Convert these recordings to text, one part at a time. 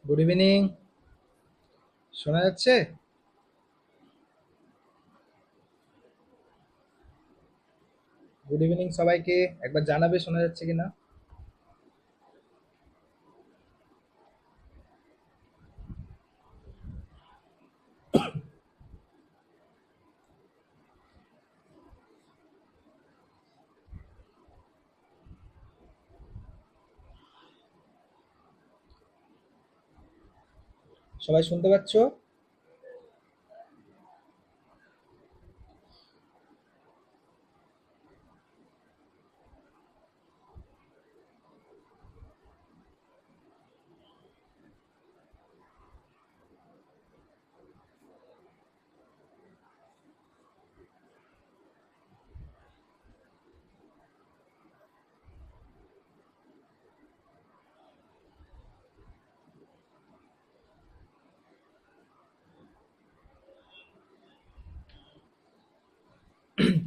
Good evening. শোনা যাচ্ছে? Good evening সবাইকে। একবার জানাবে শোনা যাচ্ছে কিনা। সবাই শুনতে পাচ্ছো?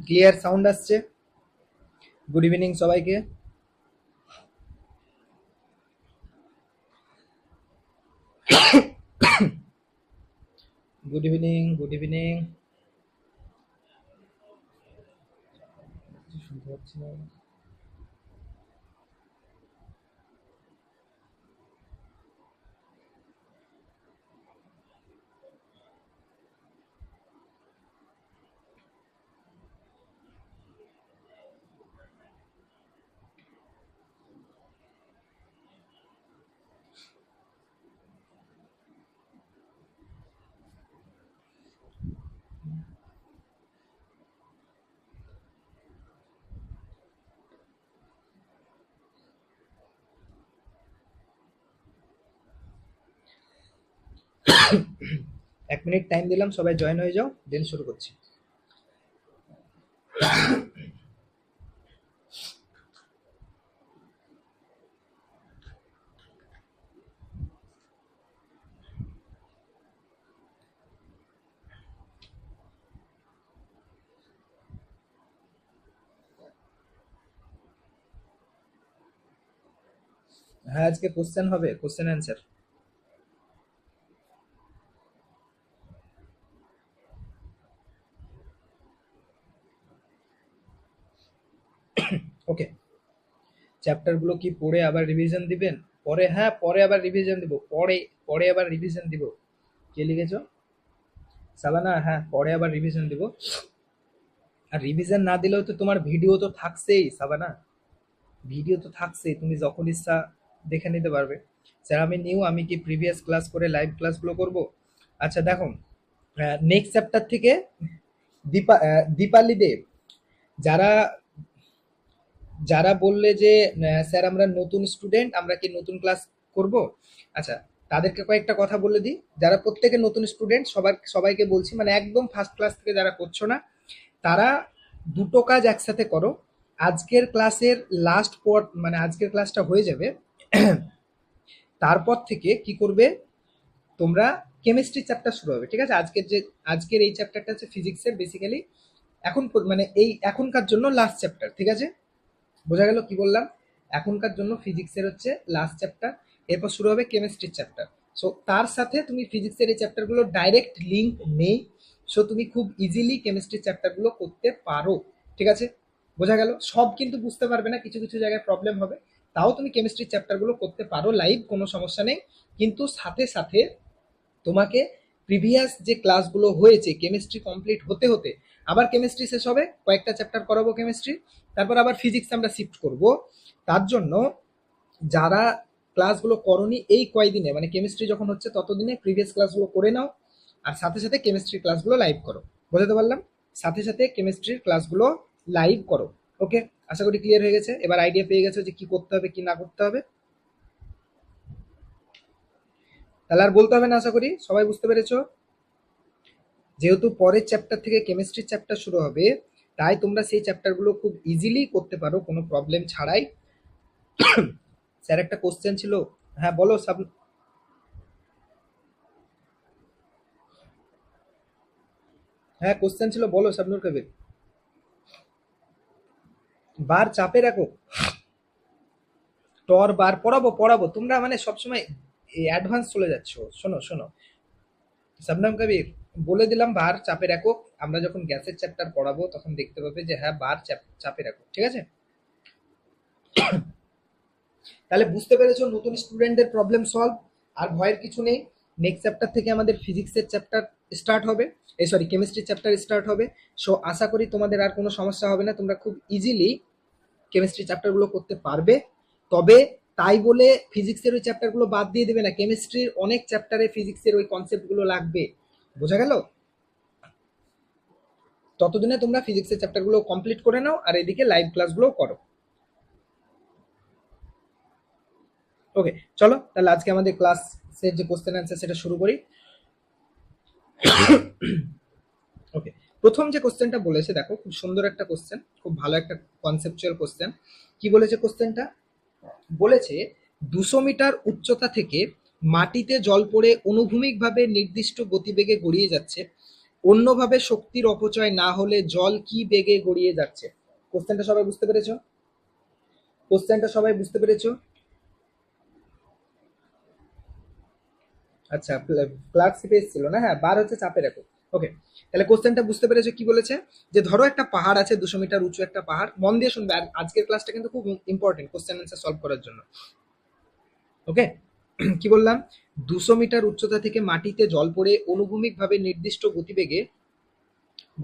ক্লিয়ার সাউন্ড আসছে? গুড ইভিনিং সবাইকে। Good evening, good evening. শুনতে পাচ্ছি না। এক মিনিট টাইম দিলাম, সবাই জয়েন হয়ে যাও, দেন শুরু করছি। হ্যাঁ, আজকে কোশ্চেন হবে, কোশ্চেন অ্যান্সার। ওকে। চ্যাপ্টারগুলো কি পড়ে আবার রিভিশন দিবেন? পরে, হ্যাঁ পরে আবার রিভিশন দিব। পরে, পরে আবার রিভিশন দিব। কে লিখেছো? সাবানা, হ্যাঁ পরে আবার রিভিশন দিব। আর রিভিশন না দিলেও তো তোমার ভিডিও তো থাকছেই সাবানা। ভিডিও তো থাকছেই, তুমি যখন ইচ্ছা দেখে নিতে পারবে। স্যার আমি নিউ, আমি কি প্রিভিয়াস ক্লাস করে লাইভ ক্লাসগুলো করব? আচ্ছা দেখো, নেক্সট চ্যাপ্টার থেকে দীপালি দেব, যারা যারা বললে যে স্যার আমরা নতুন স্টুডেন্ট, আমরা কি নতুন ক্লাস করব, আচ্ছা তাদেরকে কয়েকটা কথা বলে দিই। যারা প্রত্যেকে নতুন স্টুডেন্ট, সবাইকে বলছি, মানে একদম ফার্স্ট ক্লাস থেকে যারা করছো না, তারা দুটো কাজ একসাথে করো। আজকের ক্লাসের লাস্ট পর, মানে আজকের ক্লাসটা হয়ে যাবে, তারপর থেকে কি করবে তোমরা, কেমিস্ট্রি চ্যাপ্টার শুরু হবে, ঠিক আছে? আজকের এই চ্যাপ্টারটা হচ্ছে ফিজিক্সের বেসিক্যালি এখন মানে এই এখনকার জন্য লাস্ট চ্যাপ্টার, ঠিক আছে? বোঝা গেল কি বললাম? এখনকার জন্য ফিজিক্সের হচ্ছে লাস্ট চ্যাপ্টার, এরপর শুরু হবে কেমিস্ট্রির চ্যাপ্টার। সো তার সাথে তুমি ফিজিক্সের এই চ্যাপ্টারগুলো ডাইরেক্ট লিঙ্ক নেই, সো তুমি খুব ইজিলি কেমিস্ট্রির চ্যাপ্টারগুলো করতে পারো, ঠিক আছে? বোঝা গেল? সব কিন্তু বুঝতে পারবে না, কিছু কিছু জায়গায় প্রবলেম হবে, তাও তুমি কেমিস্ট্রির চ্যাপ্টারগুলো করতে পারো লাইভ, কোনো সমস্যা নেই। কিন্তু সাথে সাথে তোমাকে প্রিভিয়াস যে ক্লাসগুলো হয়েছে কেমিস্ট্রি কমপ্লিট হতে হতে আবার কেমিস্ট্রি শেষ হবে, কয়েকটা চ্যাপ্টার করাবো কেমিস্ট্রি, তারপর আবার ফিজিক্স আমরা শিফট করব। তার জন্য যারা ক্লাসগুলো করনি এই কয়দিনে, মানে কেমিস্ট্রি যখন হচ্ছে ততদিনে প্রিভিয়াস ক্লাসগুলো করে নাও, আর সাথে সাথে কেমিস্ট্রির ক্লাসগুলো লাইভ করো। বোঝাতে পারলাম? সাথে সাথে কেমিস্ট্রির ক্লাসগুলো লাইভ করো। ওকে, আশা করি ক্লিয়ার হয়ে গেছে, এবার আইডিয়া পেয়ে গেছো যে কি করতে হবে কি না করতে হবে। তাহলে আর বলতে হবে না, আশা করি সবাই বুঝতে পেরেছো। যেহেতু পরের চ্যাপ্টার থেকে কেমিস্ট্রির চ্যাপ্টার শুরু হবে, তাই তোমরা সেই চ্যাপ্টারগুলো খুব ইজিলি করতে পারো কোনো প্রবলেম ছাড়াই। স্যার একটা কোশ্চেন ছিল। হ্যাঁ বলো সাব। হ্যাঁ কোশ্চেন ছিল, বলো শাবনুর কবির। বার চাপে রাখো। টর বার পড়াবো পড়াবো, তোমরা মানে সবসময় অ্যাডভান্স চলে যাচ্ছ। শোনো শোনো শবনম কবির, বলে দিলাম বার চাপের একক। আমরা যখন গ্যাসের চ্যাপ্টার পড়াবো তখন দেখতে পাবে যে হ্যাঁ বার চাপের একক, ঠিক আছে? তাহলে বুঝতে পেরেছো নতুন স্টুডেন্টদের প্রবলেম সলভ। আর ভয়ের কিছু নেই। নেক্সট চ্যাপ্টার থেকে আমাদের ফিজিক্সের চ্যাপ্টার স্টার্ট হবে, সরি কেমিস্ট্রির চ্যাপ্টার স্টার্ট হবে। সো আশা করি তোমাদের আর কোনো সমস্যা হবে না, তোমরা খুব ইজিলি কেমিস্ট্রি চ্যাপ্টারগুলো করতে পারবে। তবে তাই বলে ফিজিক্সের ওই চ্যাপ্টারগুলো বাদ দিয়ে দেবে না, কেমিস্ট্রির অনেক চ্যাপ্টারে ফিজিক্সের ওই কনসেপ্টগুলো লাগবে। বোঝা গেল? ততদিনে তোমরা ফিজিক্সের চ্যাপ্টারগুলো কমপ্লিট করে নাও আর এদিকে লাইভ ক্লাসগুলো করো। ওকে, চলো তাহলে আজকে আমাদের ক্লাসের যে কোশ্চেন অ্যান্সার সেটা শুরু করি। ওকে, প্রথম যে কোশ্চেনটা বলেছে দেখো, খুব সুন্দর একটা কোশ্চেন, খুব ভালো একটা কনসেপচুয়াল কোশ্চেন। কি বলেছে কোশ্চেনটা? বলেছে 200 মিটার উচ্চতা থেকে মাটিতে জল পড়ে অনুভূমিকভাবে নির্দিষ্ট গতিবেগে গড়িয়ে যাচ্ছে, অন্যভাবে শক্তির অপচয় না হলে জল কি বেগে গড়িয়ে যাচ্ছে? কোশ্চেনটা সবাই বুঝতে পেরেছো? কোশ্চেনটা সবাই বুঝতে পেরেছো? আচ্ছা, ক্লার্কশিপে এসেছিল না? হ্যাঁ, বার হচ্ছে চাপের একক। ওকে, তাহলে কোশ্চেনটা বুঝতে পেরেছো কি বলেছে? যে ধরো একটা পাহাড় আছে, 200 মিটার উঁচু একটা পাহাড়। মন দিয়ে শুনবে, আর আজকের ক্লাসটা কিন্তু খুব ইম্পর্টেন্ট কোশ্চেন অ্যান্সার সলভ করার জন্য। ওকে, কি বললাম? 200 মিটার উচ্চতা থেকে মাটিতে জল পড়ে অনুভূমিকভাবে নির্দিষ্ট গতিবেগে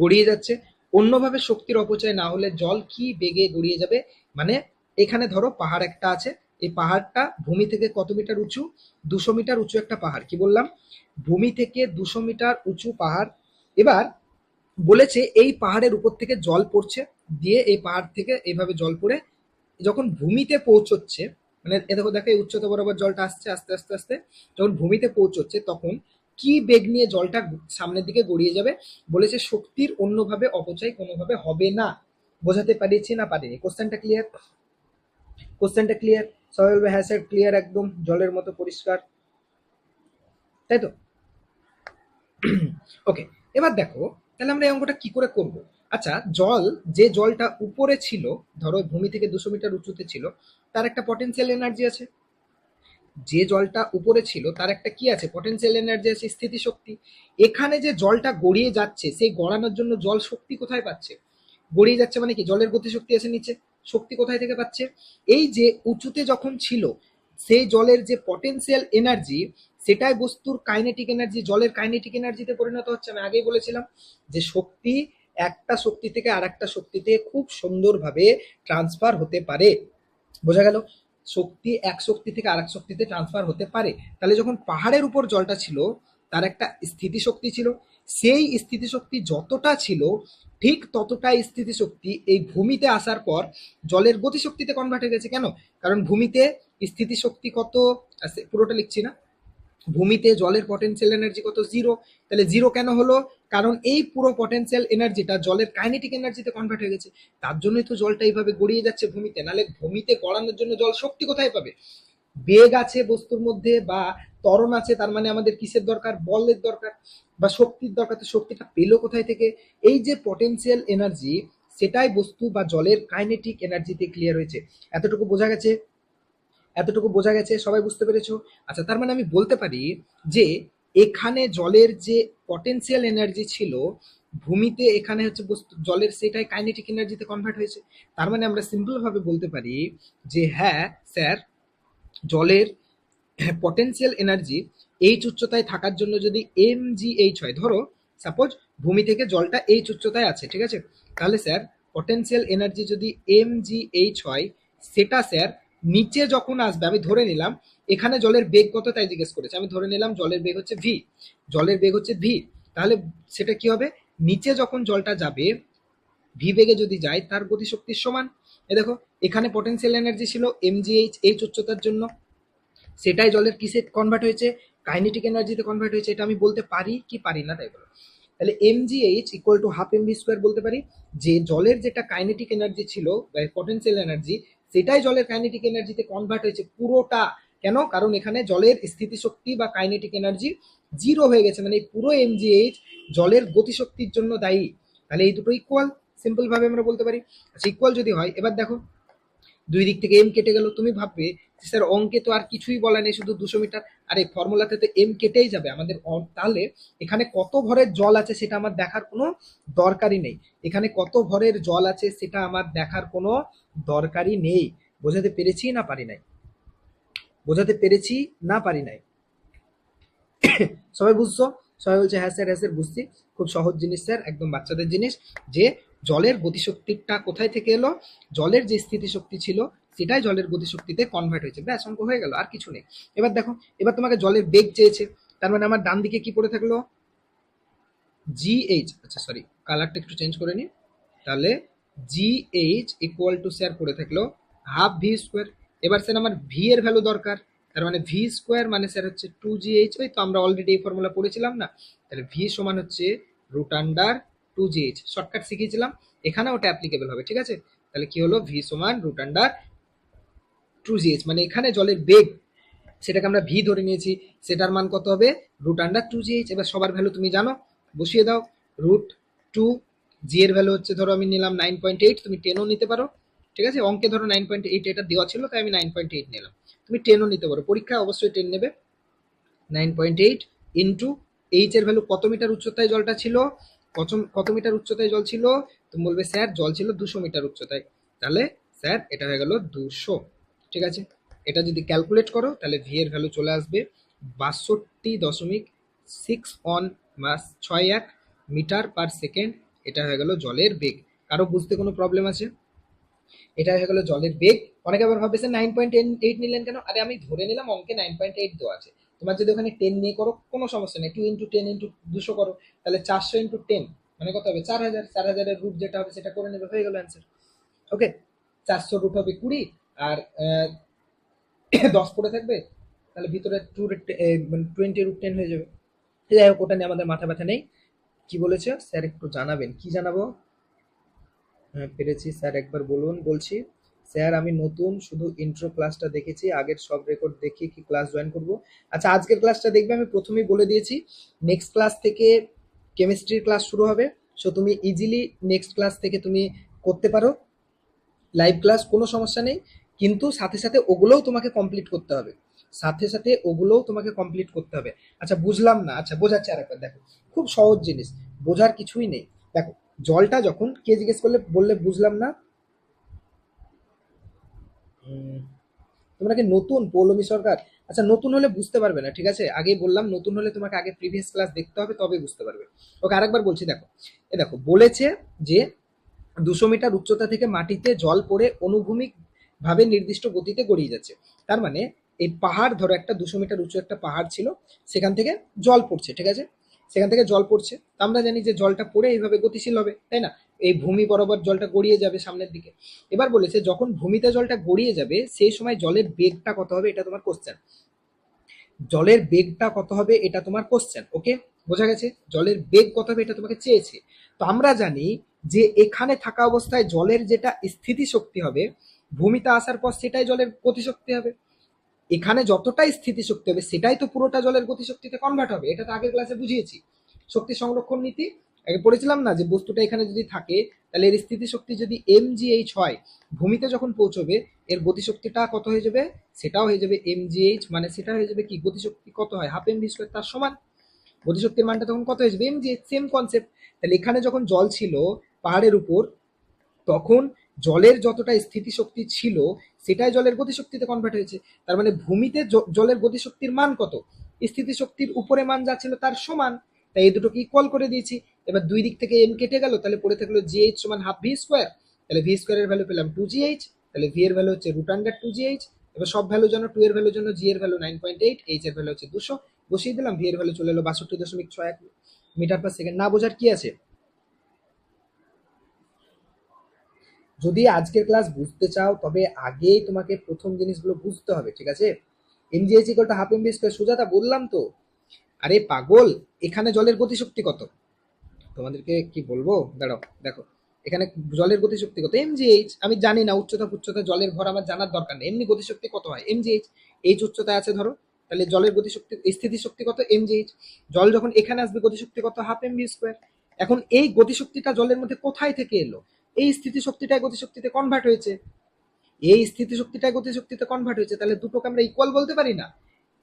গড়িয়ে যাচ্ছে, অন্যভাবে শক্তির অপচয় না হলে জল কি বেগে গড়িয়ে যাবে? মানে এখানে ধরো পাহাড় একটা আছে, এই পাহাড়টা ভূমি থেকে কত মিটার উঁচু? 200 মিটার উঁচু একটা পাহাড়। কি বললাম? ভূমি থেকে 200 মিটার উঁচু পাহাড়। এবার বলেছে এই পাহাড়ের উপর থেকে জল পড়ছে, দিয়ে এই পাহাড় থেকে এইভাবে জল পড়ে যখন ভূমিতে পৌঁছচ্ছে, মানে এ দেখো দেখো এই উচ্চতা বরাবর জলটা আসছে আস্তে আস্তে আস্তে, যখন ভূমিতে পৌঁছচ্ছে তখন কি বেগ নিয়ে জলটা সামনের দিকে গড়িয়ে যাবে? বলেছে শক্তির অন্যভাবে অপচয় কোনোভাবে হবে না। বোঝাতে পারিছি না পারিনি? কোশ্চেনটা ক্লিয়ার? কোশ্চেনটা ক্লিয়ার? সবাই বলবে হ্যাঁ স্যার ক্লিয়ার, একদম জলের মতো পরিষ্কার, তাই তো? ওকে, এবার দেখো তাহলে আমরা এই অঙ্কটা কি করে করব। আচ্ছা, যে জলটা উপরে ছিল, ধরো ভূমি থেকে 200 মিটার উঁচুতে ছিল, তার একটা পটেনশিয়াল এনার্জি আছে। যে জলটা উপরে ছিল তার একটা কি আছে? পটেনশিয়াল এনার্জি আছে, স্থিতিশক্তি। এখানে যে জলটা গড়িয়ে যাচ্ছে, সেই গড়ানোর জন্য জল শক্তি কোথায় পাচ্ছে? গড়িয়ে যাচ্ছে মানে কি? জলের গতিশক্তি আছে নিচে, শক্তি কোথায় থেকে পাচ্ছে? এই যে উঁচুতে যখন ছিল, সেই জলের যে পটেনশিয়াল এনার্জি, সেটাই বস্তুর কাইনেটিক এনার্জি, জলের কাইনেটিক এনার্জিতে পরিণত হচ্ছে। আমি আগেই বলেছিলাম যে শক্তি একটা শক্তি থেকে আর একটা শক্তিতে খুব সুন্দরভাবে ট্রান্সফার হতে পারে। বোঝা গেল? শক্তি এক শক্তি থেকে আরেক শক্তিতে ট্রান্সফার হতে পারে। তাহলে যখন পাহাড়ের উপর জলটা ছিল, তার একটা স্থিতিশক্তি ছিল। সেই স্থিতিশক্তি যতটা ছিল, ঠিক ততটাই স্থিতিশক্তি এই ভূমিতে আসার পর জলের গতিশক্তিতে কনভার্ট হয়ে গেছে। কেন? কারণ ভূমিতে স্থিতিশক্তি কত আছে, পুরোটা লিখছি না। ভূমিতে জলের পটেনশিয়াল এনার্জি কত? জিরো। তাহলে জিরো কেন হলো? কারণ এই পুরো পটেনশিয়াল এনার্জিটা জলের কাইনেটিক এনার্জিতে কনভার্ট হয়ে গেছে। তার জন্যই তো জলটা এইভাবে গড়িয়ে যাচ্ছে ভূমিতে। নাহলে ভূমিতে গড়ানোর জন্য জল শক্তি কোথায় পাবে? বেগ আছে বস্তুর মধ্যে বা ত্বরণ আছে, তার মানে আমাদের কিসের দরকার? বলের দরকার বা শক্তির দরকার। তো শক্তিটা পেলো কোথায় থেকে? এই যে পটেনশিয়াল এনার্জি, সেটাই বস্তু বা জলের কাইনেটিক এনার্জিতে ক্লিয়ার হয়েছে। এতটুকু বোঝা গেছে? এতটুকু বোঝা গেছে? সবাই বুঝতে পেরেছো? আচ্ছা, তার মানে আমি বলতে পারি যে এখানে জলের যে পটেনশিয়াল এনার্জি ছিল ভূমিতে, এখানে হচ্ছে জলের সেটাই কাইনেটিক এনার্জিতে কনভার্ট হয়েছে। তার মানে আমরা সিম্পল ভাবে বলতে পারি যে হ্যাঁ স্যার, জলের পটেনশিয়াল এনার্জি এইচ উচ্চতায় থাকার জন্য যদি এম জি এইচ হয়, ধরো সাপোজ ভূমি থেকে জলটা এইচ উচ্চতায় আছে, ঠিক আছে? তাহলে স্যার পটেনশিয়াল এনার্জি যদি এম জি এইচ হয়, সেটা স্যার নিচে যখন আসবে, আমি ধরে নিলাম এখানে জলের বেগ কত তাই জিজ্ঞেস করেছে, আমি ধরে নিলাম জলের বেগ হচ্ছে ভি, জলের বেগ হচ্ছে ভি। তাহলে সেটা কি হবে? নিচে যখন জলটা যাবে ভি বেগে যদি যায়, তার গতিশক্তির সমান। এ দেখো, এখানে পটেনশিয়াল এনার্জি ছিল এম জি এইচ, এইচ উচ্চতার জন্য, সেটাই জলের কিসে কনভার্ট হয়েছে? কাইনেটিক এনার্জিতে কনভার্ট হয়েছে। এটা আমি বলতে পারি কি পারি না? তাই বলো। তাহলে M G H equal to half M V square বলতে পারি, যে জলের যেটা কাইনেটিক এনার্জি ছিল পটেনশিয়াল এনার্জি, সেটাই জলের কাইনেটিক এনার্জিতে কনভার্ট হয়েছে পুরোটা। কেন? কারণ এখানে জলের স্থিতিশক্তি বা কাইনেটিক এনার্জি জিরো হয়ে গেছে, মানে এই পুরো এম জি এইচ জলের গতিশক্তির জন্য দায়ী। তাহলে এই দুটো ইকুয়াল, সিম্পল ভাবে আমরা বলতে পারি। আচ্ছা, ইকুয়াল যদি হয়, এবার দেখো দুই দিক থেকে এম কেটে গেল। তুমি ভাববে স্যার অঙ্কে তো আর কিছুই বলা নেই, শুধু 200 মিটার। আরে ফর্মুলাতে তো এম কেটেই যাবে আমাদের। তাহলে এখানে কত ভরের জল আছে সেটা আমার দেখার কোনো দরকারই নেই। এখানে কত ভরের জল আছে সেটা আমার দেখার কোনো দরকারই নেই। বোঝাতে পেরেছি না পারি নাই? বোঝাতে পেরেছি না পারি নাই? সবাই বুঝছো? সবাই বলছে হ্যাঁ স্যার, হ্যাঁ স্যার বুঝছি। খুব সহজ জিনিস স্যার, একদম বাচ্চাদের জিনিস। যে জলের গতিশক্তিটা কোথায় থেকে এলো? জলের যে স্থিতিশক্তি ছিল সেটাই জলের গতিশক্তিতে কনভার্ট হয়েছে। ব্যাস, অঙ্ক হয়ে গেল, আর কিছু নেই। এবার দেখো, এবার তোমাকে জলের বেগ চেয়েছে, তার মানে আমার ডান দিকে কি পড়ে থাকলো? জিএইচ, আচ্ছা সরি, কালারটা একটু চেঞ্জ করে নিই। তাহলে জিএইচ ইকুয়াল টু স্যার পড়ে থাকলো হাফ ভি স্কোয়ার। এবার স্যার আমার ভি এর ভ্যালু দরকার, তার মানে ভি স্কোয়ার মানে স্যার হচ্ছে 2gh। ওই তো আমরা অলরেডি এই ফর্মুলা পড়েছিলাম না? তাহলে ভি সমান হচ্ছে রুট আন্ডার 2gh, শর্টকাট শিখিয়েছিলাম, এখানে ওটা অ্যাপ্লিকেবল হবে। ঠিক আছে, তাহলে কি হলো? ভি সমান রুট আন্ডার 2gh, মানে এখানে জলের বেগ সেটাকে আমরা ভি ধরে নিয়েছি, সেটার মান কত হবে? Root under 2gh। এবার সবার ভ্যালু তুমি জানো, বসিয়ে দাও। রুট 2, জি এর ভ্যালু হচ্ছে ধরো আমি নিলাম 9.8, তুমি 10ও নিতে পারো। ঠিক আছে, অঙ্কে ধরো 9.8 এটা দেওয়া ছিল তাই আমি 9.8 নিলাম, তুমি 10ও নিতে পারো, পরীক্ষায় অবশ্যই 10 নেবে। 9.8 ইন্টু এইচ এর ভ্যালু, কত মিটার উচ্চতায় জলটা ছিল? কত মিটার উচ্চতায় জল ছিল? তুমি বলবে স্যার জল ছিল 200 মিটার উচ্চতায়, তাহলে স্যার এটা হয়ে গেল 200। ঠিক আছে, এটা যদি ক্যালকুলেট করো তাহলে ভি এর ভ্যালু চলে আসবে 62.61 মাস 61 মিটার পার সেকেন্ড। এটা হয়ে গেল জলের বেগ। কারো বুঝতে কোনো প্রবলেম আছে? এটা হয়ে গেল জলের বেগ। অনেকে আবার ভাবছে 9.8 নিলেন কেন? আরে আমি ধরে নিলাম অঙ্কে 9.8 দেওয়া আছে, তোমার যদি ওখানে 10 নিয়ে করো কোনো সমস্যা নেই, 2 × 10 × 200 করো, তাহলে 400 × 10 মানে কত হবে? 4000। 4000-এর রুট যেটা হবে সেটা করে নেবে, হয়ে গেল অ্যান্সার। ওকে, 400 রুট হবে 20, আর 10 পড়ে থাকবে, তাহলে ভিতরে 20 √10 হয়ে যাবে। যাই হোক, ওটা নিয়ে আমাদের মাথা ব্যথা নেই। কি বলেছে স্যার একটু জানাবেন? কি জানাবো? হ্যাঁ পেরেছি স্যার, একবার বলুন। বলছি স্যার আমি নতুন, শুধু ইন্ট্রো ক্লাসটা দেখেছি, আগের সব রেকর্ড দেখিয়ে কি ক্লাস জয়েন করব? আচ্ছা, আজকের ক্লাসটা দেখবে, আমি প্রথমেই বলে দিয়েছি নেক্সট ক্লাস থেকে কেমিস্ট্রির ক্লাস শুরু হবে। সো তুমি ইজিলি নেক্সট ক্লাস থেকে তুমি করতে পারো লাইভ ক্লাস, কোনো সমস্যা নেই। কিন্তু সাথে সাথে ওগুলোও তোমাকে কমপ্লিট করতে হবে, সাথে সাথে ওগুলোও তোমাকে কমপ্লিট করতে হবে। আচ্ছা বুঝলাম না, আচ্ছা বোঝাচ্ছি আরেকবার, দেখো খুব সহজ জিনিস, বোঝার কিছুই নেই। দেখো, জলটা যখন, কে জিজ্ঞেস করলে বললে বুঝলাম না? তোমরা কি নতুন, পৌলমী সরকার? আচ্ছা, নতুন হলে বুঝতে পারবে না, ঠিক আছে, আগেই বললাম নতুন হলে তোমাকে আগে প্রিভিয়াস ক্লাস দেখতে হবে, তবে বুঝতে পারবে। ওকে, আরেকবার বলছি, দেখো দেখো বলেছে যে 200 মিটার উচ্চতা থেকে মাটিতে জল পড়ে অনুভূমিক ভাবে নির্দিষ্ট গতিতে গড়িয়ে যাচ্ছে। তার মানে এই পাহাড়, ধরো একটা 200 মিটার উঁচু একটা পাহাড় ছিল, সেখান থেকে জল পড়ছে, ঠিক আছে, সেখান থেকে জল পড়ছে, তা আমরা জানি যে জলটা পড়ে এইভাবে গতিশীল হবে, তাই না? এই ভূমি বরাবর জলটা গড়িয়ে যাবে সামনের দিকে। এবার বলেছে যখন ভূমিতে জলটা গড়িয়ে যাবে সেই সময় জলের বেগটা কত হবে, এটা তোমার কোশ্চেন। জলের বেগটা কত হবে এটা তোমার কোশ্চেন। ওকে, বোঝা গেছে? জলের বেগ কত হবে এটা তোমাকে চেয়েছে। তো আমরা জানি যে এখানে থাকা অবস্থায় জলের যেটা স্থিতি শক্তি হবে, ভূমিতে আসার পর সেটাই জলের গতিশক্তি হবে। এখানে যতটাই স্থিতি শক্তি হবে সেটাই তো পুরোটা জলের গতিশক্তিতে কনভার্ট হবে, এটা তো আগের ক্লাসে বুঝিয়েছি। শক্তি সংরক্ষণ নীতি আগে পড়েছিলাম না, যে বস্তুটা এখানে যদি থাকে তাহলে এর স্থিতি শক্তি যদি mgh হয়, ভূমিতে যখন পৌঁছবে এর গতিশক্তিটা কত হয়ে যাবে? সেটাও হয়ে যাবে mgh, মানে সেটা হয়ে যাবে কি, গতিশক্তি কত হয়? হাফ এম ভি স্কোয়ার, তার সমান। গতিশক্তির মানটা তখন কত হয়ে যাবে? mgh, same concept. তাহলে এখানে যখন জল ছিল পাহাড়ের উপর, তখন জলের যতটা স্থিতিশক্তি ছিল সেটাই জলের গতিশক্তিতে কনভার্ট হয়েছে। তার মানে ভূমিতে জলের গতিশক্তির মান কত? স্থিতিশক্তির উপরে মান যা ছিল তার সমান। তাই এই দুটোকে ইকুয়াল করে দিয়েছি। এবার দুই দিক থেকে এম কেটে গেল, তাহলে পড়ে থাকলো জিএইচ সমান হাফ ভি স্কোয়ার। তাহলে ভি স্কোয়ারের ভ্যালু পেলাম 2gh, তাহলে ভি এর ভ্যালু হচ্ছে রুট আন্ডার 2gh। এবার সব ভ্যালু জন্য, 2 এর ভ্যালু জন্য জি এর ভ্যালু 9.8, এইচ এর ভ্যালু হচ্ছে 200, বসিয়ে দিলাম, ভি এর ভ্যালু চলে এলো 62.61 মিটার পার সেকেন্ড। না বোঝার কি আছে? যদি আজকের ক্লাস বুঝতে চাও তবে আগেই তোমাকে প্রথম জিনিসগুলো বুঝতে হবে, ঠিক আছে? mgh equal to half M V square, Sujata বললাম তো। আরে পাগল, এখানে জলের গতিশক্তি কত? তোমাদেরকে কি বলবো, দাঁড়াও দেখো, এখানে জলের গতিশক্তি কত? mgh। আমি জানি না উচ্চতা উচ্চতা জলের ভর আমার জানার দরকার নেই, এমনি গতিশক্তি কত হয় mgh। এইচ উচ্চতায় আছে ধরো, তাহলে জলের গতিশক্তি, স্থিতি শক্তি কত? mgh। জল যখন এখানে আসবে গতিশক্তি কত? Half M V square. এখন এই গতিশক্তিটা জলের মধ্যে কোথায় থেকে এলো? এই স্থিতি শক্তিটাই গতিশক্তিতে কনভার্ট হয়েছে। এই স্থিতিশক্তিটা গতিশক্তিতে কনভার্ট হয়েছে, তাহলে দুটোকে আমরা ইকুয়াল বলতে পারি না?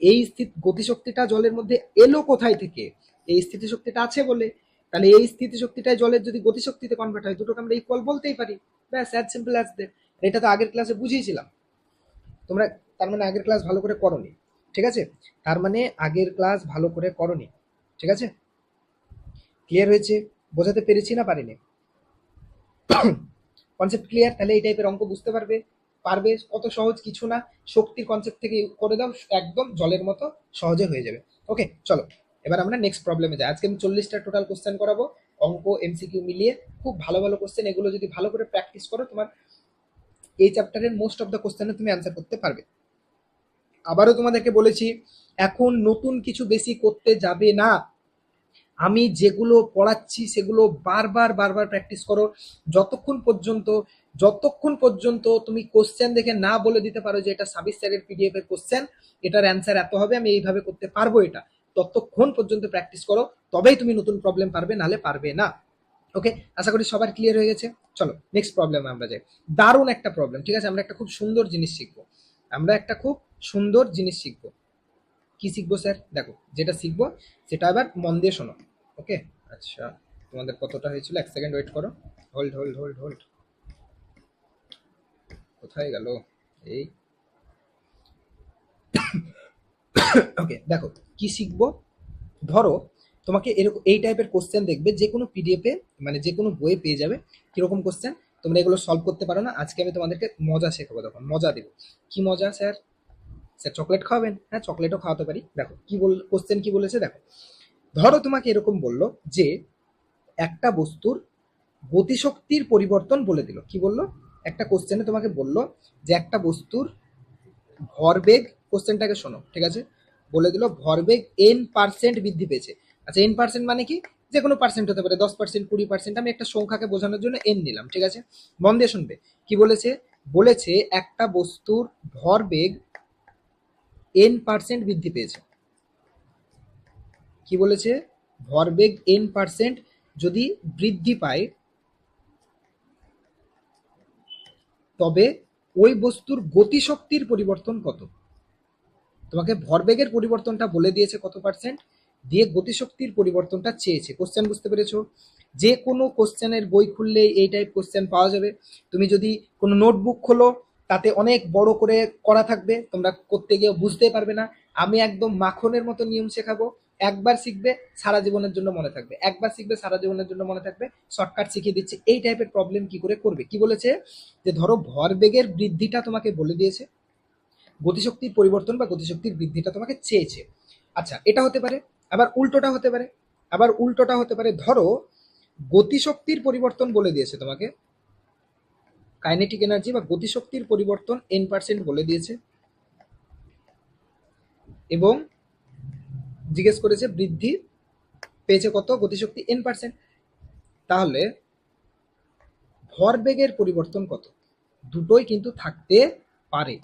এই গতিশক্তিটা জলের মধ্যে এলো কোথায় থেকে? এই স্থিতিশক্তিটা আছে বলে। তাহলে এই স্থিতিশক্তিটাই জলের যদি গতিশক্তিতে কনভার্ট হয়, দুটোকে আমরা ইকুয়াল বলতেই পারি। ব্যাস, অ্যাজ সিম্পল অ্যাজ দ্যাট। এটা তো আগের ক্লাসে বুঝিয়েছিলাম। তোমরা তার মানে আগের ক্লাস ভালো করে করনি, ঠিক আছে? তার মানে আগের ক্লাস ভালো করে করনি, ঠিক আছে? ক্লিয়ার হয়েছে? বোঝাতে পেরেছি না পারিনি? Concept clear? তাহলে এই টাইপের অঙ্ক বুঝতে পারবে, পারবে। কত সহজ, কিছু না। শক্তির কনসেপ্ট থেকে করে দাও, একদম জলের মতো সহজে হয়ে যাবে। ওকে, চলো এবার আমরা নেক্সট প্রবলেমে যাই। আজকে আমি 40টা টোটাল কোশ্চেন করাবো, অঙ্ক এমসিকিউ মিলিয়ে। খুব ভালো ভালো কোশ্চেন, এগুলো যদি ভালো করে প্র্যাকটিস করো, তোমার এই চ্যাপ্টারের মোস্ট অফ দ্য কোশ্চেনে তুমি অ্যান্সার করতে পারবে। আবারও তোমাদেরকে বলেছি, এখন নতুন কিছু বেশি করতে যাবে না। আমি যেগুলো পড়াচ্ছি সেগুলো বারবার বারবার প্র্যাকটিস করো, যতক্ষণ পর্যন্ত তুমি কোশ্চেন দেখে না বলে দিতে পারো যে এটা সাবির স্যারের পিডিএফ এর কোশ্চেন, এটার অ্যান্সার এত হবে, আমি এইভাবে করতে পারবো, এটা ততক্ষণ পর্যন্ত প্র্যাকটিস করো, তবেই তুমি নতুন প্রবলেম পারবে, নালে পারবে না। ওকে, আশা করি সবার ক্লিয়ার হয়ে গেছে। চলো নেক্সট প্রবলেমে আমরা যাই। দারুণ একটা প্রবলেম, ঠিক আছে? আমরা একটা খুব সুন্দর জিনিস শিখবো। কি শিখবো স্যার? দেখো, যেটা শিখবো সেটা আবার মন দিয়ে শোনো। ওকে, আচ্ছা, তোমাদের কতটা হয়েছিল? 1 সেকেন্ড ওয়েট করো। Hold hold hold hold. কোথায় গেল এই? ওকে, দেখো কি শিখবো। ধরো তোমাকে এরকম এই টাইপের কোশ্চেন দেখবে, যে কোনো পিডিএফে মানে যে কোনো বইয়ে পেয়ে যাবে। কিরকম কোশ্চেন? তোমরা এগুলো সলভ করতে পারো না, আজকে আমি তোমাদেরকে মজা শেখাবো। তখন মজা দেবো। কি মজা স্যার? স্যার চকলেট খাওয়াবেন? হ্যাঁ, চকলেটও খাওয়াতে পারি। দেখো কি কোশ্চেন কি বলেছে, দেখো। ধরো তোমাকে এরকম বললো যে একটা বস্তুর গতিশক্তির পরিবর্তন বলে দিল। কি বললো? একটা কোশ্চেনে তোমাকে বললো যে একটা বস্তুর ভরবেগ, কোশ্চেনটাকে শোনো, ঠিক আছে? বলে দিল ভরবেগ n% বৃদ্ধি পেয়েছে। আচ্ছা, n% মানে কি? যে কোনো পার্সেন্ট হতে পারে, 10%, 20%। আমি একটা সংখ্যাকে বোঝানোর জন্য n নিলাম, ঠিক আছে? মন দিয়ে শুনবে। কি বলেছে? বলেছে একটা বস্তুর ভরবেগ n% বৃদ্ধি পেয়েছে। কি বলেছে? ভরবেগ n% যদি বৃদ্ধি পায়, তবে ওই বস্তুর গতিশক্তির পরিবর্তন কত? তোমাকে ভরবেগের পরিবর্তনটা বলে দিয়েছে কত পার্সেন্ট, দিয়ে গতিশক্তির পরিবর্তনটা চেয়েছে। কোশ্চেন বুঝতে পেরেছো? যে কোনো কোশ্চেনের বই খুললে এই টাইপ কোশ্চেন পাওয়া যাবে। তুমি যদি কোনো নোটবুক খোলো, তাতে অনেক বড় করে করা থাকবে, তোমরা করতে গিয়ে বুঝতে পারবে না। আমি একদম মাখনের মতো নিয়ম শেখাবো। একবার শিখবে, সারা জীবনের জন্য মনে থাকবে। একবার শিখবে, সারা জীবনের জন্য মনে থাকবে। শর্টকাট শিখিয়ে দিচ্ছে এই টাইপের প্রবলেম কি করে করবে। কি বলেছে? যে ধরো ভরবেগের বৃদ্ধিটা তোমাকে বলে দিয়েছে, গতিশক্তির পরিবর্তন বা গতিশক্তির বৃদ্ধিটা তোমাকে চেয়েছে। আচ্ছা, এটা হতে পারে। আবার উল্টোটা হতে পারে। ধরো গতিশক্তির পরিবর্তন বলে দিয়েছে তোমাকে, কাইনেটিক এনার্জি বা গতিশক্তির পরিবর্তন n% বলে দিয়েছে, এবং জিজ্ঞেস করেছে বৃদ্ধি পেয়েছে কত, গতিশক্তি n%। তাহলে ভরবেগের পরিবর্তন কত? দুটোই কিন্তু থাকতে পারে।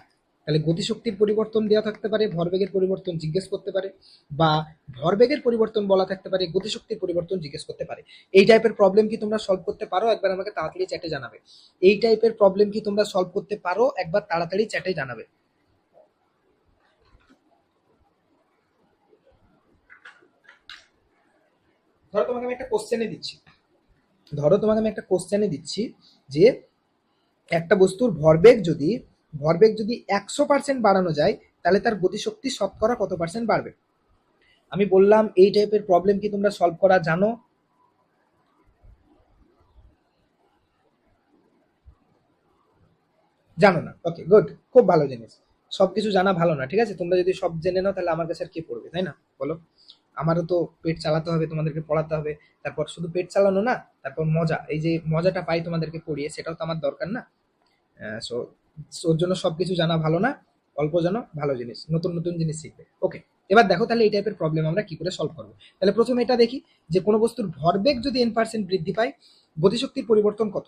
তাহলে গতিশক্তির পরিবর্তন দেওয়া থাকতে পারে, ভরবেগের পরিবর্তন জিজ্ঞেস করতে পারে, বা ভরবেগের পরিবর্তন বলা থাকতে পারে, গতিশক্তির পরিবর্তন জিজ্ঞেস করতে পারে। এই টাইপের প্রবলেম কি তোমরা সলভ করতে পারো? একবার আমাকে তাড়াতাড়ি চ্যাটে জানাবে। এই টাইপের প্রবলেম কি তোমরা সলভ করতে পারো? একবার তাড়াতাড়ি চ্যাটে জানাবে। ধরো তোমাকে আমি একটা কোশ্চেনে দিচ্ছি যে একটা বস্তুর ভরবেগ যদি 100% বাড়ানো যায়, তাহলে তার গতিশক্তি শতকরা কত পার্সেন্ট বাড়বে? আমি বললাম এই টাইপের প্রবলেম কি তোমরা সলভ করা জানো? জানো না? ওকে, গুড, খুব ভালো জিনিস। সবকিছু জানা ভালো না, ঠিক আছে? তোমরা যদি সব জেনে নাও, তাহলে আমার কাছে আর কে পড়বে, তাই না? বলো। আমারও তো পেট চালাতে হবে, তোমাদেরকে পড়াতে হবে। তারপর শুধু পেট চালানো না, তারপর মজা, এই যে মজাটা পাই তোমাদেরকে পড়িয়ে, সেটাও তো আমার দরকার না? সো ওর জন্য সবকিছু জানা ভালো না, অল্প জানো ভালো জিনিস, নতুন নতুন জিনিস শিখবে। ওকে, এবার দেখো তাহলে এই টাইপের প্রবলেম আমরা কি করে সলভ করবো। তাহলে প্রথমে এটা দেখি যে কোনো বস্তুর ভরবেগ যদি n% বৃদ্ধি পায়, গতিশক্তির পরিবর্তন কত।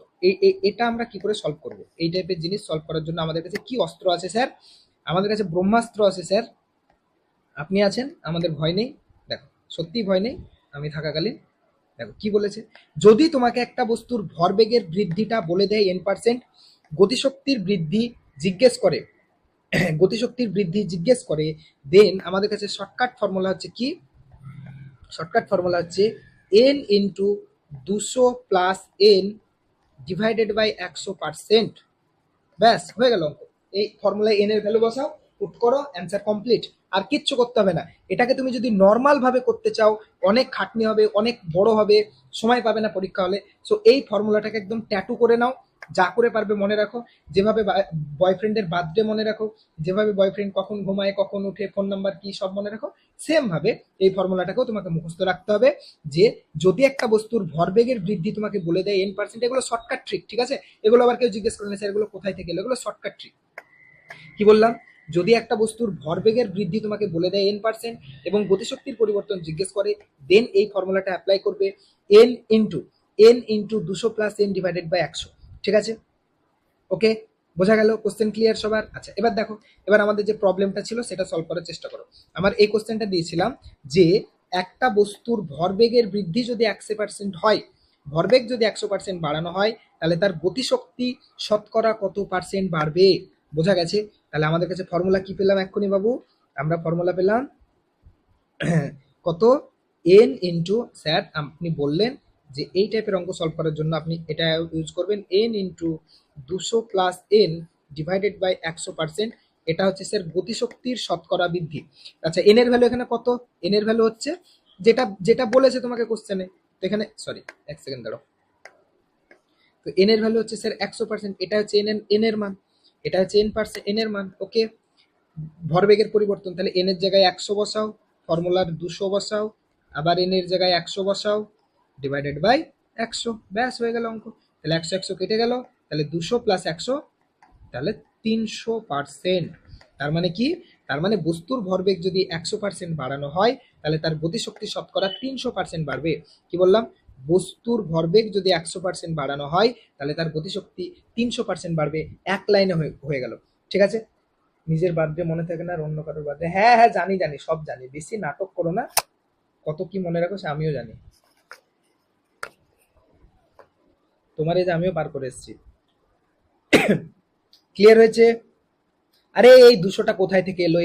এটা আমরা কি করে সলভ করব। এই টাইপের জিনিস সলভ করার জন্য আমাদের কাছে কি অস্ত্র আছে স্যার? আমাদের কাছে ব্রহ্মাস্ত্র আছে স্যার। আপনি আছেন, আমাদের ভয় নেই। দেখো, সত্যি ভয় নেই আমি থাকাকালীন। দেখো কি বলেছে, যদি তোমাকে একটা বস্তুর ভরবেগের বৃদ্ধিটা বলে দেয় n%, গতিশক্তির বৃদ্ধি জিজ্ঞেস করে, গতিশক্তির বৃদ্ধি জিজ্ঞেস করে, দেন আমাদের কাছে শর্টকাট ফর্মুলা হচ্ছে কি, shortcut formula N into into 200 plus N divided by 100%। ব্যাস হয়ে গেল অঙ্ক। এই ফর্মুলায় এন এর ভ্যালু বসাও, পুট করো, অ্যান্সার কমপ্লিট। আর কিচ্ছু করতে হবে না। এটাকে তুমি যদি নর্মাল ভাবে করতে চাও, অনেক খাটনি হবে, অনেক বড় হবে, সময় পাবে না পরীক্ষা হলে। সো এই ফর্মুলাটাকে একদম ট্যাটু করে নাও, যা করে পারবে মনে রাখো। যেভাবে বয়ফ্রেন্ডের বার্থডে মনে রাখো, যেভাবে বয়ফ্রেন্ড কখন ঘুমায়, কখন উঠে, ফোন নাম্বার কি, সব মনে রাখো, সেম ভাবে এই ফর্মুলাটাকেও তোমাকে মুখস্থ রাখতে হবে। যে যদি একটা বস্তুর ভরবেগের বৃদ্ধি তোমাকে বলে দেয় n%, এগুলো শর্টকাট ট্রিক, ঠিক আছে? এগুলো আবার কেউ জিজ্ঞেস করে না স্যার এগুলো কোথায় থেকে এলো, এগুলো শর্টকাট ট্রিক। কি বললাম? যদি একটা বস্তুর ভরবেগের বৃদ্ধি তোমাকে বলে দেয় n% এবং গতিশক্তির পরিবর্তন জিজ্ঞেস করে, দেন এই ফর্মুলাটা অ্যাপ্লাই করবে n into 200 plus n divided by 100। ঠিক আছে? ওকে, বোঝা গেল? কোশ্চেন ক্লিয়ার সবার? আচ্ছা, এবার দেখো, এবার আমাদের যে প্রবলেমটা ছিল সেটা সলভ করার চেষ্টা করো। আমার এই কোশ্চেনটা দিয়েছিলাম যে একটা বস্তুর ভরবেগের বৃদ্ধি যদি 100% হয়, ভরবেগ যদি 100% বাড়ানো হয়, তাহলে তার গতিশক্তি শতকরা কত পার্সেন্ট বাড়বে? বোঝা গেছে? তাহলে আমাদের কাছে ফর্মুলা কি পেলাম এক্ষুনি বাবু? আমরা ফর্মুলা পেলাম কত? এন ইন্টু, স্যার আপনি বললেন যে এই টাইপের অঙ্ক সলভ করার জন্য আপনি এটা ইউজ করবেন, N into 200 plus N divided by 100%। এটা হচ্ছে স্যার গতিশক্তির শতকরা বৃদ্ধি। আচ্ছা, এন এর ভ্যালু এখানে কত? এন এর ভ্যালু হচ্ছে যেটা যেটা বলেছে তোমাকে কোশ্চেনে। তো এখানে সরি, এক সেকেন্ড দাঁড়াও। তো এন এর ভ্যালু হচ্ছে স্যার 100%। এটা হচ্ছে এন এর মান, এটা হচ্ছে এন এর মান। ওকে, ভরবেগের পরিবর্তন, তাহলে এন এর জায়গায় 100 বসাও, ফর্মুলার 200 বসাও, আবার এন এর জায়গায় 100 বসাও, ডিভাইডেড বাই 100। ব্যাস হয়ে গেল অঙ্ক। তাহলে 100 100 কেটে গেল, তাহলে 200 প্লাস 100, তাহলে 300%। তার মানে কি? তার মানে বস্তুর ভরবেগ যদি 100% বাড়ানো হয়, তাহলে তার গতিশক্তি শতকরা 300% বাড়বে। কি বললাম? বস্তুর ভরবেগ যদি 100% বাড়ানো হয়, তাহলে তার গতিশক্তি 300% বাড়বে। এক লাইনে হয়ে গেল। ঠিক আছে? নিজের বার্থডে মনে থাকে না আর অন্য কারোর বার্থডে? হ্যাঁ হ্যাঁ, জানি জানি, সব জানি, বেশি নাটক করো না। কত কি মনে রাখো সে আমিও জানি, তোমার এই যে আমিও পার করে এসেছি। ক্লিয়ার হয়েছে? আরে এই 200টা কোথায় থেকে এলো?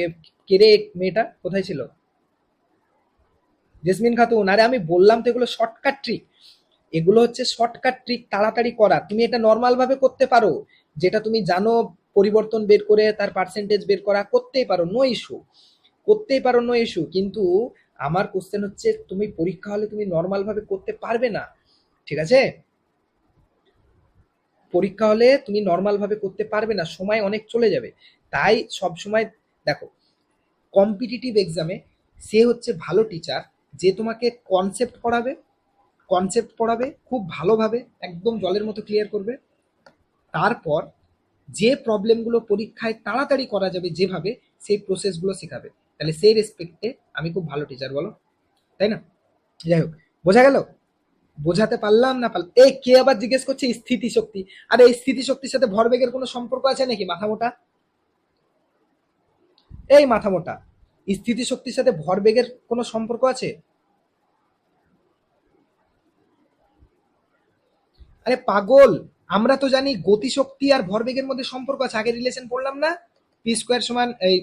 কে রে, মেয়েটা কোথায় ছিল? জেসমিন খাতুন। আরে আমি বললাম তো এগুলো শর্টকাট ট্রিক, এগুলো হচ্ছে শর্টকাট ট্রিক, তাড়াতাড়ি করা। তুমি এটা নর্মাল ভাবে করতে পারো, যেটা তুমি জানো, পরিবর্তন বের করে তার পার্সেন্টেজ বের করা, করতেই পারো, নো ইস্যু, করতেই পারো, নো ইস্যু। কিন্তু আমার কোশ্চেন হচ্ছে তুমি পরীক্ষা হলে তুমি নর্মাল ভাবে করতে পারবে না। ঠিক আছে? পরীক্ষা হলে তুমি নর্মাল ভাবে করতে পারবে না, সময় অনেক চলে যাবে। তাই সব সময় দেখো, কম্পিটিটিভ এক্সামে সে হচ্ছে ভালো টিচার, যে তোমাকে কনসেপ্ট পড়াবে খুব ভালোভাবে, একদম জলের মতো ক্লিয়ার করবে। তারপর যে প্রবলেমগুলো পরীক্ষায় তাড়াতাড়ি করা যাবে যেভাবে, সেই প্রসেসগুলো শেখাবে। তাহলে সেই রেসপেক্টে আমি খুব ভালো টিচার, বলো? তাই না? যাই হোক, বোঝা গেল? বোঝাতে পারলাম না পারলাম? এই কে আবার জিজ্ঞেস করছে স্থিতিশক্তি? আর এই স্থিতিশক্তির সাথে ভরবেগের কোনো সম্পর্ক আছে নাকি, মাথা মোটা? এই মাথা মোটা, স্থিতিশক্তির সাথে ভরবেগের কোনো সম্পর্ক আছে? আরে পাগল, আমরা তো জানি গতিশক্তি আর ভরবেগের মধ্যে সম্পর্ক আছে, আগে রিলেশন পড়লাম না? পি স্কোয়ার সমান এই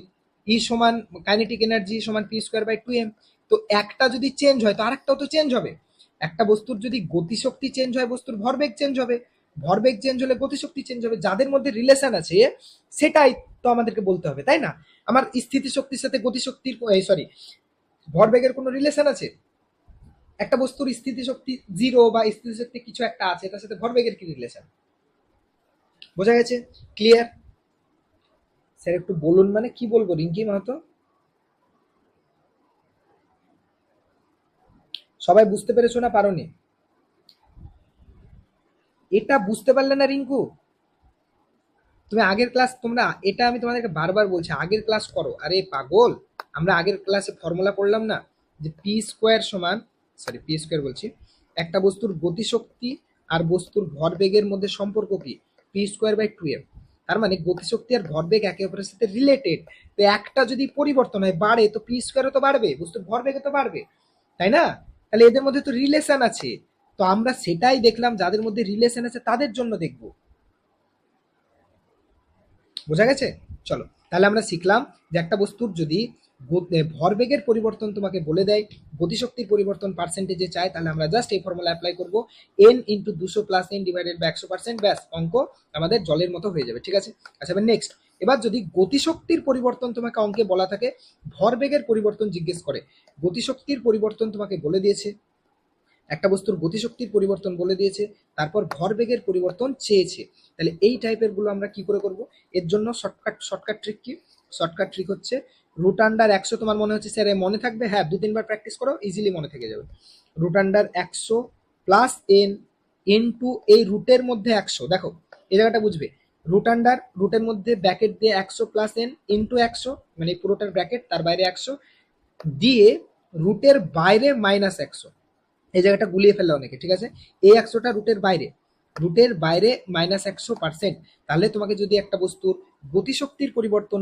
ই সমান কাইনেটিক এনার্জি সমান পি স্কোয়ার বাই 2m। তো একটা যদি চেঞ্জ হয় তো আরেকটাও তো চেঞ্জ হবে। একটা বস্তুর যদি গতিশক্তি চেঞ্জ হয়, বস্তুর ভরবেগ চেঞ্জ হবে, ভরবেগ চেঞ্জ হলে গতিশক্তি চেঞ্জ হবে। যাদের মধ্যে রিলেশন আছে সেটাই তো আমাদেরকে বলতে হবে, তাই না? আমার স্থিতিশক্তির সাথে গতিশক্তির, সরি, ভরবেগের কোনো রিলেশন আছে? একটা বস্তুর স্থিতিশক্তি 0 বা স্থিতিশক্তি কিছু একটা আছে, তার সাথে ভরবেগের কি রিলেশন? বোঝা গেছে? ক্লিয়ার? স্যার একটু বলুন, মানে কি বলবো রিঙ্কি মাহাতো? সবাই বুঝতে পেরেছো না পারোনি? এটা বুঝতে পারলে না রিঙ্কু? তুমি আগের ক্লাস, তোমরা এটা আমি তোমাদেরকে বারবার বলছি, আগের ক্লাস করো। আরে পাগল, আমরা আগের ক্লাসে ফর্মুলা পড়লাম না, যে পি স্কোয়ার সমান, সরি পি স্কোয়ার বলছি, একটা বস্তুর গতিশক্তি আর বস্তুর ভরবেগের মধ্যে সম্পর্ক কি? P square by 2m। তার মানে গতিশক্তি আর ভরবেগ একে অপরের সাথে রিলেটেড। তো একটা যদি পরিবর্তন হয়, বাড়ে, তো পি স্কোয়ারও তো বাড়বে, বস্তুর ভরবেগও তো বাড়বে, তাই না? তাহলে এদের মধ্যে তো রিলেশন আছে। তো আমরা সেটাই দেখলাম, যাদের মধ্যে রিলেশন আছে তাদের জন্য দেখবো। বোঝা গেছে? চলো তাহলে আমরা শিখলাম যে একটা বস্তুর যদি ভরবেগের পরিবর্তন তোমাকে বলে দেয়, গতিশক্তির পরিবর্তন পার্সেন্টেজে চায়, তাহলে আমরা জাস্ট এই ফর্মুলা অ্যাপ্লাই করব, N into 200 plus N divided by 100%, ব্যাস অঙ্ক আমাদের জলের মতো হয়ে যাবে। ঠিক আছে? আচ্ছা এবার নেক্সট, এবার যদি গতিশক্তির পরিবর্তন তোমাকে অঙ্কে বলা থাকে, ভরবেগের পরিবর্তন জিজ্ঞেস করে, গতিশক্তির পরিবর্তন তোমাকে বলে দিয়েছে, একটা বস্তুর গতিশক্তির পরিবর্তন বলে দিয়েছে, তারপর ভরবেগের পরিবর্তন চেয়েছে, তাহলে এই টাইপের গুলো আমরা কি করে করব? এর জন্য শর্টকাট ট্রিক কি? শর্টকাট ট্রিক হচ্ছে রুট আন্ডার 100, তোমার মনে হচ্ছে স্যার মনে থাকবে, হ্যাঁ 2-3 বার প্র্যাকটিস করো ইজিলি মনে থেকে যাবে। Root under 100 plus N into এই রুটের মধ্যে 100, দেখো এই জায়গাটা বুঝবে, রুট আন্ডার রুটের মধ্যে ব্র্যাকেট দিয়ে 100 প্লাস এন ইনটু 100, মানে পুরোটার ব্র্যাকেট তার বাইরে 100 দিয়ে রুটের বাইরে মাইনাস 100, এই জায়গাটা গুলিয়ে ফেললে অনেকে, ঠিক আছে? এই 100টা রুটের বাইরে -100%। তাহলে তোমাকে যদি একটা বস্তুর গতিশক্তির পরিবর্তন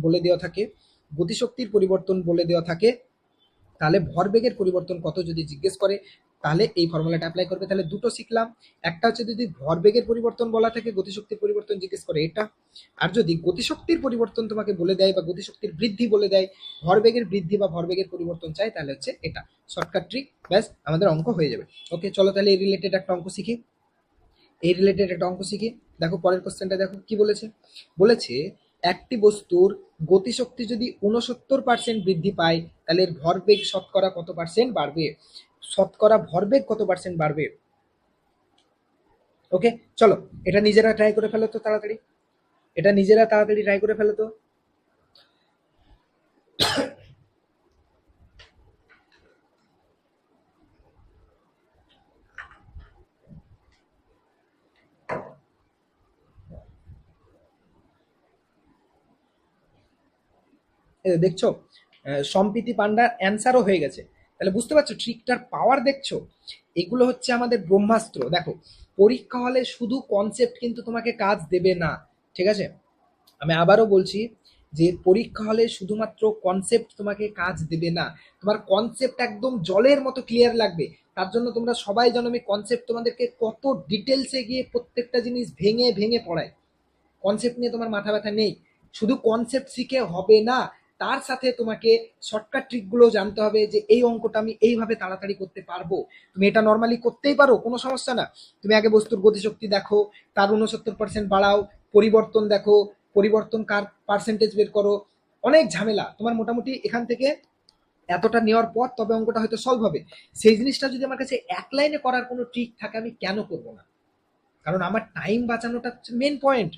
বলে দেওয়া থাকে, গতিশক্তির পরিবর্তন বলে দেওয়া থাকে, তাহলে ভরবেগের পরিবর্তন কত যদি জিজ্ঞেস করে, তাহলে এই ফর্মুলাটা অ্যাপ্লাই করবে। তাহলে দুটো শিখলাম, একটা হচ্ছে যদি ভরবেগের পরিবর্তন বলা থাকে, গতিশক্তির পরিবর্তন জিজ্ঞেস করে এটা, আর যদি গতিশক্তির পরিবর্তন তোমাকে বলে দেয় বা গতিশক্তির বৃদ্ধি বলে দেয়, ভরবেগের বৃদ্ধি বা ভরবেগের পরিবর্তন চাই, তাহলে হচ্ছে এটা শর্টকাট ট্রিক, ব্যাস আমাদের অঙ্ক হয়ে যাবে। ওকে চলো তাহলে এই রিলেটেড একটা অঙ্ক শিখি, দেখো পরের কোশ্চেনটা দেখো কি বলেছে। বলেছে একটি বস্তুর গতিশক্তি যদি 69% বৃদ্ধি পায়, তাহলে এর ভরবেগ শতকরা কত পার্সেন্ট বাড়বে? শতকরা ভরবেগ কত পার্সেন্ট বাড়বে? ওকে চলো এটা নিজেরা ট্রাই করে ফেলো তো তাড়াতাড়ি, ট্রাই করে ফেলো তো। দেখছো সম্প্রীতি পান্ডার অ্যান্সারও হয়ে গেছে, তাহলে বুঝতে পারছো ট্রিকটার পাওয়ার দেখছো? এগুলো হচ্ছে আমাদের ব্রহ্মাস্ত্র। দেখো পরীক্ষা হলে শুধু কনসেপ্ট কিন্তু তোমাকে কাজ দেবে না, ঠিক আছে? আমি আবারও বলছি যে পরীক্ষা হলে শুধুমাত্র কনসেপ্ট তোমাকে কাজ দেবে না, তোমার কনসেপ্ট একদম জলের মতো ক্লিয়ার লাগবে। তার জন্য তোমরা সবাই জানো আমি কনসেপ্ট তোমাদেরকে কত ডিটেলসে গিয়ে প্রত্যেকটা জিনিস ভেঙে ভেঙে পড়াই। কনসেপ্ট নিয়ে তোমার মাথা ব্যথা নেই, শুধু কনসেপ্ট শিখে হবে না, তার সাথে তোমাকে শর্টকাট ট্রিকগুলো জানতে হবে, যে এই অঙ্কটা আমি এইভাবে তাড়াতাড়ি করতে পারবো। তুমি এটা নর্মালি করতেই পারো, কোনো সমস্যা না। তুমি আগে বস্তুর গতিশক্তি দেখো, তার 69% বাড়াও, পরিবর্তন দেখো, পরিবর্তন কার পার্সেন্টেজ বের করো, অনেক ঝামেলা তোমার মোটামুটি এখান থেকে এতটা নেওয়ার পর তবে অঙ্কটা হয়তো সলভ হবে। সেই জিনিসটা যদি আমার কাছে এক লাইনে করার কোনো ট্রিক থাকে আমি কেন করবো না? কারণ আমার টাইম বাঁচানোটা হচ্ছে মেন পয়েন্ট।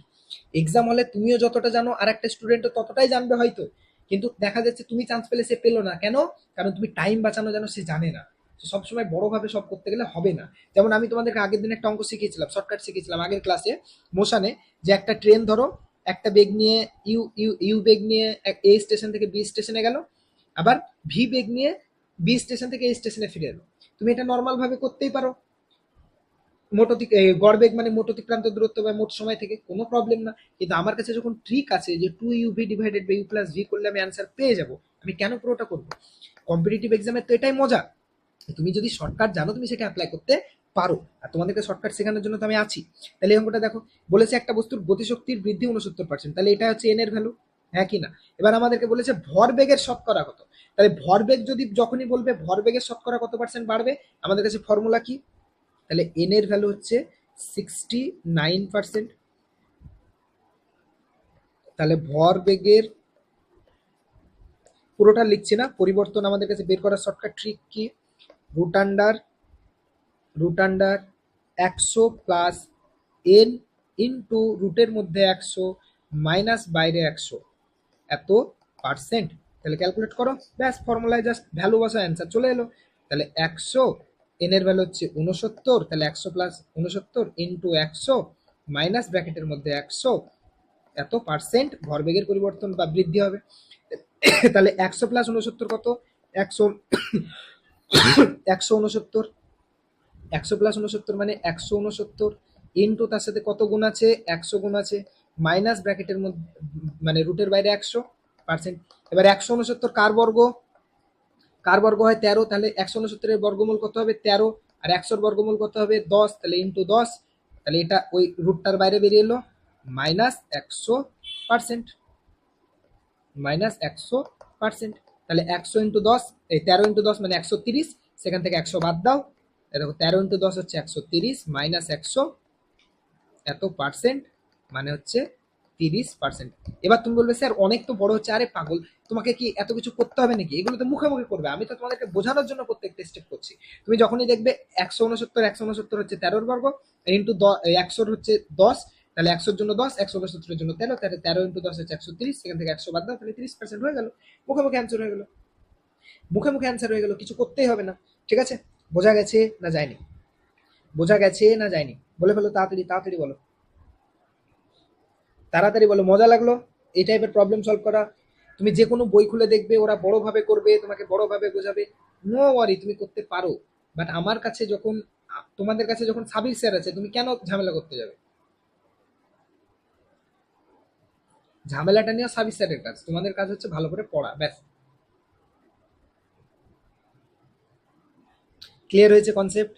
এক্সাম হলে তুমিও যতটা জানো আর একটা স্টুডেন্টও ততটাই জানবে হয়তো, কিন্তু দেখা যাচ্ছে তুমি চান্স পেলে সে পেলো না, কেন? কারণ তুমি টাইম বাঁচানো জানো, সে জানে না। সবসময় বড়ভাবে সব করতে গেলে হবে না। যেমন আমি তোমাদেরকে আগের দিন একটা অঙ্ক শিখিয়েছিলাম, শর্টকাট শিখিয়েছিলাম আগের ক্লাসে, মোশনে, যে একটা ট্রেন ধরো, একটা বেগ নিয়ে ইউ ইউ ইউ বেগ নিয়ে এ স্টেশন থেকে বি স্টেশনে গেল, আবার ভি বেগ নিয়ে বি স্টেশন থেকে এ স্টেশনে ফিরে এলো। তুমি এটা নর্মাল ভাবে করতেই পারো, গড় বেগ মানে মোট অতিক্রান্ত দূরত্ব বা মোট সময় থেকে, কোনো প্রবলেম না। কিন্তু আমার কাছে যখন ট্রিক আছে যে 2uv divided by U plus V করলে আমি অ্যান্সার পেয়ে যাব, আমি কেন পুরোটা করবো? কম্পিটিটিভ এক্সামের তো এটাই মজা, তুমি যদি শর্টকাট জানো তুমি সেটা অ্যাপ্লাই করতে পারো, আর তোমাদেরকে শর্টকাট শেখানোর জন্য তো আমি আছি। তাহলে এই অঙ্কটা দেখো, বলেছে একটা বস্তুর গতিশক্তির বৃদ্ধি 69%, তাহলে এটা হচ্ছে এন এর ভ্যালু, হ্যাঁ কি না? এবার আমাদেরকে বলেছে ভরবেগের শতকরা কত, তাহলে ভরবেগ যদি যখনই বলবে ভরবেগের শতকরা কত পার্সেন্ট বাড়বে, আমাদের কাছে ফর্মুলা কি? তাহলে এন এর ভ্যালু হচ্ছে 69%। তাহলে ভরবেগের পুরোটা লিখছি না, পরিবর্তন আমাদের কাছে বের করার শর্টকাট ট্রিক কি? Root under 100 plus N into রুটের মধ্যে 100 মাইনাস বাইরে 100, এত পার্সেন্ট। তাহলে ক্যালকুলেট করো, ব্যাস ফর্মুলায় জাস্ট ভ্যালু বসা অ্যান্সার চলে এলো। তাহলে 100, এন এর ভ্যালু হচ্ছে 69, তাহলে 100 প্লাস 69 ইন্টু 100 মাইনাস ব্র্যাকেটের মধ্যে 100, এত পার্সেন্ট ভরবেগের পরিবর্তন বা বৃদ্ধি হবে। তাহলে 100 প্লাস 69 কত? 100 169, 100 প্লাস 69 মানে 169 ইন্টু তার সাথে কত গুণ আছে? 100 গুণ আছে, মাইনাস ব্র্যাকেটের মধ্যে মানে রুটের বাইরে 100%। এবার 169 কার বর্গ হয়? 13, তাহলে 169 এর বর্গমূল কত হবে? 13, আর 100 বর্গমূল কত হবে? 10, তাহলে ইন্টু 10, তাহলে এটা ওই রুটটার বাইরে বেরিয়ে এলো -100 পার্সেন্ট, মাইনাস 100%। তাহলে 100 ইন্টু 10, এই 13 ইন্টু 10 মানে 130, সেখান থেকে 100 বাদ দাও, দেখো 13 ইন্টু 10 হচ্ছে 130 মাইনাস 100 এত পার্সেন্ট মানে হচ্ছে 30%। এবার তুমি বলবে স্যার অনেক তো বড় হচ্ছে। আরে পাগল, তোমাকে কি এত কিছু করতে হবে নাকি? এগুলো তো মুখে মুখে করবে, আমি তো তোমাদেরকে বোঝানোর জন্য প্রত্যেকটা স্টেপ করছি। তুমি যখনই দেখবে 169 হচ্ছে 13 বর্গ ইন্টু 100 হচ্ছে 10, তাহলে 100 জন্য 10, 169 জন্য 13, তাহলে 13 ইন্টু 10 হচ্ছে 130, সেখান থেকে 100 বাদ দাও, তাহলে 30% হয়ে গেল। মুখে মুখে অ্যান্সার হয়ে গেল, মুখে মুখে অ্যান্সার হয়ে গেল, কিছু করতেই হবে না। ঠিক আছে, বোঝা গেছে না যায়নি? বোঝা গেছে না যায়নি? বলে ফেলো তাড়াতাড়ি, তাড়াতাড়ি বলো, তাড়াতাড়ি বলো। মজা লাগলো এই টাইপের প্রবলেম সলভ করা? তুমি যে কোনো বই খুলে দেখবে ওরা বড়ভাবে করবে, তোমাকে বড়ভাবে বোঝাবে, নো ওয়ারি, তুমি করতে পারো। বাট আমার কাছে যখন, তোমাদের কাছে যখন সাবির স্যার আছে, তুমি কেন ঝামেলা করতে যাবে? ঝামেলাটা নিয়ে সাবির স্যারের কাজ, তোমাদের কাজ হচ্ছে ভালো করে পড়া, ব্যাস। ক্লিয়ার হয়েছে কনসেপ্ট?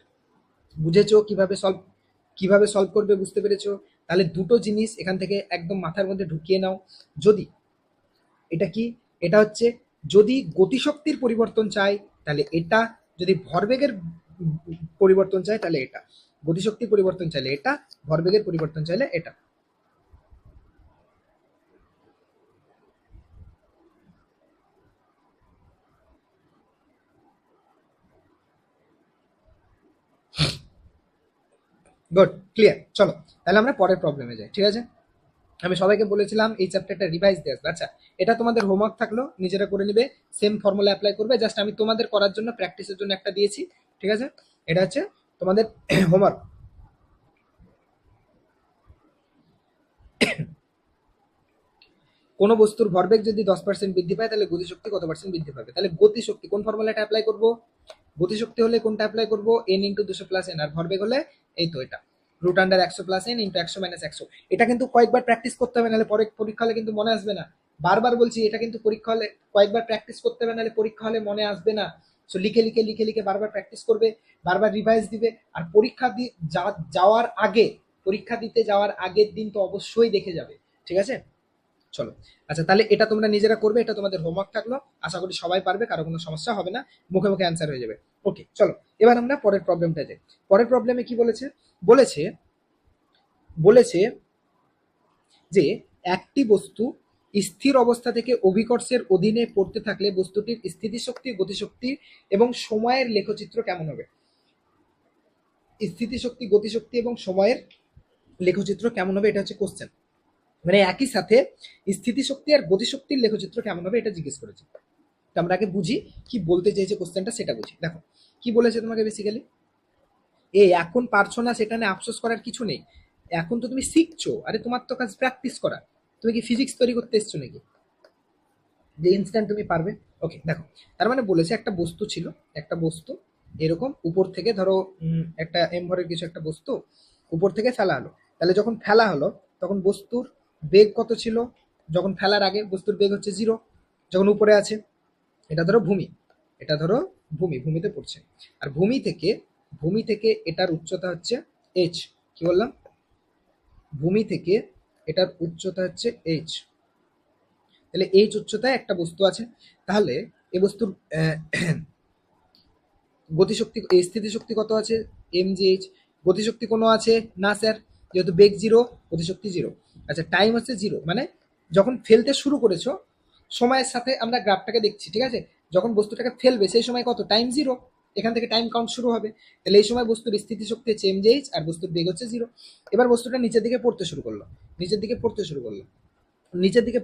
বুঝেছো কিভাবে সলভ করবে? বুঝতে পেরেছো? তাহলে দুটো জিনিস এখান থেকে একদম মাথার মধ্যে ঢুকিয়ে নাও। যদি এটা কি, এটা হচ্ছে যদি গতিশক্তির পরিবর্তন চাই তাহলে এটা, যদি ভরবেগের পরিবর্তন চাই তাহলে এটা, গতিশক্তির পরিবর্তন চাইলে এটা, ভরবেগের পরিবর্তন চাইলে এটা। Good, clear. চলো তাহলে আমরা পরের প্রবলেমে যাই। ঠিক আছে, আমি সবাইকে বলেছিলাম এই চ্যাপ্টারটা রিভাইজ দিয়ে আসবে। আচ্ছা, এটা তোমাদের হোমওয়ার্ক থাকলো, নিজেরা করে নিবে, সেম ফর্মুলা অ্যাপ্লাই করবে। জাস্ট আমি তোমাদের করার জন্য, প্র্যাকটিসের জন্য একটা দিয়েছি। ঠিক আছে, এটা হচ্ছে তোমাদের হোমওয়ার্ক। কোনো বস্তুর ভরবেগ যদি 10% বৃদ্ধি পায় তাহলে গতিশক্তি কত পার্সেন্ট বৃদ্ধি পাবে? তাহলে গতিশক্তি কোন ফর্মুলাটা অ্যাপ্লাই করব? গতিশক্তি হলে কোনটা অ্যাপ্লাই করব? n into 200 plus n। আর ভরবেগ হলে এই তো এটা, root under 100 plus n into 100 minus 100। এটা কিন্তু কয়েকবার প্র্যাকটিস করতে হবে, নাহলে পরে পরীক্ষা হলে কিন্তু মনে আসবে না। বারবার বলছি, এটা কিন্তু পরীক্ষা হলে কয়েকবার প্র্যাকটিস করতে হবে, নাহলে পরীক্ষা হলে মনে আসবে না। সো লিখে লিখে লিখে লিখে বারবার প্র্যাকটিস করবে, বারবার রিভাইজ দিবে। আর যাওয়ার আগে, পরীক্ষা দিতে যাওয়ার আগের দিন তো অবশ্যই দেখে যাবে। ঠিক আছে, চলো। আচ্ছা, তাহলে এটা তোমরা নিজেরা করবে, এটা তোমাদের হোমওয়ার্ক থাকলো। আশা করি সবাই পারবে, কারো কোনো সমস্যা হবে না, মুখে মুখে অ্যান্সার হয়ে যাবে। ওকে, চলো এবার আমরা পরের প্রবলেমটা যাই। পরের প্রবলেমে কি বলেছে? বলেছে বলেছে যে একটি বস্তু স্থির অবস্থা থেকে অভিকর্ষের অধীনে পড়তে থাকলে বস্তুটির স্থিতিশক্তি, গতিশক্তি এবং সময়ের লেখচিত্র কেমন হবে? স্থিতিশক্তি, গতিশক্তি এবং সময়ের লেখচিত্র কেমন হবে, এটা হচ্ছে কোশ্চেন। মানে একই সাথে স্থিতিশক্তি আর গতিশক্তির লেখচিত্র কেমন হবে এটা জিজ্ঞেস করেছে। তো আমরা আগে বুঝি কি বলতে চাইছে কোশ্চেনটা, সেটা বুঝি। দেখো কি বলেছে তোমাকে বেসিক্যালি, এখন পারছো না সেটা নিয়ে আফসোস করার কিছু নেই। এখন তো তুমি শিখছো, আরে তোমার তো কাজ প্র্যাকটিস করা। তুমি কি ফিজিক্স তৈরি করতে এসছো নাকি যে ইনস্ট্যান্ট তুমি পারবে? ওকে, দেখো তার মানে বলেছে একটা বস্তু ছিল, একটা বস্তু এরকম উপর থেকে ধরো একটা ভরের কিছু একটা বস্তু উপর থেকে ফেলা হলো। তাহলে যখন ফেলা হলো তখন বস্তুর বেগ কত ছিল? যখন ফেলার আগে বস্তুর বেগ হচ্ছে 0, যখন উপরে আছে। এটা ধরো ভূমি, এটা ধরো ভূমিতে পড়ছে। আর ভূমি থেকে এটার উচ্চতা হচ্ছে h। কি বললাম? ভূমি থেকে এটার উচ্চতা হচ্ছে h। তাহলে h উচ্চতায় একটা বস্তু আছে। তাহলে এই বস্তুর গতিশক্তি, স্থিতিশক্তি কত আছে? mgh। গতিশক্তি কোনো আছে না স্যার, যেহেতু বেগ 0, গতিশক্তি 0। আচ্ছা, টাইম হচ্ছে 0, মানে যখন ফেলতে শুরু করেছো সময়ের সাথে আমরা গ্রাফটাকে দেখছি। ঠিক আছে, যখন বস্তুটাকে ফেলবে সেই সময় কত? টাইম 0, এখান থেকে টাইম কাউন্ট শুরু হবে। তাহলে এই সময় বস্তুর স্থিতিশক্তি হচ্ছে mgh আর বস্তুর বেগ হচ্ছে 0। এবার বস্তুটা নিচের দিকে পড়তে শুরু করলো, নিচের দিকে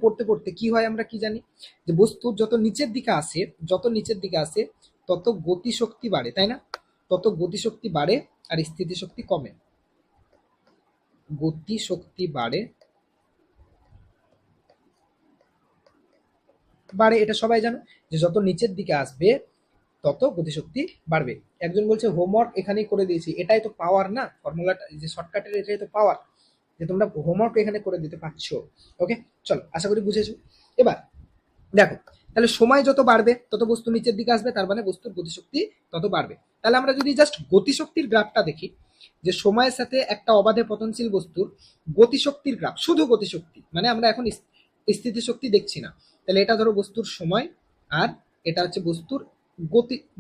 পড়তে পড়তে কি হয় আমরা কি জানি? যে বস্তু যত নিচের দিকে আসে তত গতিশক্তি বাড়ে, তাই না? তত গতিশক্তি বাড়ে আর স্থিতিশক্তি কমে। গতিশক্তি বাড়ে, এটা সবাই জানো যে যত নিচের দিকে আসবে তত গতিশক্তি বাড়বে। একজন বলছে হোমওয়ার্ক এখানেই করে দিয়েছি, এটাই তো পাওয়ার না, ফর্মুলাটা যে শর্টকাটের, এটাই তো পাওয়ার, যে তোমরা হোমওয়ার্ক এখানে করে দিতে পারছো। ওকে, চলো, আশা করি বুঝেছো। এবার দেখো, তাহলে সময় যত বাড়বে তত বস্তু নিচের দিকে আসবে, তার মানে বস্তুর গতিশক্তি তত বাড়বে। তাহলে আমরা যদি জাস্ট গতিশক্তির গ্রাফটা দেখি, যে সময়ের সাথে একটা অবাধে পতনশীল বস্তুর গতিশক্তির গ্রাফ, শুধু গতিশক্তি, মানে আমরা এখন স্থিতিশক্তি দেখছি না, তাহলে এটা ধরো বস্তুর সময়, আর এটা হচ্ছে বস্তুর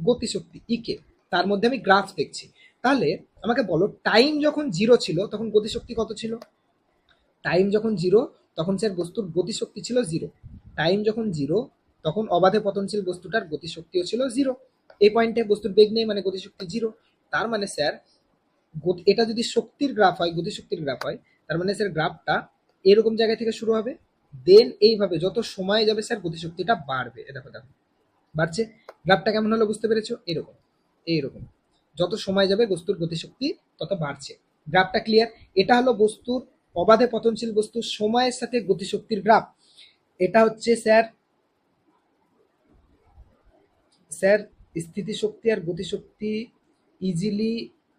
গতিশক্তি ইকে, তার মধ্যে আমি গ্রাফ দেখছি। তাহলে আমাকে বলো টাইম যখন জিরো ছিল তখন গতিশক্তি কত ছিল? টাইম যখন জিরো তখন স্যার বস্তুর গতিশক্তি ছিল জিরো। টাইম যখন জিরো তখন অবাধে পতনশীল বস্তুটার গতিশক্তিও ছিল জিরো। এই পয়েন্টে বস্তুর বেগ নেই মানে গতিশক্তি জিরো। তার মানে স্যার এটা যদি শক্তির গ্রাফ হয়, গতিশক্তির গ্রাফ হয়, তার মানে স্যার গ্রাফটা এরকম জায়গা থেকে শুরু হবে, দেন এইভাবে যত সময় যাবে স্যার গতিশক্তিটা বাড়বে। দেখো দেখো বাড়ছে। গ্রাফটা কেমন হলো বুঝতে পেরেছো? এরকম এইরকম যত সময় যাবে বস্তুর গতিশক্তি তত বাড়ছে। গ্রাফটা ক্লিয়ার? এটা হলো বস্তুর অবাধে পতনশীল বস্তুর সময়ের সাথে গতিশক্তির গ্রাফ। এটা হচ্ছে স্যার স্যার স্থিতিশক্তি আর গতিশক্তি ইজিলি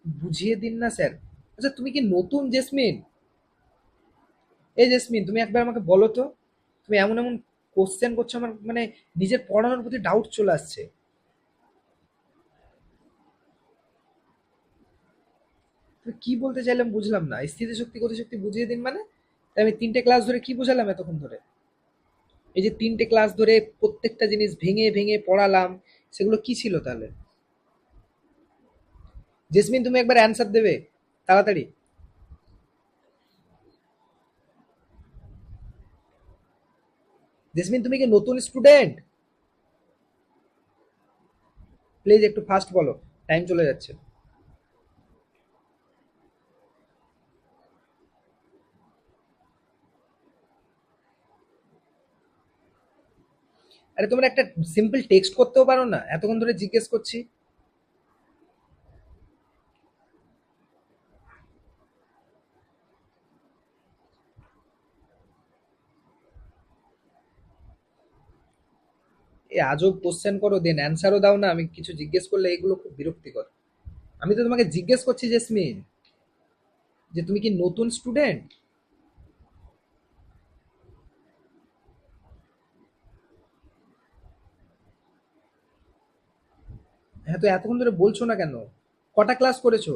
বুঝিয়ে দিন না স্যার। আচ্ছা তুমি কি নতুন জেসমিন? এই জেসমিন তুমি একবার আমাকে বলো তো, তুমি এমন এমন কোশ্চেন করছো আমার মানে নিজের পড়ানোর প্রতি ডাউট চলে আসছে। তুমি কি বলতে চাইলাম বুঝলাম না, স্থিতিশক্তি গতিশক্তি বুঝিয়ে দিন মানে? তাই আমি 3টে ক্লাস ধরে কি বোঝালাম এতক্ষণ ধরে? এই যে 3টে ক্লাস ধরে প্রত্যেকটা জিনিস ভেঙে ভেঙে পড়ালাম, সেগুলো কি ছিল তাহলে? জেসমিন তুমি একবার অ্যান্সার দেবে তাড়াতাড়ি। জেসমিন তুমি কি নতুন স্টুডেন্ট? প্লিজ একটু ফাস্ট বলো, টাইম চলে যাচ্ছে। আরে তোমরা একটা সিম্পল টেক্সট করতেও পারো না? এতক্ষণ ধরে জিজ্ঞেস করছি। এ আজব কোশ্চেন করো, দেন অ্যান্সারও দাও না। আমি কিছু জিজ্ঞেস করলে এগুলো খুব বিরক্তিকর। আমি তো তোমাকে জিজ্ঞেস করছি জেসমিন, যে তুমি কি নতুন স্টুডেন্ট? হ্যাঁ, তো এতক্ষণ ধরে বলছো না কেন? কটা ক্লাস করেছো?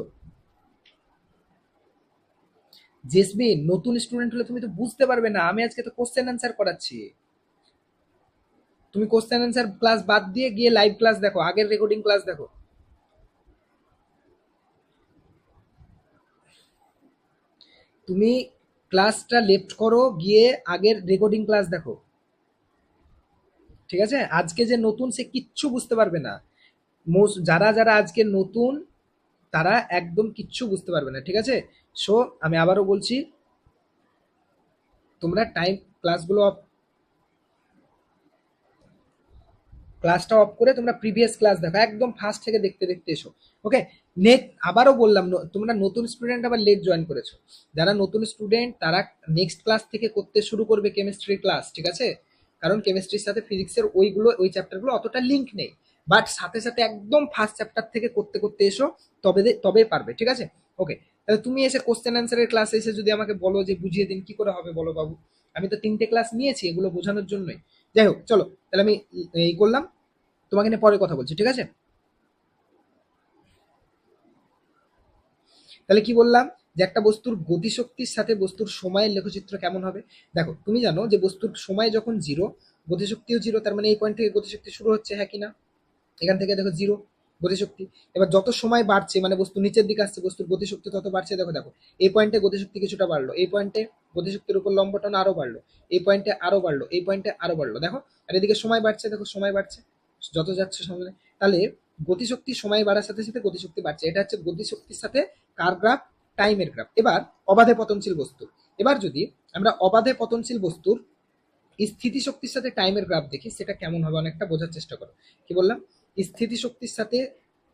জেসমিন নতুন স্টুডেন্ট হলে তুমি তো বুঝতে পারবে না, আমি আজকে তো কোশ্চেন অ্যান্সার করাচ্ছি। তুমি কোশ্চেন অ্যান্সার ক্লাস বাদ দিয়ে গিয়ে লাইভ ক্লাস দেখো, আগের রেকর্ডিং ক্লাস দেখো। তুমি ক্লাসটা লেফট করো, গিয়ে আগের রেকর্ডিং ক্লাস দেখো। ঠিক আছে? আজকে যে নতুন সে কিচ্ছু বুঝতে পারবে না। যারা যারা আজকে নতুন তারা একদম কিচ্ছু বুঝতে পারবে না। ঠিক আছে? সো আমি আবারও বলছি, তোমরা টাইম ক্লাসগুলো ক্লাসটা অফ করে তোমরা প্রিভিয়াস ক্লাস দেখো, একদম ফার্স্ট থেকে দেখতে দেখতে এসো। ওকে? নেক্সট আবারও বললাম, তোমরা নতুন স্টুডেন্ট আবার লেট জয়েন করেছো। যারা নতুন স্টুডেন্ট তারা নেক্সট ক্লাস থেকে করতে শুরু করবে কেমিস্ট্রি ক্লাস। ঠিক আছে? কারণ কেমিস্ট্রির সাথে ফিজিক্সের ওই চ্যাপ্টারগুলো অতটা লিঙ্ক নেই। বাট সাথে সাথে একদম ফার্স্ট চ্যাপ্টার থেকে করতে করতে এসো, তবে পারবে। ঠিক আছে? ওকে, তাহলে তুমি এসে কোশ্চেন অ্যান্সারের ক্লাসে এসে যদি আমাকে বলো যে বুঝিয়ে দিন, কি করে হবে বলো বাবু? আমি তো 3টে ক্লাস নিয়েছি এগুলো বোঝানোর জন্যই। যাই হোক চলো, তাহলে আমি এই করলাম, তোমাকে নিয়ে পরে কথা বলছি। ঠিক আছে? তাহলে কি বললাম, যে একটা বস্তুর গতিশক্তির সাথে বস্তুর সময়ের লেখচিত্র কেমন হবে। দেখো তুমি জানো যে বস্তুর সময় যখন জিরো, গতিশক্তিও জিরো, তার মানে এই পয়েন্ট থেকে গতিশক্তি শুরু হচ্ছে, হ্যাঁ কি না? এখান থেকে দেখো জিরো গতিশক্তি। এবার যত সময় বাড়ছে মানে বস্তু নিচের দিকে আসছে, বস্তুর গতিশক্তি তত বাড়ছে। দেখো দেখো এই পয়েন্টে গতিশক্তি কিছুটা বাড়লো, এই পয়েন্টে গতিশক্তির উপর লম্ব টান আরো বাড়লো, এই পয়েন্টে আরো বাড়লো, এই পয়েন্টে আরো বাড়লো। দেখো আর এদিকে সময় বাড়ছে, দেখো সময় বাড়ছে যত যাচ্ছে সময়। তাহলে গতিশক্তি সময় বাড়ার সাথে সাথে গতিশক্তি বাড়ছে। এটা হচ্ছে গতিশক্তির সাথে কার গ্রাফ? টাইমের গ্রাফ। এবার অবাধে পতনশীল বস্তু, এবার যদি আমরা অবাধে পতনশীল বস্তুর স্থিতিশক্তির সাথে টাইমের গ্রাফ দেখি সেটা কেমন হবে অনেকটা বোঝার চেষ্টা করো। কি বললাম? স্থিতিশক্তির সাথে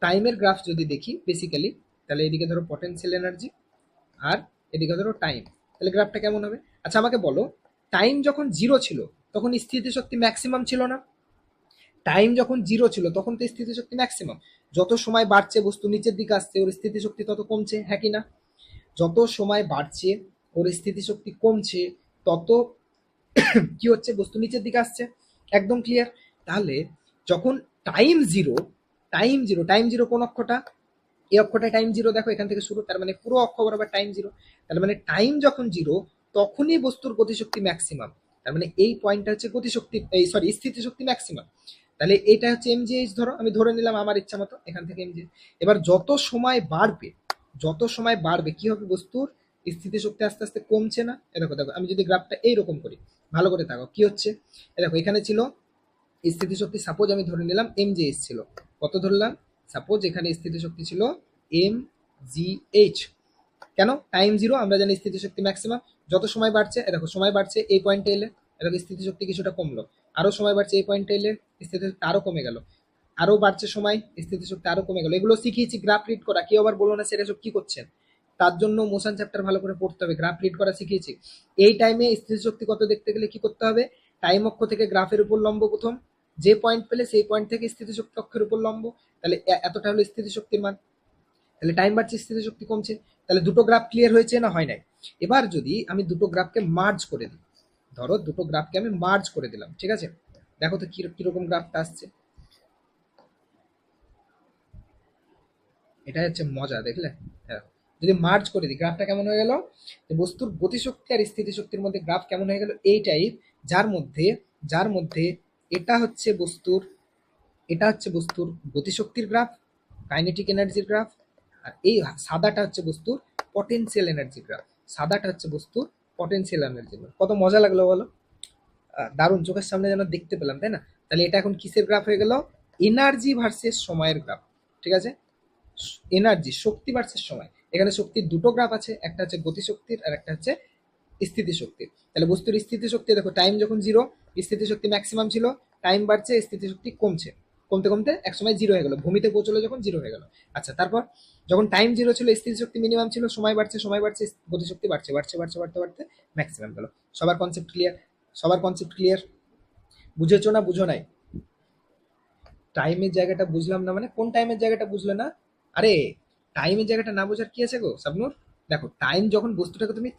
টাইমের গ্রাফ যদি দেখি বেসিক্যালি, তাহলে এদিকে ধরো পটেনশিয়াল এনার্জি আর এদিকে ধরো টাইম, তাহলে গ্রাফটা কেমন হবে? আচ্ছা আমাকে বলো, টাইম যখন জিরো ছিল তখন স্থিতিশক্তি ম্যাক্সিমাম ছিল না? টাইম যখন জিরো ছিল তখন তো স্থিতিশক্তি ম্যাক্সিমাম। যত সময় বাড়ছে বস্তু নিচের দিকে আসছে, ওর স্থিতিশক্তি তত কমছে, হ্যাঁ কি না? যত সময় বাড়ছে ওর স্থিতিশক্তি কমছে, তত কি হচ্ছে? বস্তু নিচের দিকে আসছে। একদম ক্লিয়ার? তাহলে যখন টাইম জিরো, টাইম জিরো কোন অক্ষটা? এই অক্ষটা টাইম জিরো, দেখো এখান থেকে শুরু, তার মানে পুরো অক্ষ বরাবর টাইম জিরো। তার মানে টাইম যখন জিরো তখনই বস্তুর গতিশক্তি ম্যাক্সিমাম। তার মানে এই পয়েন্টটা হচ্ছে গতিশক্তি, এই সরি স্থিতিশক্তি ম্যাক্সিমাম। তাহলে এটা হচ্ছে এমজিএইচ, ধরো আমি ধরে নিলাম আমার ইচ্ছা মতো এখান থেকে এমজিএইচ। এবার যত সময় বাড়বে কি হবে, বস্তুর স্থিতিশক্তি আস্তে আস্তে কমছে না? এ দেখো দেখো, আমি যদি গ্রাফটা এইরকম করি, ভালো করে তাকাও কি হচ্ছে। এ দেখো এখানে ছিল স্থিতিশক্তি, সাপোজ আমি ধরে নিলাম এমজিএইচ ছিল, কত ধরলাম, সাপোজ এখানে স্থিতিশক্তি ছিল এমজিএইচ। কেন? টাইম জিরো, আমরা জানি স্থিতিশক্তি ম্যাক্সিমাম। যত সময় বাড়ছে, দেখো সময় বাড়ছে, এই পয়েন্টে এলে দেখো স্থিতিশক্তি কিছুটা কমলো, আরো সময় বাড়ছে, এই পয়েন্টে এলে স্থিতিশক্তি আরো কমে গেল, আরো বাড়ছে সময়, স্থিতিশক্তি আরো কমে গেল। এগুলো শিখিয়েছি, গ্রাফ রিড করা, কেউ আবার বলো না সেটা সব কি করছেন। তার জন্য মোশন চ্যাপ্টার ভালো করে পড়তে হবে, গ্রাফ রিড করা শিখিয়েছি। এই টাইমে স্থিতিশক্তি কত দেখতে গেলে কি করতে হবে, টাইম অক্ষ থেকে গ্রাফের উপর লম্ব, প্রথম যে পয়েন্ট পেলে সেই পয়েন্ট থেকে স্থিতিশক্তি অক্ষের উপর লম্ব, তাহলে এতটা হলো স্থিতিশক্তির মান। তাহলে টাইম বাড়ছে, স্থিতিশক্তি কমছে। তাহলে দুটো গ্রাফ ক্লিয়ার হয়েছে না হয় নাই? এবার যদি আমি দুটো গ্রাফকে মার্জ করে দিই, ধরো দুটো গ্রাফকে আমি মার্জ করে দিলাম, ঠিক আছে, দেখো তো কিরকম গ্রাফটা আসছে। এটা হচ্ছে মজা, দেখলে? হ্যাঁ, যদি মার্জ করে দিই গ্রাফটা কেমন হয়ে গেল, যে বস্তুর গতিশক্তি আর স্থিতিশক্তির মধ্যে গ্রাফ কেমন হয়ে গেল, এই টাইপ, যার মধ্যে এটা হচ্ছে বস্তুর, গতিশক্তির গ্রাফ, কাইনেটিক এনার্জির গ্রাফ, আর এই সাদাটা হচ্ছে বস্তুর পটেনশিয়াল এনার্জি গ্রাফ। সাদাটা হচ্ছে বস্তুর পটেনশিয়াল এনার্জি গ্রাফ। কত মজা লাগলো বলো? দারুণ, চোখের সামনে যেন দেখতে পেলাম, তাই না? তাহলে এটা এখন কিসের গ্রাফ হয়ে গেল, এনার্জি ভার্সেস সময়ের গ্রাফ, ঠিক আছে? এনার্জি, শক্তি ভার্সেস সময়। এখানে শক্তির দুটো গ্রাফ আছে, একটা হচ্ছে গতিশক্তির আর একটা হচ্ছে স্থিতিশক্তির। তাহলে বস্তুর স্থিতিশক্তি দেখো, টাইম যখন জিরো স্থিতিশক্তি ম্যাক্সিমাম ছিল, টাইম বাড়ছে স্থিতিশক্তি কমছে, কমতে কমতে একসময় জিরো হয়ে গেল, ভূমিতে পৌঁছলো যখন জিরো হয়ে গেল। আচ্ছা, তারপর যখন টাইম জিরো ছিল স্থিতিশক্তি মিনিমাম ছিল, সময় বাড়ছে গতিশক্তি বাড়ছে, বাড়তে ম্যাক্সিমাম গেল। সবার কনসেপ্ট ক্লিয়ার? বুঝেছো না বুঝো নাই? টাইমের জায়গাটা বুঝলাম না মানে কোন টাইমের জায়গাটা বুঝলে না? আরে, টাইমের জায়গাটা না বোঝার কি আছে গো শাবনূর? দেখো, টাইম যখন বস্তুটাকে তুমি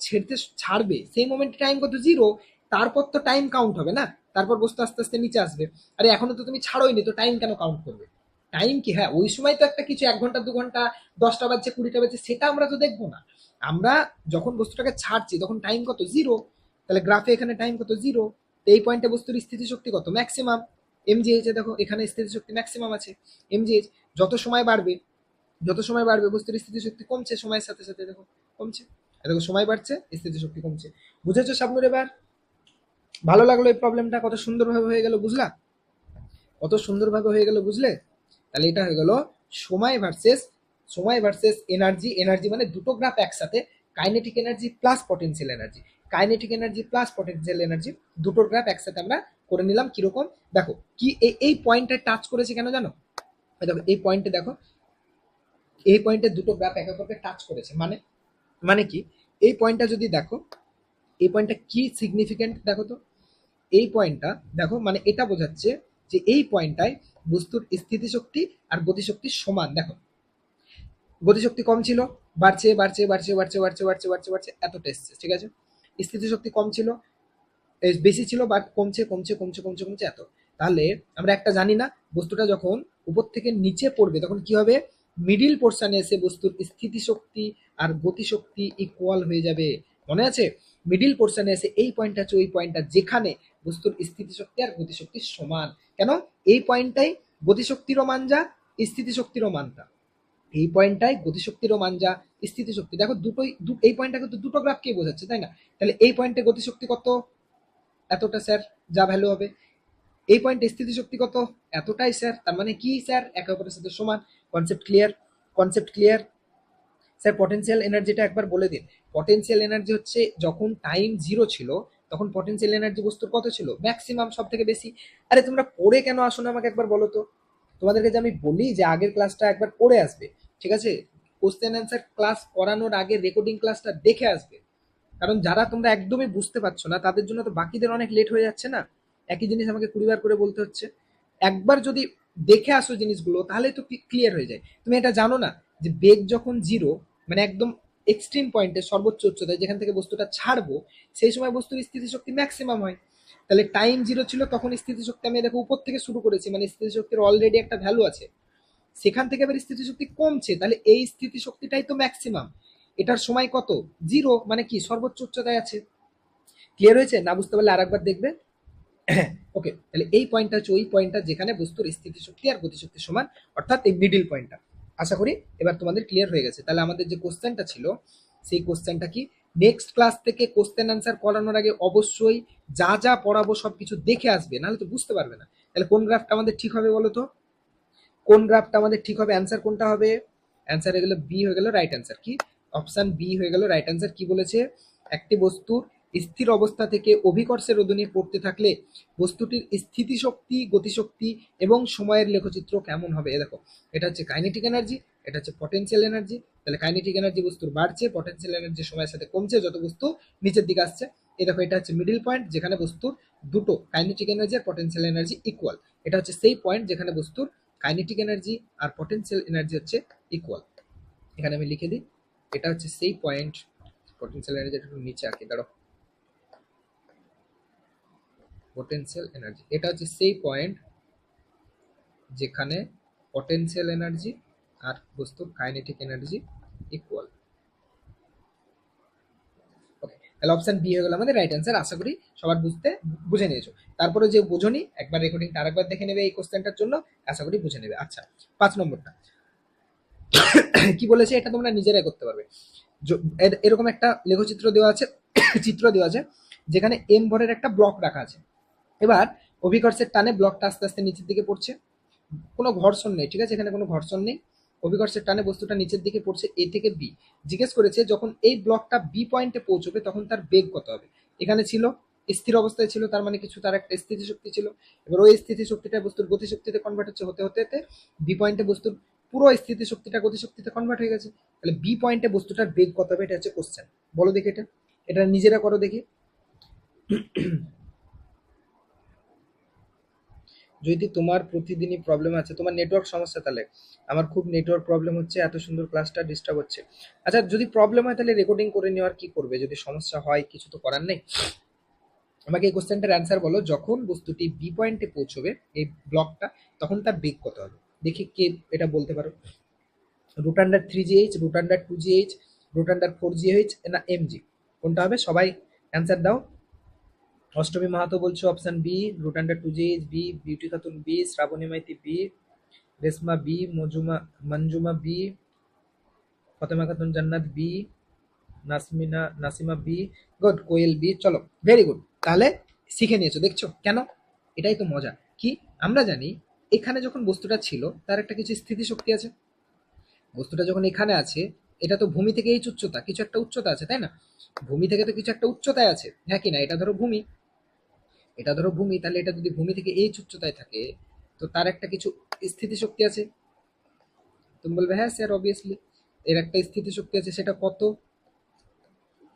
ছাড়বে সেই মোমেন্টে টাইম কত, জিরো। তারপর তো টাইম কাউন্ট হবে না, তারপর বস্তু আস্তে আস্তে নিচে আসবে। আরে এখনো তো তুমি ছাড়োইনি, তো টাইম কেন কাউন্ট করবে? টাইম কি, হ্যাঁ ওই সময় তো একটা কিছু, 1 ঘন্টা 2 ঘন্টা, 10টা বাজছে 20টা বাজছে, সেটা আমরা তো দেখবো না। আমরা যখন বস্তুটাকে ছাড়ছি তখন টাইম কত, জিরো। তাহলে গ্রাফে এখানে টাইম কত, জিরো। এই পয়েন্টে বস্তুর স্থিতিশক্তি কত, ম্যাক্সিমাম, এমজিএইচ এ দেখো এখানে স্থিতিশক্তি ম্যাক্সিমাম আছে, এমজিএইচ। যত সময় বাড়বে, বস্তুর স্থিতিশক্তি কমছে সময়ের সাথে সাথে, দেখো কমছে। আর দেখো সময় বাড়ছে, স্থিতিশক্তি কমছে। বুঝেছো শাবনূর এবার? ভালো লাগলো এই প্রবলেমটা, কত সুন্দরভাবে হয়ে গেল, বুঝলা? কত সুন্দরভাবে হয়ে গেল, বুঝলে? তাহলে এটা হয়ে গেল সময় ভার্সেস এনার্জি মানে দুটো গ্রাফ একসাথে, kinetic energy plus potential energy, দুটোর গ্রাফ একসাথে আমরা করে নিলাম। কিরকম দেখো, কি এই পয়েন্টটা টাচ করেছে কেন জানো? দেখো এই পয়েন্টে, দেখো এই পয়েন্টে দুটো গ্রাফ একে অপরকে টাচ করেছে, মানে কি, এই পয়েন্টটা যদি দেখো, এই পয়েন্টটা কি সিগনিফিকেন্ট দেখো তো, এই পয়েন্টটা দেখো, মানে এটা বোঝাচ্ছে যে এই পয়েন্টটায় বস্তুর স্থিতিশক্তি আর গতিশক্তি সমান। দেখো গতিশক্তি কম ছিল, বাড়ছে, এতটা এসছে, ঠিক আছে। স্থিতিশক্তি কম ছিল, বেশি ছিল, বাট কমছে এত। তাহলে আমরা একটা জানি না, বস্তুটা যখন উপর থেকে নিচে পড়বে তখন কি হবে, মিডিল পোর্শনে এসে বস্তুর স্থিতিশক্তি আর গতিশক্তি ইকুয়াল হয়ে যাবে। মনে আছে? মিডিল পোর্শনে এসে এই পয়েন্টটা হচ্ছে ওই পয়েন্টটা যেখানে বস্তুর স্থিতিশক্তি আর গতিশক্তি সমান। কেন? এই পয়েন্টটাই গতিশক্তিরও মান যা, স্থিতিশক্তিরও মান তা। এই পয়েন্টটাই গতিশক্তিরও মান যা, স্থিতিশক্তি। দেখো এই পয়েন্টটা কিন্তু দুটো গ্রাফকেই বোঝাচ্ছে, তাই না? তাহলে এই পয়েন্টে গতিশক্তি কত, এতটা স্যার, যা ভ্যালু হবে। এই পয়েন্টে স্থিতিশক্তি কত, এতটাই স্যার। তার মানে কি স্যার, একে অপরের সাথে সমান। Concept clear? স্যার পটেনশিয়াল এনার্জিটা একবার বলে দিন। পটেনশিয়াল এনার্জি হচ্ছে যখন টাইম জিরো ছিল তখন পটেনশিয়াল এনার্জি বস্তুর কত ছিল, ম্যাক্সিমাম, সব থেকে বেশি। আরে তোমরা পড়ে কেন আসো না আমাকে একবার বলো তো? তোমাদেরকে যে আমি বলি যে আগের ক্লাসটা একবার পড়ে আসবে, ঠিক আছে, কোশ্চেন অ্যান্সার ক্লাস করানোর আগে রেকর্ডিং ক্লাসটা দেখে আসবে। কারণ যারা তোমরা একদমই বুঝতে পারছো না তাদের জন্য তো বাকিদের অনেক লেট হয়ে যাচ্ছে না। একই জিনিস আমাকে 20 বার করে বলতে হচ্ছে। একবার যদি দেখে আসো জিনিসগুলো তাহলে তো ক্লিয়ার হয়ে যায়। তুমি এটা জানো না যে বেগ যখন জিরো, মানে একদম এক্সট্রিম পয়েন্টে, সর্বোচ্চ উচ্চতায় যেখান থেকে বস্তুটা ছাড়বো, সেই সময় বস্তুর স্থিতিশক্তি ম্যাক্সিমাম হয়। তাহলে টাইম জিরো ছিল তখন স্থিতিশক্তি, আমি দেখো উপর থেকে শুরু করেছি, মানে স্থিতিশক্তির অলরেডি একটা ভ্যালু আছে, সেখান থেকে আবার স্থিতিশক্তি কমছে, তাহলে এই স্থিতিশক্তিটাই তো ম্যাক্সিমাম। এটার সময় কত, জিরো, মানে কি সর্বোচ্চ উচ্চতায় আছে। ক্লিয়ার হয়েছে? না বুঝতে পারলে আরেকবার দেখবে। ওকে, তাহলে এই পয়েন্টটা হচ্ছে ওই পয়েন্টটা যেখানে বস্তুর স্থিতিশক্তি আর গতিশক্তি সমান, অর্থাৎ এই মিডিল পয়েন্টটা। আশা করি এবার তোমাদের ক্লিয়ার হয়ে গেছে। তাহলে আমাদের যে কোশ্চেনটা ছিল, সেই কোশ্চেনটা কি, নেক্সট ক্লাস থেকে কোশ্চেন অ্যান্সার করানোর আগে অবশ্যই যা যা পড়াবো সবকিছু দেখে আসবে, নাহলে তো বুঝতে পারবে না। তাহলে কোন গ্রাফটা আমাদের ঠিক হবে বলো তো? কোন গ্রাফটা আমাদের ঠিক হবে? অ্যান্সার কোনটা হবে? অ্যান্সার হয়ে গেল বি, হয়ে গেল রাইট অ্যান্সার। কি অপশন বি হয়ে গেল রাইট অ্যান্সার। কি বলেছে? একটি বস্তুর স্থির অবস্থা থেকে অভিকর্ষের অধীনে পড়তে থাকলে বস্তুটির স্থিতিশক্তি, গতিশক্তি এবং সময়ের লেখচিত্র কেমন হবে? দেখো, এটা হচ্ছে কাইনেটিক এনার্জি, এটা হচ্ছে পটেনশিয়াল এনার্জি। তাহলে কাইনেটিক এনার্জি বস্তুর বাড়ছে, পটেনশিয়াল এনার্জি সময়ের সাথে কমছে যত বস্তু নিচের দিকে আসছে। এই দেখো, এটা হচ্ছে মিডিল পয়েন্ট যেখানে বস্তুর দুটো কাইনেটিক এনার্জি আর পটেনশিয়াল এনার্জি ইকুয়াল। এটা হচ্ছে সেই পয়েন্ট যেখানে বস্তুর কাইনেটিক এনার্জি আর পটেনশিয়াল এনার্জি হচ্ছে ইকুয়াল। এখানে আমি লিখে দিই, এটা হচ্ছে সেই পয়েন্ট, পটেনশিয়াল এনার্জি একটু নিচে আঁকি, দাঁড়ো, পটেনশিয়াল এনার্জি, এটা হচ্ছে সেই পয়েন্ট যেখানে পটেনশিয়াল এনার্জি আর বস্তুর কাইনেটিক এনার্জি ইকুয়াল। ওকে, তাহলে অপশন বি হয়ে গেল আমাদের রাইট অ্যান্সার। আশা করি সবার বুঝে নিয়েছো। তারপরে যে বোঝনি, একবার রেকর্ডিংটা আরেকবার দেখে নেবে এই কোশ্চেনটার জন্য, আশা করি বুঝে নেবে। আচ্ছা, 5 নম্বরটা কি বলেছে এটা তোমরা নিজেরাই করতে পারবে। এরকম একটা লেখচিত্র দেওয়া আছে, চিত্র দেওয়া আছে যেখানে এম ভরের একটা ব্লক রাখা আছে। এবার অভিকর্ষের টানে ব্লকটা আস্তে আস্তে নিচের দিকে পড়ছে, কোনো ঘর্ষণ নেই, ঠিক আছে, এখানে কোনো ঘর্ষণ নেই। অভিকর্ষের টানে বস্তুটা নিচের দিকে পড়ছে এ থেকে বি। জিজ্ঞেস করেছে যখন এই ব্লকটা বি পয়েন্টে পৌঁছবে তখন তার বেগ কত হবে। এখানে ছিল স্থির অবস্থায় ছিল, তার মানে কিছু তার একটা স্থিতিশক্তি ছিল। এবার ওই স্থিতিশক্তিটা বস্তুর গতিশক্তিতে কনভার্ট হচ্ছে, হতে হতে হতে বি পয়েন্টে বস্তুর পুরো স্থিতিশক্তিটা গতিশক্তিতে কনভার্ট হয়ে গেছে। তাহলে বি পয়েন্টে বস্তুটার বেগ কত হবে, এটা হচ্ছে কোশ্চেন। বলো দেখি, এটা এটা নিজেরা করো দেখি। যদি তোমার প্রতিদিনই প্রবলেম আছে, তোমার নেটওয়ার্ক সমস্যা, তাহলে আমার খুব নেটওয়ার্ক প্রবলেম হচ্ছে, এত সুন্দর ক্লাসটা ডিস্টার্ব হচ্ছে। আচ্ছা, যদি প্রবলেম হয় তাহলে রেকর্ডিং করে নেওয়ার কি করবে? যদি সমস্যা হয় কিছু তো করার নেই। আমাকে এই কোশ্চেনটার অ্যান্সার বলো, যখন বস্তুটি বি পয়েন্টে পৌঁছবে এই ব্লকটা, তখন তার বেগ কত হবে? দেখি কে এটা বলতে পারো। Root under 3gh, root under 2gh, root under 4gh, না mg, কোনটা হবে? সবাই অ্যান্সার দাও। অষ্টমী মাহাতো বলছো option B, root under 2gh B, Beauty Khatun B, Shrabani Maiti B, Reshma B, Manjuma B, Fatema Khatun Jannat B, Nasima B, good, Koel B. চলো, ভেরি গুড। তাহলে শিখে নিয়েছো, দেখছো কেন? এটাই তো মজা। কি আমরা জানি, এখানে যখন বস্তুটা ছিল তার একটা কিছু স্থিতিশক্তি আছে। বস্তুটা যখন এখানে আছে, এটা তো ভূমি থেকে এই উচ্চতা, কিছু একটা উচ্চতা আছে, তাই না? ভূমি থেকে তো কিছু একটা উচ্চতায় আছে, হ্যাঁ কি না? এটা ধরো ভূমি, এটা ধরো ভূমি, তাহলে এটা যদি ভূমি থেকে এই উচ্চতায় থাকে, তো তার একটা কিছু স্থিতিশক্তি আছে। তুমি বলবে হ্যাঁ স্যার, অবভিয়াসলি এর একটা স্থিতিশক্তি আছে, সেটা কত?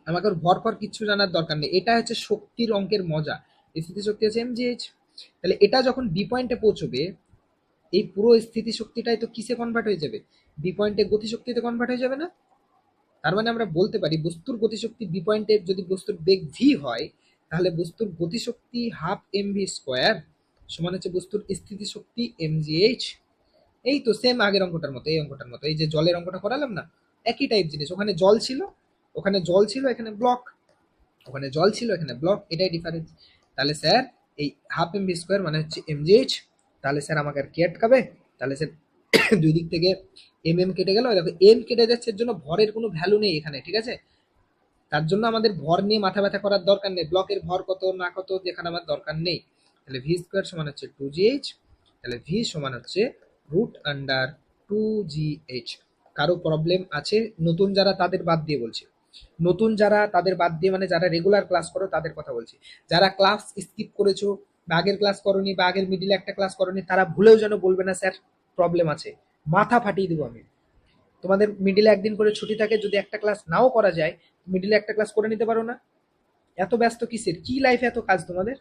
আমাকে ওর ভর ফর কিচ্ছু জানার দরকার নেই, এটা হচ্ছে শক্তির অঙ্কের মজা। স্থিতিশক্তি আছে mgh। তাহলে এটা যখন বি পয়েন্টে পৌঁছবে, এই পুরো স্থিতিশক্তিটাই তো কিসে কনভার্ট হয়ে যাবে? বি পয়েন্টে গতিশক্তিতে কনভার্ট হয়ে যাবে না? তার মানে আমরা বলতে পারি বস্তুর গতিশক্তি বি পয়েন্টে, যদি বস্তুর বেগ ভি হয়, তাহলে বস্তুর গতিশক্তি হাফ এম ভি স্কোয়ার সমান হচ্ছে বস্তুর স্থিতিশক্তি mgh। এই তো সেম আগের অঙ্কটার মতো, এই অঙ্কটার মতো, এই যে জলের অঙ্কটা করালাম না, একই টাইপ জিনিস। ওখানে জল ছিল, ওখানে জল ছিল, এখানে ব্লক, ওখানে জল ছিল, এখানে ব্লক, এটাই ডিফারেন্স। তাহলে স্যার এই হাফ এম ভি স্কোয়ার মানে হচ্ছে mgh। তাহলে স্যার আমাকে আর কি আটকাবে? তাহলে স্যার দুই দিক থেকে এম কেটে গেল, দেখো এম কেটে যাচ্ছে, এর জন্য ভরের কোনো ভ্যালু নেই এখানে, ঠিক আছে? তার জন্য আমাদের ভর নিয়ে মাথা ব্যথা করার দরকার নেই, ব্লকের ভর কত না কত দেখার আমার দরকার নেই। তাহলে ভি স্কোয়ার সমান হচ্ছে 2gh। তাহলে ভি সমান হচ্ছে রুট আন্ডার 2gh। কারো প্রবলেম আছে? নতুন যারা তাদের বাদ দিয়ে বলছি, নতুন যারা তাদের বাদ দিয়ে, মানে যারা রেগুলার ক্লাস করো তাদের কথা বলছি। যারা ক্লাস স্কিপ করেছো বা আগের ক্লাস করোনি বা আগের মিডিলে একটা ক্লাস করোনি, তারা ভুলেও যেন বলবে না স্যার প্রবলেম আছে, মাথা ফাটিয়ে দেবো আমি। তোমাদের মিডিলে একদিন করে ছুটি থাকে, যদি একটা ক্লাস নাও করা যায়, মিডিলে একটা ক্লাস করে নিতে পারো না? এত ব্যস্ত কিসের? কি লাইফে এত কাজ তোমাদের,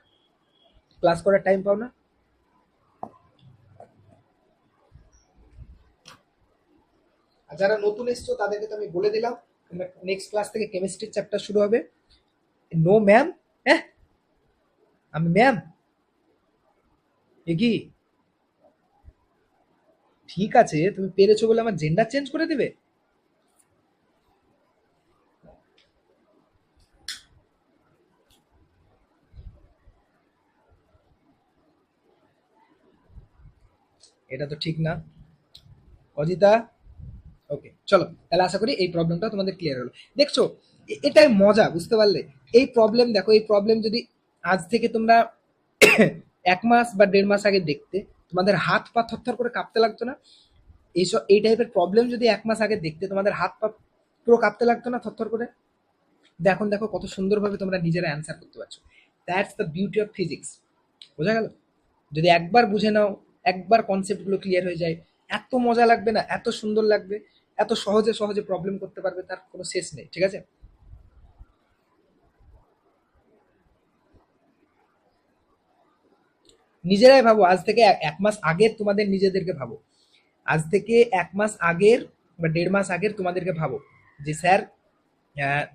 ক্লাস করার টাইম পাও না? আর যারা নতুন এসছো তাদেরকে তো আমি বলে দিলাম, নেক্সট ক্লাস থেকে কেমিস্ট্রির চ্যাপ্টার শুরু হবে। No ma'am? হ্যাঁ, আমি ম্যাম? এ কি? ঠিক আছে, তুমি পেরেছো বলে আমার জেন্ডার চেঞ্জ করে দিবে? এটা তো ঠিক না অজিতা। ওকে চলো, তাহলে আশা করি এই প্রবলেমটা তোমাদের ক্লিয়ার হলো। দেখছো, এটাই মজা, বুঝতে পারলে? এই প্রবলেম দেখো, এই প্রবলেম যদি আজ থেকে তোমরা 1 মাস বা 1.5 মাস আগে দেখতে, তোমাদের হাত পা থরথর করে কাঁপতে লাগতো না? এইসব এই টাইপের প্রবলেম যদি 1 মাস আগে দেখতে, তোমাদের হাত পা পুরো কাঁপতে লাগতো না থরথর করে? এখন দেখো কত সুন্দরভাবে তোমরা নিজেরা অ্যান্সার করতে পারছো। That's the beauty of physics. বোঝা গেল? যদি একবার বুঝে নাও, একবার কনসেপ্টগুলো ক্লিয়ার হয়ে যায়, এত মজা লাগবে না, এত সুন্দর লাগবে, এত সহজে সহজে প্রবলেম করতে পারবে, তার কোনো শেষ নেই। ঠিক আছে? নিজেরাই ভাবো, আজ থেকে 1 মাস আগের তোমাদের নিজেদেরকে ভাবো, আজ থেকে 1 মাস আগের বা 1.5 মাস আগের তোমাদেরকে ভাবো যে স্যার, আহ,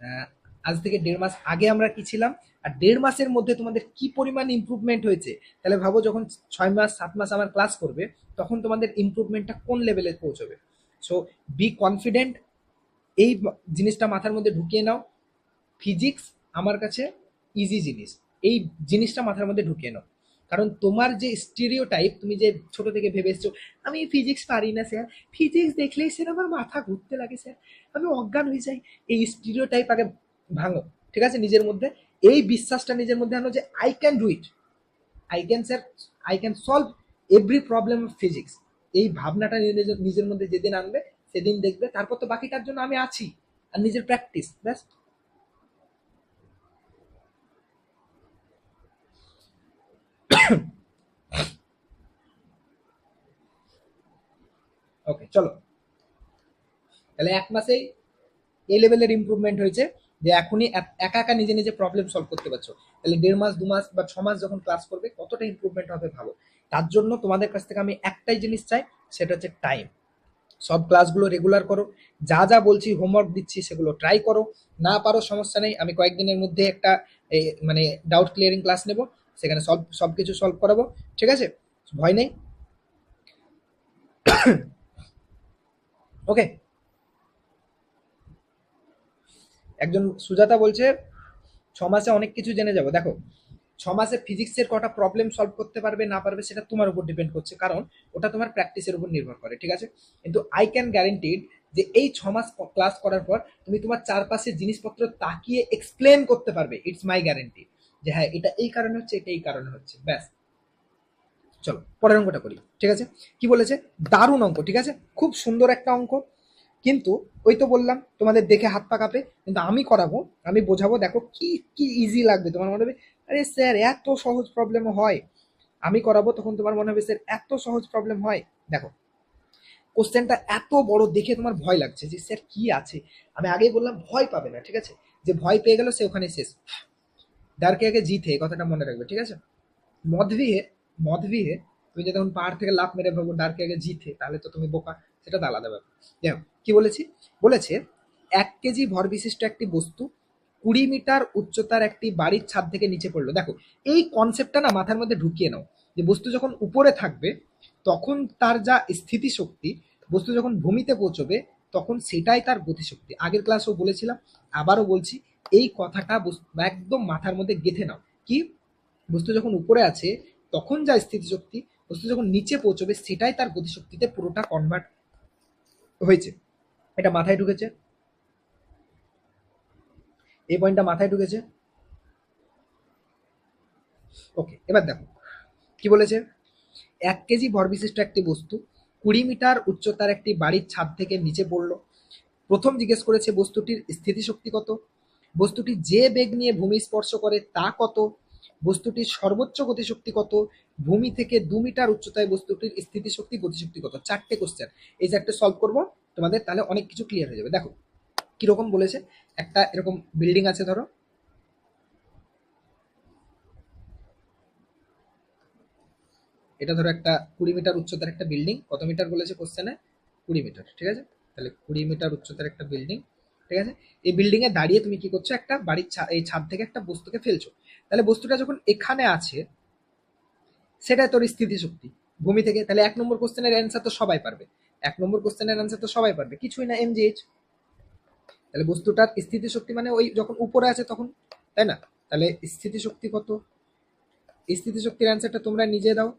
আহ, আজ থেকে 1.5 মাস আগে আমরা কি ছিলাম, আর 1.5 মাসের মধ্যে তোমাদের কি পরিমাণ ইমপ্রুভমেন্ট হয়েছে। তাহলে ভাবো, যখন 6 মাস 7 মাস আমার ক্লাস করবে, তখন তোমাদের ইমপ্রুভমেন্টটা কোন লেভেলে পৌঁছবে। সো বি কনফিডেন্ট, এই জিনিসটা মাথার মধ্যে ঢুকিয়ে নাও। ফিজিক্স আমার কাছে ইজি জিনিস, এই জিনিসটা মাথার মধ্যে ঢুকিয়ে নাও। কারণ তোমার যে স্টিরিও টাইপ, তুমি যে ছোট থেকে ভেবে এসছো, আমি ফিজিক্স পারি না স্যার, ফিজিক্স দেখলেই স্যার আমার মাথা ঘুরতে লাগে স্যার, আমি অজ্ঞান হয়ে যাই, এই স্টিরিও টাইপ আগে ভাঙো। ঠিক আছে? নিজের মধ্যে এই বিশ্বাসটা নিজের মধ্যে আনো যে I can do it, I can sir, I can solve every problem of physics. এই ভাবনাটা নিজের মধ্যে যেদিন আনবে, সেদিন দেখবে তারপর তো বাকিটার জন্য আমি আছি। আর নিজের প্র্যাকটিস ব্যাস। ওকে চলো, তাহলে 1 মাসেই এই লেভেলের ইমপ্রুভমেন্ট হয়েছে যে এখনই একা একা নিজে নিজে প্রবলেম সলভ করতে পারছো। তাহলে 1.5 মাস 2 মাস বা 6 মাস যখন ক্লাস করবে, কতটা ইমপ্রুভমেন্ট হবে ভাবো। তার জন্য তোমাদের কাছ থেকে আমি একটাই জিনিস চাই, সেটা হচ্ছে টাইম। সব ক্লাসগুলো রেগুলার করো, যা যা বলছি হোমওয়ার্ক দিচ্ছি সেগুলো ট্রাই করো। না পারো সমস্যা নেই, আমি কয়েকদিনের মধ্যে একটা মানে ডাউট ক্লিয়ারিং ক্লাস নেব, সেখানে সব কিছু সলভ করাবো। ঠিক আছে? ভয় নেই। ওকে। একজন সুজাতা বলছে 6 মাসে অনেক কিছু জেনে যাবো। দেখো, 6 মাসে ফিজিক্সের কটা প্রবলেম সলভ করতে পারবে না পারবে সেটা তোমার উপর ডিপেন্ড করছে, কারণ ওটা তোমার প্র্যাকটিসের উপর নির্ভর করে। ঠিক আছে? কিন্তু আই ক্যান গ্যারেন্টিড যে এই 6 মাস ক্লাস করার পর তুমি তোমার চারপাশের জিনিসপত্র তাকিয়ে এক্সপ্লেন করতে পারবে। ইটস মাই গ্যারেন্টি যে হ্যাঁ, এটা এই কারণে হচ্ছে, এটা এই কারণে হচ্ছে, ব্যাস। চলো পরের অঙ্কটা করি। ঠিক আছে? কি বলেছে? দারুণ অঙ্ক, ঠিক আছে, খুব সুন্দর একটা অঙ্ক। কিন্তু ওই তো বললাম তোমাদের দেখে হাত পা কাঁপে, কিন্তু আমি করাবো, আমি বোঝাবো, দেখো কি কি ইজি লাগবে। তোমার মনে হবে আরে স্যার এত সহজ প্রবলেমও হয়। আমি করাবো, তখন তোমার মনে হবে স্যার এত সহজ প্রবলেম হয়। দেখো, কোশ্চেনটা এত বড় দেখে তোমার ভয় লাগছে যে স্যার কি আছে। আমি আগেই বললাম ভয় পাবে না। ঠিক আছে? যে ভয় পেয়ে গেল সে ওখানে শেষ। ডার কে আগে জিত হে, এই কথাটা মনে রাখবে। ঠিক আছে? মদ ভি হে, মদ ভি হে। তুমি যদি তখন পাহাড় থেকে লাফ মেরে ভাবো ডার কে আগে জিত হে, তাহলে তো তুমি বোকা। সেটা তো আলাদা ব্যাপার। দেখো কি বলেছি। বলেছে 1 কেজি ভর বিশিষ্ট একটি বস্তু 20 মিটার উচ্চতার একটি বাড়ির ছাদ থেকে নিচে পড়লো। দেখো, এই কনসেপ্টটা না মাথার মধ্যে ঢুকিয়ে নাও, যে বস্তু যখন উপরে থাকবে তখন তার যা স্থিতিশক্তি, বস্তু যখন ভূমিতে পৌঁছবে তখন সেটাই তার গতিশক্তি। আগের ক্লাসেও বলেছিলাম, আবারও বলছি, এই কথাটা একদম মাথার মধ্যে গেঁথে নাও। কি? বস্তু যখন উপরে আছে তখন যা স্থিতিশক্তি, বস্তু যখন নিচে পৌঁছবে সেটাই তার গতিশক্তিতে পুরোটা কনভার্ট হয়েছে। এটা মাথায় ঢুকেছে? এই পয়েন্টটা মাথায় ঢুকেছে? ওকে, এবার দেখো কি বলেছে। 1 কেজি ভর বিশিষ্ট একটি বস্তু 20 মিটার উচ্চতার একটি বাড়ির ছাদ থেকে নিচে পড়লো। প্রথম জিজ্ঞেস করেছে বস্তুটির স্থিতিশক্তি কত, বস্তুটি যে বেগ নিয়ে ভূমি স্পর্শ করে তা কত, বস্তুটির সর্বোচ্চ গতিশক্তি কত, ভূমি থেকে 2 মিটার উচ্চতায় বস্তুটির স্থিতিশক্তি গতিশক্তি কত। 4টে কোশ্চেন, এই 4টে সলভ করবো তোমাদের, তাহলে অনেক কিছু ক্লিয়ার হয়ে যাবে। দেখো কিরকম বলেছে। একটা এরকম বিল্ডিং আছে, ধরো এটা, ধরো একটা 20 মিটার উচ্চতার একটা বিল্ডিং। কত মিটার বলেছে কোশ্চেনে? 20 মিটার। ঠিক আছে? তাহলে 20 মিটার উচ্চতার একটা বিল্ডিং। ঠিক আছে? এই বিল্ডিং এ দাঁড়িয়ে তুমি কি করছো, একটা বাড়ির এই ছাদ থেকে একটা বস্তুকে ফেলছো। তাহলে বস্তুটা যখন এখানে আছে, সেটা তোর স্থিতিশক্তি ভূমি থেকে। তাহলে 1 নম্বর কোশ্চেনের অ্যান্সার তো সবাই পারবে, 1 নম্বর কোশ্চেনের অ্যান্সার তো সবাই পারবে, কিছুই না, এমজিএইচ। তাহলে বস্তুটার স্থিতিশক্তি মানে ওই যখন উপরে আছে তখন, তাই না? তাহলে স্থিতিশক্তি কত? স্থিতিশক্তির অ্যান্সারটা তোমরা নিজে দাও।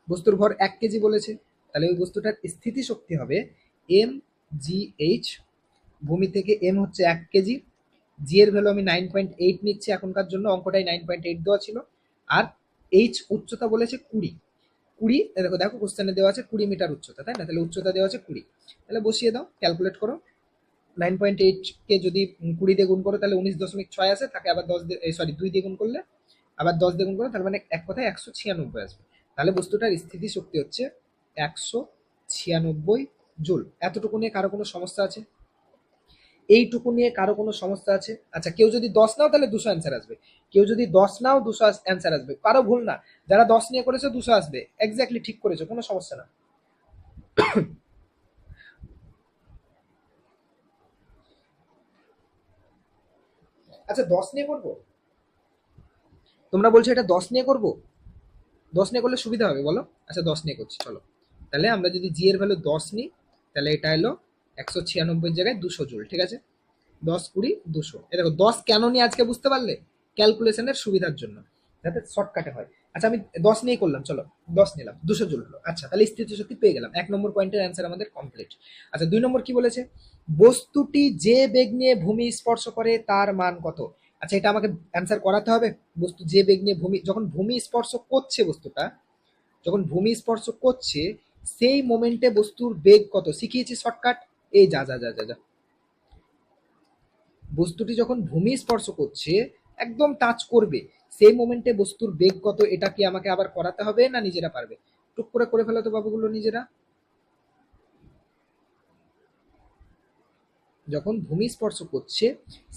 বস্তুর ভর 1 কেজি বলেছে, তাহলে ওই বস্তুটার স্থিতি শক্তি হবে mgh। ভূমি থেকে m হচ্ছে 1 কেজি, জি এর ভ্যালু আমি 9.8 নিচ্ছি এখনকার জন্য, অঙ্কটাই 9.8 দেওয়া ছিল। আর এইচ উচ্চতা বলেছে 20। 20 দেখো দেখো কোশ্চেনে দেওয়া আছে 20 মিটার উচ্চতা, তাই না? তাহলে উচ্চতা দেওয়া আছে 20, তাহলে বসিয়ে দাও, ক্যালকুলেট করো। 9.8 কে যদি 20 দিয়ে গুণ করো তাহলে 19.6 আসে, তাকে আবার 10 দিয়ে, সরি 2 দিয়ে গুণ করলে আবার 10 দিয়ে গুণ করো, তার মানে এক কথায় 196 আসবে। তাহলে বস্তুটার স্থিতি শক্তি হচ্ছে 196 জুল। এতটুকু নিয়ে কারো কোনো সমস্যা আছে? এইটুকু নিয়ে কারো কোনো সমস্যা আছে? আচ্ছা, কেউ যদি 10 নাও তাহলে 200 অ্যান্সার আসবে, কেউ যদি 10 নাও 200 অ্যান্সার আসবে, কারো ভুল না। যারা 10 নিয়ে করেছো 200 আসবে, এক্স্যাক্টলি ঠিক করেছো, কোনো সমস্যা না। আচ্ছা, 10 নিয়ে করবো? তোমরা বলছো এটা 10 নিয়ে করবো, 10 নিয়ে করলে সুবিধা হবে বলো? আচ্ছা 10 নিয়ে করছি, চলো। তাহলে আমরা যদি জি এর ভ্যালু 10 নিই, তাহলে এটা এলো 196 জায়গায় 200 জুল, ঠিক আছে? 10 20 200, এ দেখো 10 কেন নিয়ে আজকে বুঝতে পারলে? ক্যালকুলেশনের সুবিধার জন্য, যাতে শর্টকাটে হয়। আচ্ছা আমি 10 নিয়ে করলাম, চলো 10 নিলাম, 200 জুল হলো। আচ্ছা তাহলে স্থিতি শক্তি পেয়ে গেলাম, 1 নম্বর পয়েন্টের অ্যান্সার আমাদের কমপ্লিট। আচ্ছা 2 নম্বর কি বলেছে? বস্তুটি যে বেগ নিয়ে ভূমি স্পর্শ করে তার মান কত? আচ্ছা এটা আমাকে অ্যান্সার করাতে হবে। বস্তু যে বেগ নিয়ে ভূমি, যখন ভূমি স্পর্শ করছে বস্তুটা, যখন ভূমি স্পর্শ করছে সেই মোমেন্টে বস্তুর বেগ কত, শিখিয়েছি শর্টকাট। এই যা যা যা যা যা, বস্তুটি যখন ভূমি স্পর্শ করছে, একদম টাচ করবে, সেই মোমেন্টে বস্তুর বেগ কত, এটা কি আমাকে আবার করাতে হবে না নিজেরা পারবে? টুক করে করে ফেলো তো বাবুগুলো নিজেরা। যখন ভূমি স্পর্শ করছে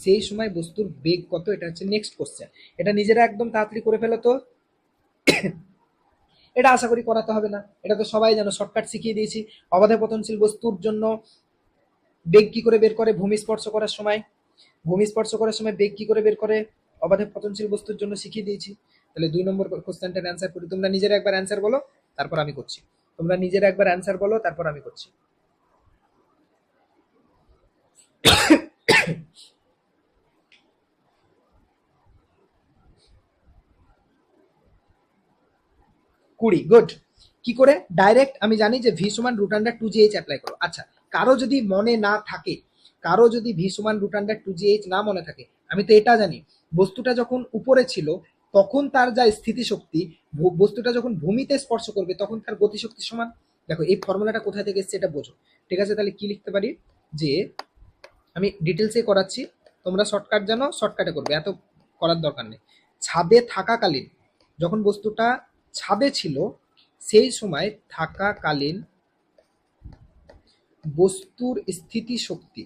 সেই সময় বস্তুর বেগ কত, এটা হচ্ছে নেক্সট কোশ্চেন। এটা নিজেরা একদম তাড়াতাড়ি করে ফেলো তো। এটা আশা করি করাতে হবে না, এটা তো সবাই জানো, শর্টকাট শিখিয়ে দিয়েছি। অবাধে পতনশীল বস্তুর জন্য বেগ কি করে বের করে ভূমি স্পর্শ করার সময়, ভূমি স্পর্শ করার সময় বেগ কি করে বের করে, অবাধে পতনশীল বস্তুর জন্য শিখিয়ে দিয়েছি। তাহলে 2 নম্বর কোশ্চেনটার অ্যান্সার করি, তোমরা নিজেরা একবার অ্যান্সার বলো তারপর আমি করছি। তোমরা নিজেরা একবার অ্যান্সার বলো তারপর আমি করছি। কুড়ি, গুড। কি করে? ডাইরেক্ট আমি জানি যে ভি সমান রুট আন্ডার 2gh অ্যাপ্লাই করো। আচ্ছা কারো যদি মনে না থাকে, কারো যদি ভি সমান রুট আন্ডার 2gh না মনে থাকে, আমি তো এটা জানি বস্তুটা যখন উপরে ছিল তখন তার যা স্থিতি শক্তি, বস্তুটা যখন ভূমিতে স্পর্শ করবে তখন তার গতিশক্তি সমান। দেখো এই ফর্মুলাটা কোথায় থেকে এসছে এটা বোঝো, ঠিক আছে? তাহলে কি লিখতে পারি, যে আমি ডিটেলসে করাচ্ছি, তোমরা শর্টকাট জানো, শর্টকাটে করবে, এত করার দরকার নেই। ছাদে থাকাকালীন, যখন বস্তুটা ছাদে ছিল সেই সময় থাকাকালীন বস্তুর স্থিতি শক্তি,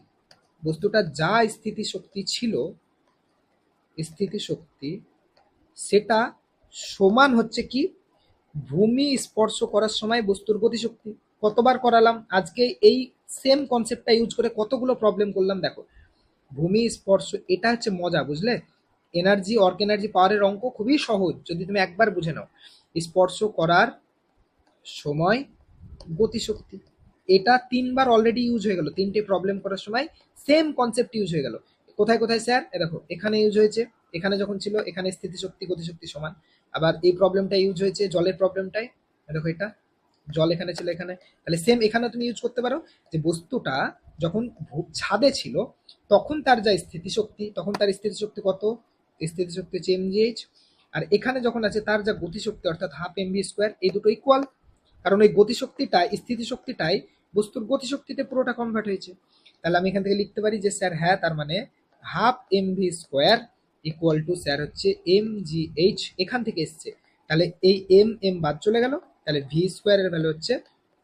বস্তুটা যা স্থিতি শক্তি ছিল, স্থিতি শক্তি সেটা সমান হচ্ছে কি, ভূমি স্পর্শ করার সময় বস্তুর গতিশক্তি। কতবার করালাম আজকে এই সেম কনসেপ্টটা ইউজ করে, কতগুলো প্রবলেম করলাম দেখো। ভূমি স্পর্শ, এটা হচ্ছে মজা, বুঝলে? এনার্জি, ওয়ার্ক এনার্জি, পাওয়ারের অঙ্ক খুবই সহজ যদি তুমি একবার বুঝে নাও। স্পর্শ করার সময় গতিশক্তি, এটা 3বার অলরেডি ইউজ হয়ে গেল, 3টে প্রবলেম করার সময় সেম কনসেপ্ট ইউজ হয়ে গেল। কোথায় কোথায় স্যার? দেখো এখানে ইউজ হয়েছে, এখানে যখন ছিল এখানে স্থিতিশক্তি গতিশক্তি সমান। আবার এই প্রবলেমটা ইউজ হয়েছে জলের প্রবলেমটাই, দেখো এটা জল এখানে ছিল এখানে, তাহলে সেম এখানে তুমি ইউজ করতে পারো যে বস্তুটা যখন ছাদে ছিল তখন তার যা স্থিতিশক্তি, তখন তার স্থিতিশক্তি কত, স্থিতিশক্তি হচ্ছে mgh। আর এখানে যখন আছে তার যা গতিশক্তি অর্থাৎ হাফ mv², এই দুটো ইকুয়াল, কারণ ওই গতিশক্তিটা স্থিতিশক্তিটাই বস্তুর গতিশক্তিতে পুরোটা কনভার্ট হয়েছে। তাহলে আমি এখান থেকে লিখতে পারি যে স্যার হ্যাঁ, তার মানে half mv² equal to sir হচ্ছে mgh, এখান থেকে এসছে। তাহলে এই এম বাদ চলে গেল, তাহলে v² এর ভ্যালু হচ্ছে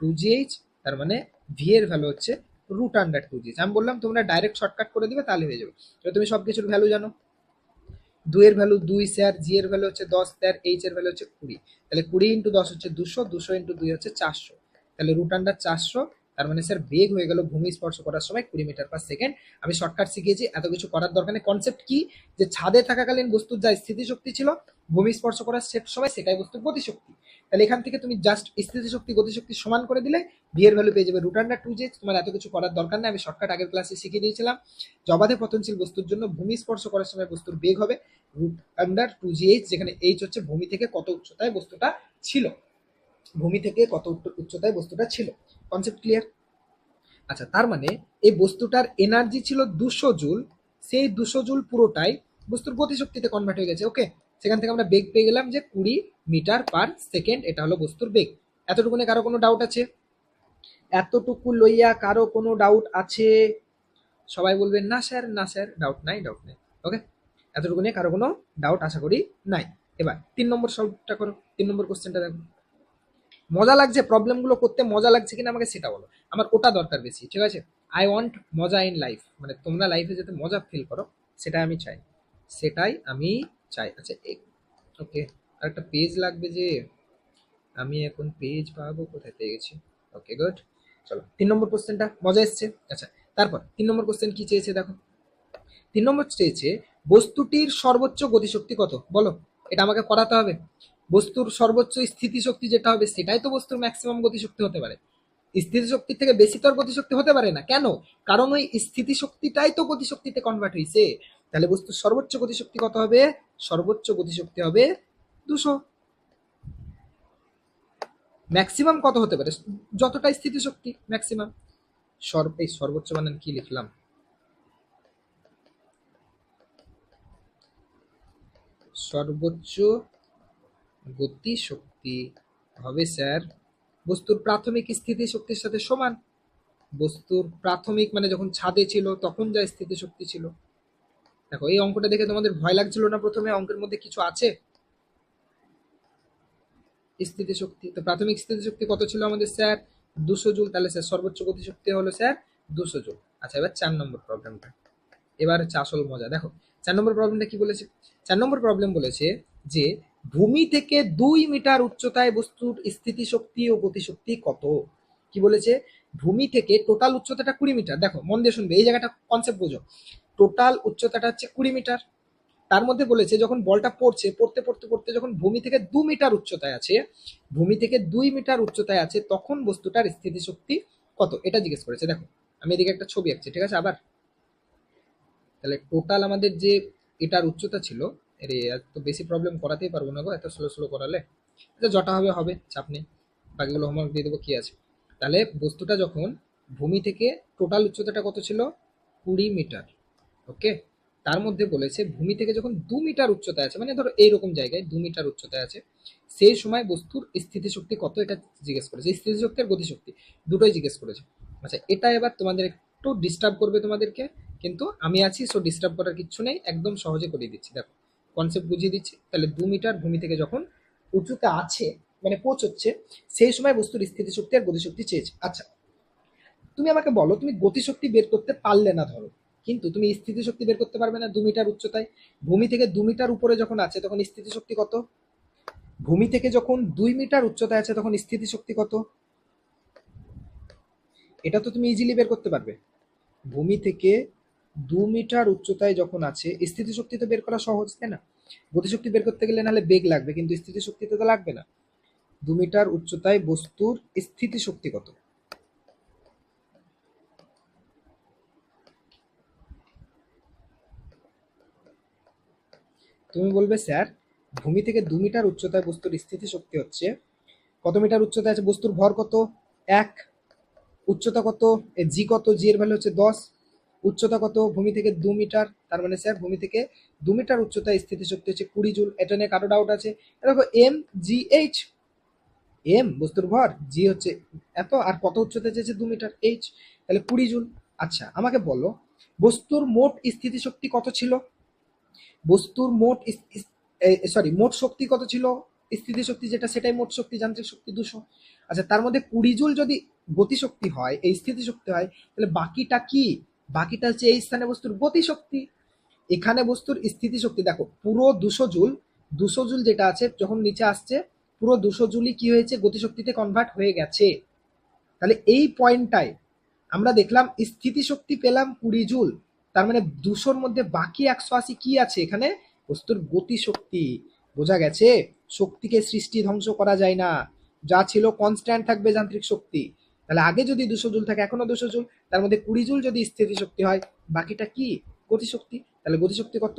2gh, তার মানে ভি এর ভ্যালু হচ্ছে রুট আন্ডার 2gh। আমি বললাম তোমরা ডাইরেক্ট শর্টকাট করে দিবে তাহলে হয়ে যাবে। তো তুমি সবকিছুর ভ্যালু জানো, 2 এর ভ্যালু 2 স্যার, জি এর ভ্যালু হচ্ছে 10 স্যার, এইচ এর ভ্যালু হচ্ছে 20, তাহলে 20 ইন্টু 10 হচ্ছে 200, 200 ইন্টু 2 হচ্ছে 400, তাহলে রুট আন্ডার 400। তার মানে স্যার বেগ হয়ে গেল ভূমি স্পর্শ করার সময় 20 মিটার/সেকেন্ড। আমি শর্টকাট শিখিয়েছি, এত কিছু করার দরকার নেই। কনসেপ্ট কি, যে ছাদে থাকাকালীন বস্তুর যা স্থিতিশক্তি ছিল ভূমি স্পর্শ করার সময় সেটাই বস্তুর গতিশক্তি। তাহলে এখান থেকে তুমি জাস্ট স্থিতিশক্তি গতিশক্তি সমান করে দিলে ভি এর ভ্যালু পেয়ে যাবে রুট আন্ডার 2gh। তোমার এত কিছু করার দরকার নেই, আমি শর্টকাট আগের ক্লাসে শিখিয়ে দিয়েছিলাম। জবাদে পতনশীল বস্তুর জন্য ভূমি স্পর্শ করার সময় বস্তুর বেগ হবে রুট আন্ডার 2gh, যেখানে এইচ হচ্ছে ভূমি থেকে কত উচ্চতায় বস্তুটা ছিল। ভূমি থেকে কত উচ্চতায় বস্তুটা ছিল। Concept clear? আচ্ছা, তার মানে এই বস্তুটার এনার্জি ছিল 200 জুল, সেই 200 জুল পুরোটাই বস্তুর গতিশক্তিতে কনভার্ট হয়ে গেছে। ওকে, সেখান থেকে আমরা বেগ পেয়ে গেলাম যে 20 মিটার/সেকেন্ড, এটা হলো বস্তুর বেগ। এতটুকুনে কারো কোনো ডাউট আছে? এতটুকু লইয়া কারো কোনো ডাউট আছে? সবাই বলবেন না স্যার, না স্যার, ডাউট নাই, ডাউট নাই। ওকে, এতটুকু নিয়ে কারো কোনো ডাউট আশা করি নাই। এবার 3 নম্বর সলভটা করো, 3 নম্বর কোশ্চেনটা দেখো। মজা লাগছে প্রবলেমগুলো করতে? মজা লাগছে কিনা আমাকে সেটা বলো, আমার ওটা দরকার বেশি, ঠিক আছে? আই ওয়ান্ট মজা ইন লাইফ, মানে তোমরা লাইফে যাতে মজা ফিল করো সেটাই আমি চাই, সেটাই আমি চাই। আচ্ছা, ওকে, আর একটা পেজ লাগবে যে, আমি এখন পেজ পাবো কোথায়? পেয়ে গেছি। ওকে, গুড। চলো 3 নম্বর কোশ্চেনটা মজা এসছে। আচ্ছা, তারপর 3 নম্বর কোশ্চেন কি চেয়েছে দেখো। 3 নম্বর চেয়েছে বস্তুটির সর্বোচ্চ গতিশক্তি কত, বলো। এটা আমাকে করাতে হবে। বস্তুর সর্বোচ্চ স্থিতিশক্তি যেটা হবে সেটাই তো বস্তুর ম্যাক্সিমাম গতিশক্তি হতে পারে। স্থিতিশক্তির থেকে বেশি তো আর গতিশক্তি হতে পারে না, কেন? কারণ ওই স্থিতিশক্তিটাই তো গতিশক্তিতে কনভার্ট হয়েছে। তাহলে বস্তুর সর্বোচ্চ গতিশক্তি কত হবে? সর্বোচ্চ গতিশক্তি হবে 200। ম্যাক্সিমাম কত হতে পারে? যতটা স্থিতিশক্তি ম্যাক্সিমাম। এই সর্বোচ্চ মানে কি লিখলাম? সর্বোচ্চ গতিশক্তি হবে স্যার বস্তুর প্রাথমিক স্থিতিশক্তির সাথে সমান। বস্তুর প্রাথমিক মানে যখন ছাদে ছিল তখন যা স্থিতিশক্তি ছিল। দেখো, এই অঙ্কটা দেখে তোমাদের ভয় লাগছিল না প্রথমে? অঙ্কের মধ্যে কিছু আছে স্থিতিশক্তি। তো প্রাথমিক স্থিতিশক্তি কত ছিল আমাদের স্যার? 200 জুল। তাহলে স্যার সর্বোচ্চ গতিশক্তি হলো স্যার 200 জুল। আচ্ছা, এবার 4 নম্বর প্রবলেমটা, এবার হচ্ছে আসল মজা। দেখো 4 নম্বর প্রবলেমটা কি বলেছে। 4 নম্বর প্রবলেম বলেছে যে ভূমি থেকে 2 মিটার উচ্চতায় বস্তুর স্থিতিশক্তি ও গতিশক্তি কত। কি বলেছে? ভূমি থেকে টোটাল উচ্চতাটা 20 মিটার। দেখো মন দিয়ে শুনবে, এই জায়গাটা কনসেপ্ট বোঝো। টোটাল উচ্চতাটা হচ্ছে 20 মিটার। তার মধ্যে বলেছে যখন বলটা পড়ছে, পড়তে পড়তে পড়তে যখন ভূমি থেকে 2 মিটার উচ্চতায় আছে, ভূমি থেকে 2 মিটার উচ্চতায় আছে, তখন বস্তুটার স্থিতিশক্তি কত, এটা জিজ্ঞেস করেছে। দেখো আমি এদিকে একটা ছবি আঁকছি, ঠিক আছে? আবার তাহলে টোটাল আমাদের যে এটার উচ্চতা ছিল, এর এত বেশি প্রবলেম করাতেই পারবো না গো, এত স্লো স্লো করালে। এটা যটা হবে হবে, চাপ নেই, বাকিগুলো হোমওয়ার্ক দিয়ে দেবো, কি আছে। তাহলে বস্তুটা যখন ভূমি থেকে টোটাল উচ্চতাটা কত ছিল? 20 মিটার। ওকে, তার মধ্যে বলেছে ভূমি থেকে যখন 2 মিটার উচ্চতায় আছে, মানে ধরো এইরকম জায়গায় 2 মিটার উচ্চতায় আছে, সেই সময় বস্তুর স্থিতিশক্তি কত, এটা জিজ্ঞেস করেছে। স্থিতিশক্তি আর গতিশক্তি দুটোই জিজ্ঞেস করেছে। আচ্ছা, এটা এবার তোমাদের একটু ডিস্টার্ব করবে তোমাদেরকে, কিন্তু আমি আছি, সো ডিস্টার্ব করার কিচ্ছু নেই, একদম সহজে করিয়ে দিচ্ছি। দেখো কনসেপ্ট বুঝিয়ে দিচ্ছি। তাহলে 2 মিটার ভূমি থেকে যখন উঁচুতে আছে, মানে পৌঁছচ্ছে, সেই সময় বস্তুর স্থিতিশক্তি আর গতিশক্তি চেয়েছে। আচ্ছা, তুমি আমাকে বলো, তুমি গতিশক্তি বের করতে পারলে না ধরো, কিন্তু তুমি স্থিতিশক্তি বের করতে পারবে না 2 মিটার উচ্চতায়। ভূমি থেকে 2 মিটার উপরে যখন আছে তখন স্থিতিশক্তি কত? ভূমি থেকে যখন 2 মিটার উচ্চতায় আছে তখন স্থিতিশক্তি কত? এটা তো তুমি ইজিলি বের করতে পারবে। ভূমি থেকে 2 মিটার উচ্চতায় যখন আছে, স্থিতিশক্তি তো বের করা সহজ, তাই না? গতিশক্তি বের করতে গেলে নাহলে বেগ লাগবে, কিন্তু স্থিতিশক্তি তো লাগবে না। 2 মিটার উচ্চতায় বস্তুর স্থিতিশক্তি কত? তুমি বলবে স্যার ভূমি থেকে 2 মিটার উচ্চতায় বস্তুর স্থিতিশক্তি হচ্ছে, কত মিটার উচ্চতায় আছে, বস্তুর ভর কত? 1। উচ্চতা কত? জি কত? জি এর ভ্যালু হচ্ছে 10। উচ্চতা কত? ভূমি থেকে 2 মিটার, তার মানে স্যার ভূমি থেকে 2 মিটার উচ্চতায় স্থিতিশক্তি হচ্ছে 20 জুল। এটা নিয়ে কারো ডাউট আছে? দেখো এম জি এইচ, এম বস্তুর ভর, জি হচ্ছে এত, আর কত উচ্চতা চেয়েছে? 2 মিটার, এইচ, তাহলে 20 জুল। আচ্ছা আমাকে বলো, বস্তুর মোট স্থিতিশক্তি কত ছিল? বস্তুর মোট সরি, মোট শক্তি কত ছিল? স্থিতিশক্তি যেটা, সেটাই মোট শক্তি, যান্ত্রিক শক্তি 200। আচ্ছা, তার মধ্যে 20 জুল যদি গতিশক্তি হয়, এই স্থিতিশক্তি হয়, তাহলে বাকিটা কি? বাকিটা হচ্ছে এই স্থানে বস্তুর গতিশক্তি। এখানে বস্তুর স্থিতিশক্তি দেখো পুরো 200 জুল, 200 জুল যেটা আছে যখন নিচে আসছে, পুরো 200 জুলই কি হয়েছে? গতিশক্তিতে কনভার্ট হয়ে গেছে। তাহলে এই পয়েন্টটায় আমরা দেখলাম স্থিতিশক্তি পেলাম 20 জুল, তার মানে 200-র মধ্যে বাকি 180 কি আছে এখানে? বস্তুর গতিশক্তি। বোঝা গেছে? শক্তিকে সৃষ্টি ধ্বংস করা যায় না, যা ছিল কনস্ট্যান্ট থাকবে যান্ত্রিক শক্তি। তাহলে আগে যদি 200 জুল থাকে, এখনো 200 জুল, তার মধ্যে 20 জুল যদি স্থিতিশক্তি হয়, বাকিটা কি? গতিশক্তি। তাহলে গতিশক্তি কত?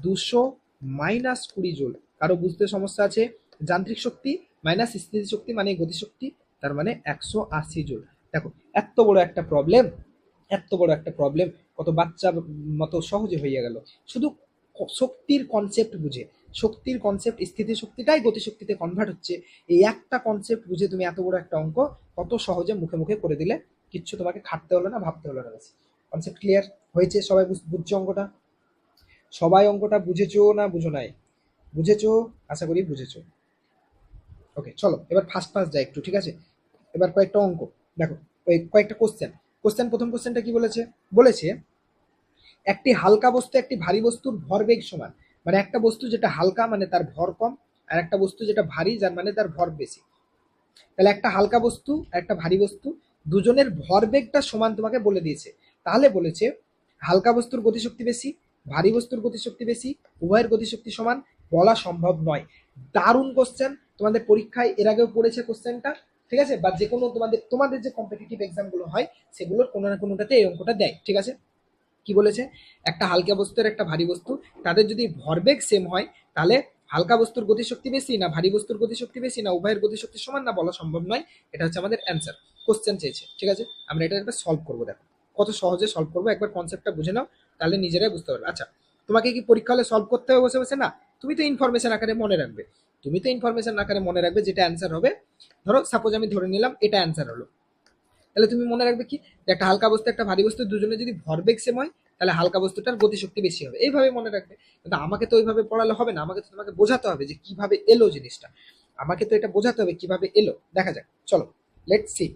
200 - 20 জুল। কারো বুঝতে সমস্যা আছে? যান্ত্রিক শক্তি মাইনাস স্থিতিশক্তি মানে গতিশক্তি, তার মানে 180 জুল। দেখো এত বড় একটা প্রবলেম, এত বড় একটা প্রবলেম কত বাচ্চার মতো সহজে হয়ে গেল শুধু শক্তির কনসেপ্ট বুঝে। শক্তির কনসেপ্ট, স্থিতিশক্তিটাই গতিশক্তিতে কনভার্ট হচ্ছে, এই একটা কনসেপ্ট বুঝে তুমি এত বড় একটা অঙ্ক কত সহজে মুখে মুখে করে দিলে, কিচ্ছু তোমাকে খাটতে হলো না, ভাবতে হলো না। কনসেপ্ট ক্লিয়ার হয়েছে? সবাই বুঝছো অঙ্কটা? সবাই অঙ্কটা বুঝেছো না বুঝো নাই? বুঝেছো? আশা করি বুঝেছো। ওকে চলো এবার ফার্স্ট ফার্স্ট যাই একটু, ঠিক আছে? এবার কয়েকটা অঙ্ক দেখো, ওই কয়েকটা কোশ্চেন। প্রথম কোশ্চেনটা কি বলেছে? বলেছে একটি হালকা বস্তু একটি ভারী বস্তুর ভরবেগ সমান, মানে একটা বস্তু যেটা হালকা মানে তার ভর কম, আর একটা বস্তু যেটা ভারী যার মানে তার ভর বেশি। তাহলে একটা হালকা বস্তু আর একটা ভারী বস্তু দুজনের ভরবেগটা সমান তোমাকে বলে দিয়েছে। তাহলে বলেছে হালকা বস্তুর গতিশক্তি বেশি, ভারী বস্তুর গতিশক্তি বেশি, উভয়ের গতিশক্তি সমান, বলা সম্ভব নয়। দারুণ কোশ্চেন, তোমাদের পরীক্ষায় এর আগেও পড়েছে কোশ্চেনটা, ঠিক আছে? বা যে কোনো তোমাদের যে কম্পিটিটিভ এক্সামগুলো হয় সেগুলোর কোনো না কোনোটাতে এই অঙ্কটা দেয়, ঠিক আছে? কি বলেছে? একটা হালকা বস্তু আর একটা ভারী বস্তু, তাদের যদি ভরবেগ সেম হয় তাহলে হালকা বস্তুর গতিশক্তি বেশি না ভারী বস্তুর গতিশক্তি বেশি না উভয়ের গতিশক্তি সমান, না বলা সম্ভব নয়। এটা হচ্ছে আমাদের অ্যান্সার। কোশ্চেন চেয়েছে, ঠিক আছে? আমরা এটা একটা সলভ করবো। দেখো কত সহজে সলভ করবো, একবার কনসেপ্টটা বুঝে নাও, তাহলে নিজেরাই বুঝতে পারবে। আচ্ছা, তোমাকে কি পরীক্ষা হলে সলভ করতে হবে বসে বসে? না, তুমি তো ইনফরমেশন আকারে মনে রাখবে। যেটা অ্যান্সার হবে, ধরো সাপোজ আমি ধরে নিলাম এটা অ্যান্সার হলো, তাহলে তুমি মনে রাখবে কি, যে একটা হালকা বস্তু একটা ভারী বস্তু দুজনে যদি ভরবেগ সেম হয় তাহলে হালকা বস্তুটার গতিশক্তি বেশি হবে, এইভাবে মনে রাখবে। কিন্তু আমাকে তো ওইভাবে পড়ালে হবে না, আমাকে তো তোমাকে বোঝাতে হবে যে কিভাবে এলো জিনিসটা, আমাকে তো এটা বোঝাতে হবে কিভাবে এলো। দেখা যাক, চলো লেটস সি,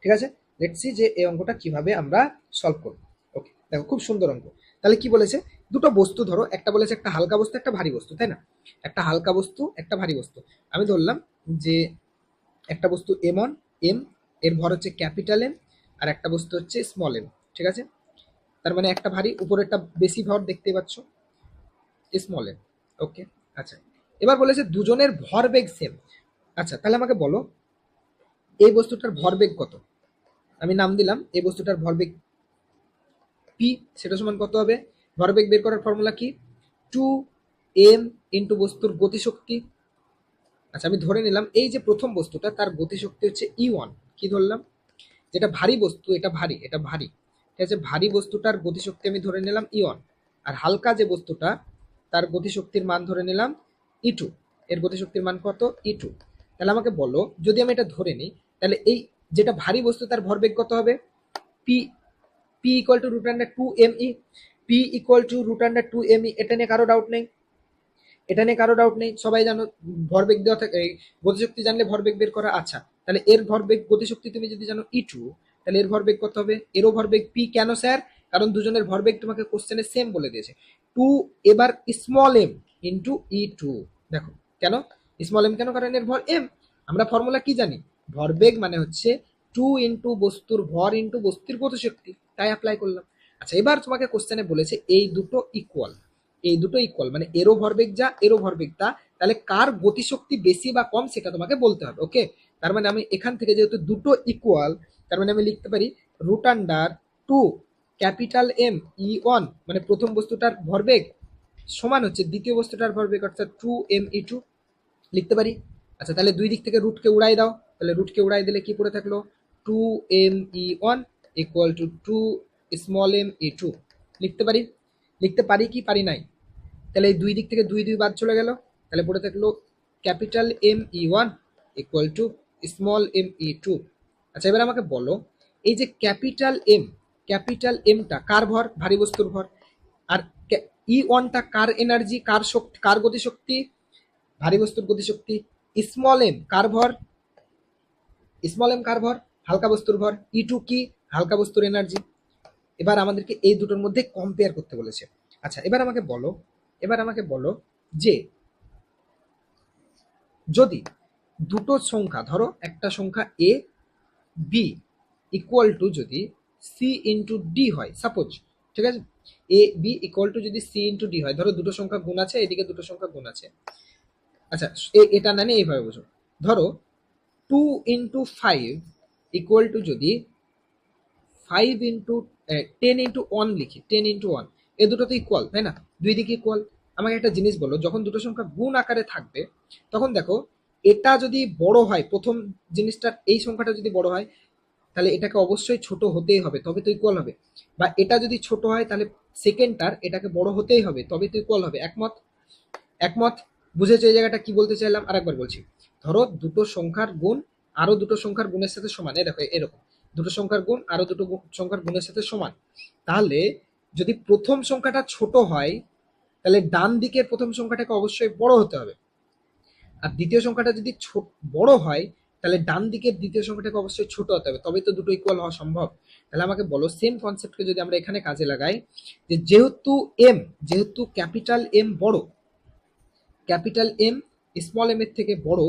ঠিক আছে? লেটস সি যে এই অঙ্কটা কিভাবে আমরা সলভ করব। ওকে দেখো খুব সুন্দর অঙ্ক। তাহলে কি বলেছে? দুটো বস্তু ধরো, একটা বলেছে একটা হালকা বস্তু একটা ভারী বস্তু, তাই না? একটা হালকা বস্তু একটা ভারী বস্তু। আমি ধরলাম যে একটা বস্তু এম1, এম, এর ভর হচ্ছে ক্যাপিটাল এম, আর একটা বস্তু হচ্ছে স্মল এম, ঠিক আছে? তার মানে একটা ভারী, উপরেরটা বেশি ভর দেখতে পাচ্ছ, স্মল এম। ওকে আচ্ছা, এবার বলেছে দুজনের ভরবেগ সেম। আচ্ছা তাহলে আমাকে বলো এই বস্তুটার ভরবেগ কত? আমি নাম দিলাম এই বস্তুটার ভরবেগ পি, সেটা সমান কত হবে? ভরবেগ বের করার ফর্মুলা কি? 2m ইন্টু বস্তুর গতিশক্তি। আচ্ছা আমি ধরে নিলাম এই যে প্রথম বস্তুটা তার গতিশক্তি হচ্ছে E1, কি ধরলাম? যেটা ভারী বস্তু এটা ভারী, এটা ভারী, ঠিক আছে? ভারী বস্তুটার গতিশক্তি আমি ধরে নিলাম E1, আর হালকা যে বস্তুটা তার গতিশক্তির মান ধরে নিলাম E2। এর গতিশক্তির মান কত? E2। তাহলে আমাকে বলো যদি আমি এটা ধরে নিই তাহলে এই যেটা ভারী বস্তু তার ভরবেগ কত হবে? P, P equal to root under 2me, P equal to root under 2me। এটা নিয়ে কারো ডাউট নেই? এটা নিয়ে কারো ডাউট নেই? সবাই জানো ভরবেগ দেওয়া থাকে, গতিশক্তি জানলে ভরবেগ বের করা। আচ্ছা তাহলে এর ভরবেগ গতিশক্তি তুমি যদি জানো E2, তাহলে এর ভরবেগ কত হবে? এরও ভরবেগ পি। কেন স্যার? কারণ দুজনের ভরবেগ তোমাকে কোশ্চেনে সেম বলে দিয়েছে। 2 এবার স্মল এম ইন্টু E2। দেখো কেন স্মল এম কেন? কারণ এর ভর এম। আমরা ফর্মুলা কি জানি? ভরবেগ মানে হচ্ছে 2 ইন্টু বস্তুর ভর ইন্টু বস্তুর গতিশক্তি, তাই অ্যাপ্লাই করলাম। আচ্ছা এবার তোমাকে কোশ্চেনে বলেছে এই দুটো ইকুয়াল, এই দুটো ইকুয়াল মানে এরও ভরবেগ যা এরও ভরবেগ তা, তাহলে কার গতিশক্তি বেশি বা কম সেটা তোমাকে বলতে হবে। ওকে, তার মানে আমি এখান থেকে যেহেতু দুটো ইকুয়াল, তার মানে আমি লিখতে পারি root under 2 capital M E1 মানে প্রথম বস্তুটার ভরবেগ সমান হচ্ছে দ্বিতীয় বস্তুটার ভরবেগ অর্থাৎ 2me2, লিখতে পারি। আচ্ছা তাহলে দুই দিক থেকে রুটকে উড়াই দাও, তাহলে রুটকে উড়াই দিলে কি পড়ে থাকলো? 2me1 equal to 2 small m e2। লিখতে পারি? লিখতে পারি কি পারি নাই? তাহলে এই দুই দিক থেকে দুই দুই বাদ চলে গেল, তাহলে পড়ে থাকলো capital me1 equal to small me2। আচ্ছা এবার আমাকে বলো এই যে ক্যাপিটাল এমটা কার ভর? ভারী বস্তুর ভর। আর E1টা কার এনার্জি, কার শক্তি, কার গতিশক্তি? ভারী বস্তুর গতিশক্তি। স্মল এম কার ভর? স্মল এম কার ভর? হালকা বস্তুর ভর। E2 কি? হালকা বস্তুর এনার্জি। এবার আমাদেরকে এই দুটোর মধ্যে কম্পেয়ার করতে বলেছে। আচ্ছা এবার আমাকে বলো যে যদি দুটো সংখ্যা, ধরো একটা সংখ্যা এ বি ইকুয়াল টু যদি সি ইন্টু ডি হয়, সাপোজ, ঠিক আছে? এ বি ইকুয়াল টু যদি সি ইন্টু ডি হয়, ধরো দুটো সংখ্যা গুণ আছে, এদিকে দুটো সংখ্যা গুণ আছে। আচ্ছা এটা না নিয়ে এইভাবে বুঝো, ধরো 2 × 5 ইকুয়াল টু যদি 10 × 1 লিখি, 10 × 1, এ দুটো তো ইকুয়াল তাই না? দুই দিকে ইকুয়াল। আমাকে একটা জিনিস বলো, যখন দুটো সংখ্যা গুণ আকারে থাকবে তখন দেখো এটা যদি বড় হয়, প্রথম জিনিসটার এই সংখ্যাটা যদি বড় হয় তাহলে এটাকে অবশ্যই ছোট হতেই হবে, তবে তো ইকুয়াল হবে। বা এটা যদি ছোট হয় তাহলে সেকেন্ডটার এটাকে বড় হতেই হবে, তবে তো ইকুয়াল হবে। একমত? একমত? বুঝেছো এই জায়গাটা কি বলতে চাইলাম? আরেকবার বলছি। ধরো দুটো সংখ্যার গুণ আরো দুটো সংখ্যার গুণের সাথে সমান, এই দেখো এরকম দুটো সংখ্যার গুণ আরো দুটো সংখ্যার গুণের সাথে সমান। তাহলে যদি প্রথম সংখ্যাটা ছোট হয় তাহলে ডান দিকের প্রথম সংখ্যাটাকে অবশ্যই বড় হতে হবে। আর দ্বিতীয় সংখ্যাটা যদি বড় হয় তাহলে ডান দিকের দ্বিতীয় সংখ্যাটাকে অবশ্যই ছোট হতে হবে, তবে তো দুটো ইকুয়াল হওয়া সম্ভব। তাহলে আমাকে বলো সেম কনসেপ্টকে যদি আমরা এখানে কাজে লাগাই, যে যেহেতু ক্যাপিটাল এম বড়, ক্যাপিটাল এম স্মল এম এর থেকে বড়,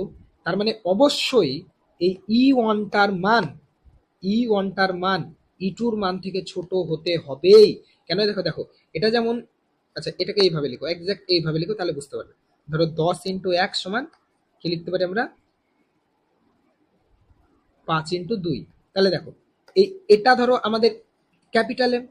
তার মানে অবশ্যই এই ই ওয়ানটার মান ই টুর মান থেকে ছোট হতে হবেই। কেন? দেখো দেখো, এটা যেমন, আচ্ছা এটাকে এইভাবে লিখো, এক্সাক্ট এইভাবে লিখো, তাহলে বুঝতে পারবে। ধরো 10 × 1 সমান কি লিখতে পারি আমরা? 5 × 2। তাহলে দেখো এটা ধরো আমাদের ক্যাপিটাল এম,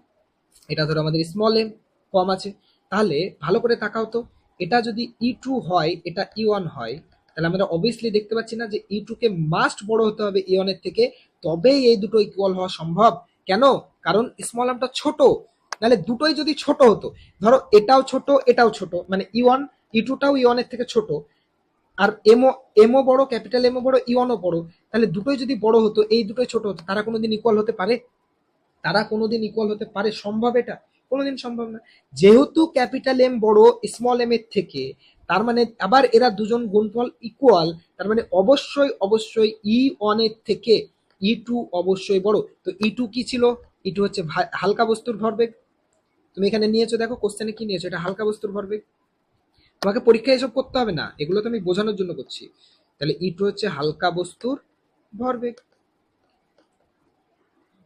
এটা ধরো আমাদের স্মল এম, কম আছে। তাহলে ভালো করে তাকাও তো, এটা যদি ই2 হয়, এটা ই1 হয়, তাহলে আমরা অবভিয়াসলি দেখতে পাচ্ছি না যে ই2 কে মাস্ট বড় হতে হবে ই1 এর থেকে, তবেই এই দুটো ইকুয়াল হওয়া সম্ভব। কেন? কারণ স্মল এমটা ছোট। নাহলে দুটোই যদি ছোট হতো, ধরো এটাও ছোট এটাও ছোট, মানে ই2টাও ই1 এর থেকে ছোট, আর এমও বড়, ক্যাপিটাল এমও বড়, ই1ও বড়, তাহলে দুটোই যদি বড় হতো, এই দুটোই ছোট হতো, তারা কোনোদিন ইকুয়াল হতে পারে? সম্ভব? এটা কোনোদিন সম্ভব না। যেহেতু ক্যাপিটাল এম বড় স্মল এম এর থেকে, তার মানে আবার এরা দুজন গুণফল ইকুয়াল, তার মানে অবশ্যই অবশ্যই ই1 এর থেকে ই2 অবশ্যই বড়। তো ই2 কি ছিল? ই2 হচ্ছে হালকা বস্তুর ভরবেগ। তুমি এখানে নিয়েছো, দেখো কোশ্চেনে কি নিয়েছো, এটা হালকা বস্তুর ভরবেগ। তোমাকে পরীক্ষায় এসব করতে হবে না, এগুলো তো আমি বোঝানোর জন্য করছি। তাহলে ই2 হচ্ছে হালকা বস্তুর ভরবেগ।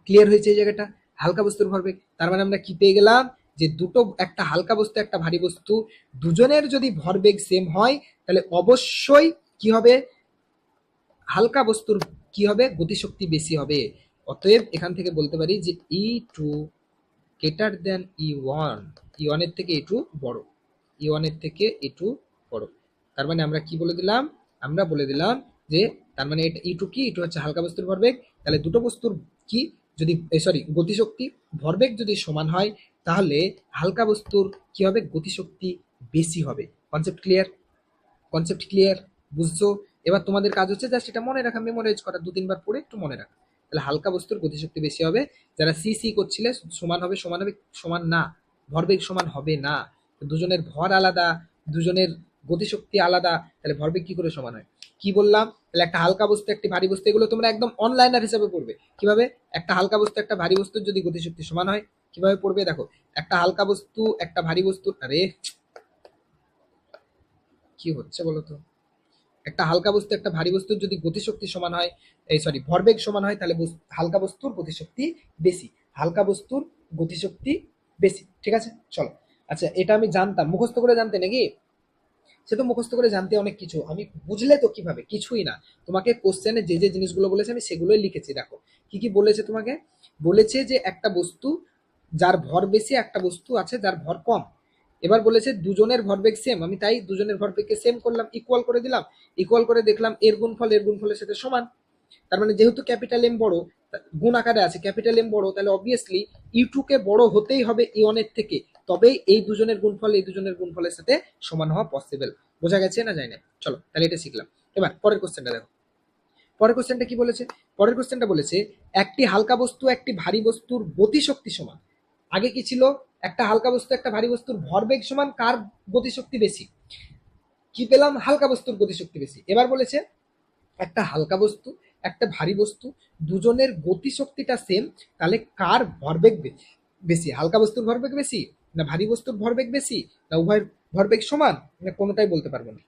ক্লিয়ার হয়েছে এই জায়গাটা? হালকা বস্তুর ভরবেগ, তার মানে আমরা কি পেয়ে গেলাম, যে দুটো, একটা হালকা বস্তু একটা ভারী বস্তু, দুজনের যদি ভরবেগ সেম হয় তাহলে অবশ্যই কি হবে? হালকা বস্তুর কি হবে? গতিশক্তি বেশি হবে। অতএব এখান থেকে বলতে পারি যে ই2 গ্রেটার দেন ই1, ই1 এর থেকে ই2 বড়, ই1 এর থেকে ই2 বড়। তার মানে আমরা কি বলে দিলাম? আমরা বলে দিলাম যে তার মানে এটা ই2 কি? ই2 হচ্ছে হালকা বস্তুর ভরবেগ। তাহলে দুটো বস্তুর কি, যদি সরি গতিশক্তি, ভরবেগ যদি সমান হয় তাহলে হালকা বস্তুর কি হবে? গতিশক্তি বেশি হবে। Concept clear? Concept clear? বুঝছো? এবার তোমাদের কাজ হচ্ছে জাস্ট এটা মনে রাখা, মেমোরাইজ করা, 2-3 বার পড়ে একটু মনে রাখা। তাহলে হালকা বস্তুর গতিশক্তি বেশি হবে। যারা সি সি করছিলে, সমান হবে, সমান হবে, সমান না, ভরবেগ সমান হবে না। দুজনের ভর আলাদা, দুজনের গতিশক্তি আলাদা, তাহলে ভরবেগ কি করে সমান হয়? কি বললাম? তাহলে একটা হালকা বস্তু একটি ভারী বস্তু, এগুলো তোমরা একদম অনলাইনার হিসাবে পড়বে। কিভাবে? একটা হালকা বস্তু একটা ভারী বস্তুর যদি গতিশক্তি সমান হয়, কিভাবে পড়বে দেখো। একটা হালকা বস্তু একটা ভারী বস্তু, আরে কি হচ্ছে বলো তো? একটা হালকা বস্তু একটা ভারী বস্তুর যদি গতিশক্তি সমান হয়, এই সরি ভরবেগ সমান হয়, তাহলে হালকা বস্তুর গতিশক্তি বেশি, হালকা বস্তুর গতিশক্তি বেশি। ঠিক আছে, চলো। আচ্ছা এটা আমি জানতাম, মুখস্থ করে জানতে নাকি? সে তো মুখস্থ করে জানতে অনেক কিছু, আমি বুঝলে তো কিভাবে? কিছুই না, তোমাকে কোশ্চেনে যে যে জিনিসগুলো বলেছে আমি সেগুলোই লিখেছি। দেখো কি কি বলেছে তোমাকে। বলেছে যে একটা বস্তু যার ভর বেশি, একটা বস্তু আছে যার ভর কম। এবার বলেছে দুজনের ভরবেগ সেম, আমি তাই দুজনের ভরবেগকে সেম করলাম, ইকুয়াল করে দিলাম। ইকুয়াল করে দেখলাম এর গুণফল এর গুণফলের সাথে সমান। তার মানে যেহেতু ক্যাপিটাল এম বড়, গুণ আকারে আছে, ক্যাপিটাল এম বড়, তাহলে অবভিয়াসলি ই2 কে বড় হতেই হবে ই1 এর থেকে, তবেই এই দুজনের গুণফল এই দুজনের গুণফলের সাথে সমান হওয়া পসিবল। বোঝা গেছে না যায় না? চলো তাহলে এটা শিখলাম। এবার পরের কোশ্চেনটা দেখো। পরের কোশ্চেনটা কি বলেছে? পরের কোশ্চেনটা বলেছে একটি হালকা বস্তু একটি ভারী বস্তুর গতিশক্তি সমান। আগে কি ছিল? একটা হালকা বস্তু একটা ভারী বস্তুর ভরবেগ সমান, কার গতিশক্তি বেশি? কি পেলাম? হালকা বস্তুর গতিশক্তি বেশি। এবার বলেছে একটা হালকা বস্তু একটা ভারী বস্তু, দুজনের গতিশক্তিটা সেম, তাহলে কার ভরবেগ বেশি? হালকা বস্তুর ভরবেগ বেশি না ভারী বস্তুর ভরবেগ বেশি, না উভয়ের ভরবেগ সমান, না কোনোটাই বলতে পারবো না।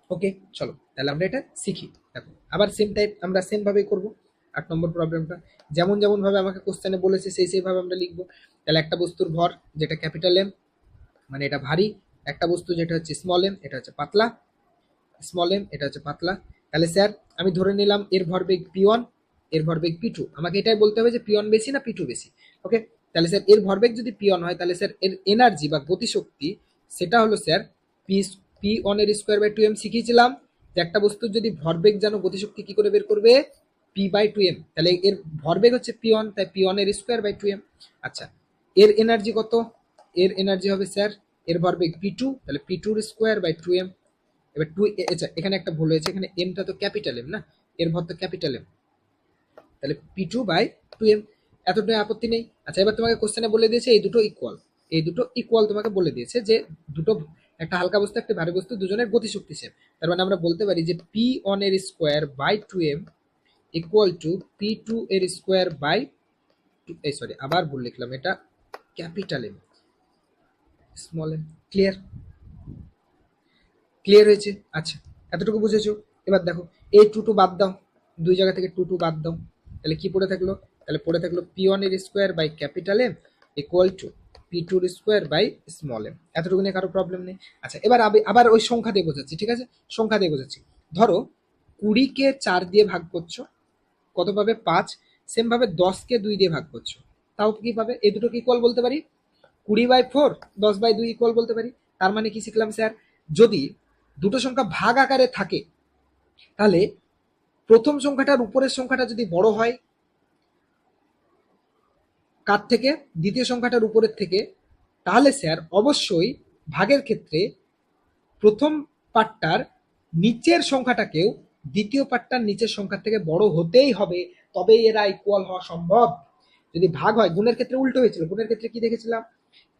ওকে, চলো তাহলে আমরা এটা শিখি। দেখো আবার সেম টাইপ আমরা সেম ভাবেই করবো 8 নম্বর প্রবলেমটা। যেমন যেমন ভাবে আমাকে কোশ্চেনে বলেছে সেই সেইভাবে আমরা লিখবো। তাহলে একটা বস্তুর ভর যেটা ক্যাপিটাল এম, মানে এটা ভারী, একটা বস্তু যেটা হচ্ছে স্মল এম, এটা হচ্ছে পাতলা, স্মল এম এটা হচ্ছে পাতলা। তাহলে স্যার আমি ধরে নিলাম এর ভরবেগ পি1, এর ভরবেগ পি2, আমাকে এটাই বলতে হবে যে পি1 বেশি না পি2 বেশি। ওকে, তাহলে স্যার এর ভরবেগ যদি পি1 হয় তাহলে স্যার এর এনার্জি বা গতিশক্তি সেটা হলো স্যার পি পি1 এর স্কোয়ার বাই 2m শিখিয়েছিলাম। যে একটা বস্তুর যদি ভরবেগ জানো, গতিশক্তি কি করে বের করবে? p/2m। তাহলে এর ভরবেগ হচ্ছে p1, তাই p1 এর স্কোয়ার বাই 2m। আচ্ছা, এর এনার্জি কত? এর এনার্জি হবে স্যার, এর ভরবেগ p2, তাহলে p2 এর স্কোয়ার বাই 2m। এবার আচ্ছা এখানে একটা ভুল হয়েছে, এখানে এমটা তো ক্যাপিটাল এম না, এর ভর তো ক্যাপিটাল এম, তাহলে p2/2m। এতটাই আপত্তি নেই। আচ্ছা, এবার তোমাকে কোশ্চেনে বলে দিয়েছে এই দুটো ইকুয়াল, এই দুটো ইকুয়াল তোমাকে বলে দিয়েছে যে দুটো, একটা হালকা বস্তু একটা ভারী বস্তু, দুজনের গতিশক্তি সেম। তার মানে আমরা বলতে পারি যে p1 এর square by 2m equal to p2 এর স্কোয়ার বাই, এই সরি আবার ভুল লিখলাম, এটা capital M small M. Clear? Clear হয়েছে? আচ্ছা, এতটুকু বুঝেছো? এবার দেখো এই টু টু বাদ দাও, দুই জায়গা থেকে টু টু বাদ দাও, তাহলে কি পড়ে থাকলো? তাহলে পড়ে থাকলো p1 এর square by capital M equal to p2 এর স্কোয়ার বাই স্মল এম। এতটুকু নিয়ে কারো প্রবলেম নেই। আচ্ছা, এবার আবার ওই সংখ্যা দিয়ে বোঝাচ্ছি, ঠিক আছে? সংখ্যা দিয়ে বোঝাচ্ছি। ধরো 20-কে 4 দিয়ে ভাগ করছো, কত পাবে? 5। সেম ভাবে 10-কে 2 দিয়ে ভাগ করছো, তাও কি পাবে? এই দুটোকে ইকুয়াল বলতে পারি। 20/4, 10/2 ইকুয়াল বলতে পারি। তার মানে কি শিখলাম স্যার? যদি দুটো সংখ্যা ভাগ আকারে থাকে, তাহলে প্রথম সংখ্যাটার উপরের সংখ্যাটা যদি বড় হয় কার থেকে? দ্বিতীয় সংখ্যাটার উপরের থেকে, তাহলে স্যার অবশ্যই ভাগের ক্ষেত্রে প্রথম পার্টটার নিচের সংখ্যাটাকেও দ্বিতীয় পার্টটার নিচের সংখ্যার থেকে বড় হতেই হবে, তবেই এরা ইকুয়াল হওয়া সম্ভব। যদি ভাগ হয়, গুণের ক্ষেত্রে উল্টো হয়েছিল। গুণের ক্ষেত্রে কি দেখেছিলাম?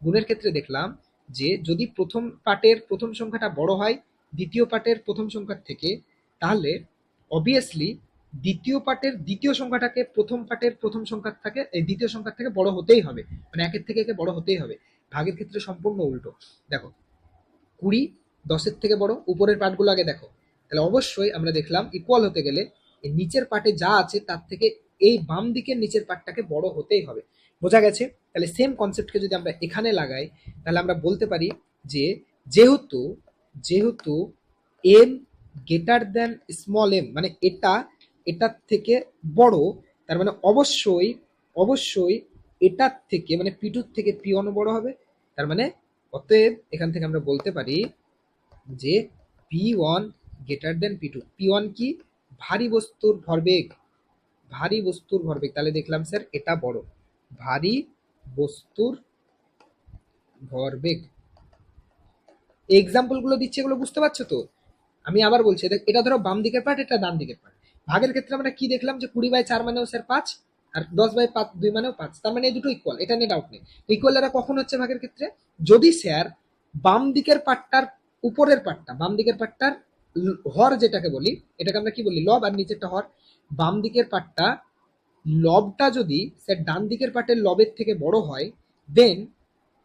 গুণের ক্ষেত্রে দেখলাম যে যদি প্রথম পার্টের প্রথম সংখ্যাটা বড় হয় দ্বিতীয় পার্টের প্রথম সংখ্যার থেকে, তাহলে অবভিয়াসলি দ্বিতীয় পার্টের দ্বিতীয় সংখ্যাটাকে প্রথম পার্টের প্রথম সংখ্যার থেকে, এই দ্বিতীয় সংখ্যার থেকে বড় হতেই হবে, মানে একের থেকে একে বড় হতেই হবে। ভাগের ক্ষেত্রে সম্পূর্ণ উল্টো। দেখো 20 10-এর থেকে বড়, উপরের পার্টগুলো আগে দেখো। তাহলে অবশ্যই আমরা দেখলাম ইকুয়াল হতে গেলে এই নিচের পার্টে যা আছে তার থেকে এই বাম দিকের নিচের পার্টটাকে বড় হতেই হবে। বোঝা গেছে? তাহলে সেম কনসেপ্টকে যদি আমরা এখানে লাগাই, তাহলে আমরা বলতে পারি যে যেহেতু যেহেতু M greater than small M, মানে এটা এটার থেকে বড়, তার মানে অবশ্যই অবশ্যই এটার থেকে, মানে p2 থেকে p1 বড় হবে। তার মানে অতএব এখান থেকে আমরা বলতে পারি যে p1 greater than p2। p1 কি? ভারী বস্তুর ভরবেগ, ভারী বস্তুর ভরবেগ। তাহলে দেখলাম স্যার এটা বড়, ভারী বস্তুর ভরবেগ। এক্সাম্পল গুলো দিচ্ছে, এগুলো বুঝতে পারছো তো? আমি আবার বলছি, এটা ধরো বাম দিকের পার্ট, এটা ডান দিকের পার্ট। ভাগের ক্ষেত্রে আমরা কি দেখলাম যে 20/4 মানেও স্যার 5, আর 10/2 মানেও 5। তার মানে এই দুটো ইকুয়াল, এটা নিয়ে ডাউট নেই। ইকুয়াল এরা কখন হচ্ছে ভাগের ক্ষেত্রে? যদি স্যার বাম দিকের পার্টটার উপরের পার্টটা, বাম দিকের পার্টটার হর যেটাকে বলি, এটাকে আমরা কি বলি? লব, আর নিচেরটা হর। বাম দিকের পার্টটা লবটা যদি স্যার ডান দিকের পার্টের লবের থেকে বড় হয়, দেন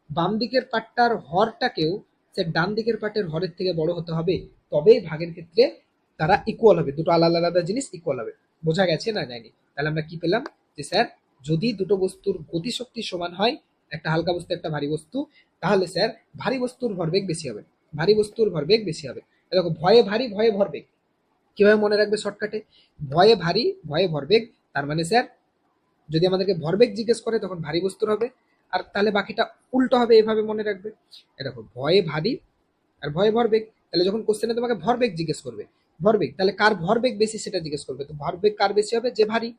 বাম দিকের পার্টটার হরটাকেও সে ডান দিকের পার্টের হরের থেকে বড় হতে হবে, তবেই ভাগের ক্ষেত্রে তারা ইকুয়াল হবে। দুটো আলাদা আলাদা জিনিস ইকুয়াল হবে। বোঝা গেছে না যায়নি? তাহলে আমরা কি পেলাম যে স্যার যদি দুটো বস্তুর গতিশক্তি সমান হয়, একটা হালকা বস্তু একটা ভারী বস্তু, তাহলে স্যার ভারী বস্তুর ভরবেগ বেশি হবে, ভারী বস্তুর ভরবেগ বেশি হবে। দেখো ভয়ে ভারী ভয়ে ভরবেগ কিভাবে মনে রাখবে শর্টকাটে? ভয়ে ভারী ভয়ে ভরবেগ, তার মানে স্যার যদি আমাদেরকে ভরবেগ জিজ্ঞেস করে তখন ভারী বস্তুর হবে, আর তাহলে বাকিটা উল্টো হবে, এভাবে মনে রাখবে। দেখো ভয়ে ভারী আর ভয়ে ভরবেগ, তাহলে যখন কোশ্চেনে তোমাকে ভরবেগ জিজ্ঞেস করবে, ভরবেগ, তাহলে কার ভরবেগ বেশি সেটা জিজ্ঞেস করবে, তো ভরবেগ কার বেশি হবে? যে ভারী।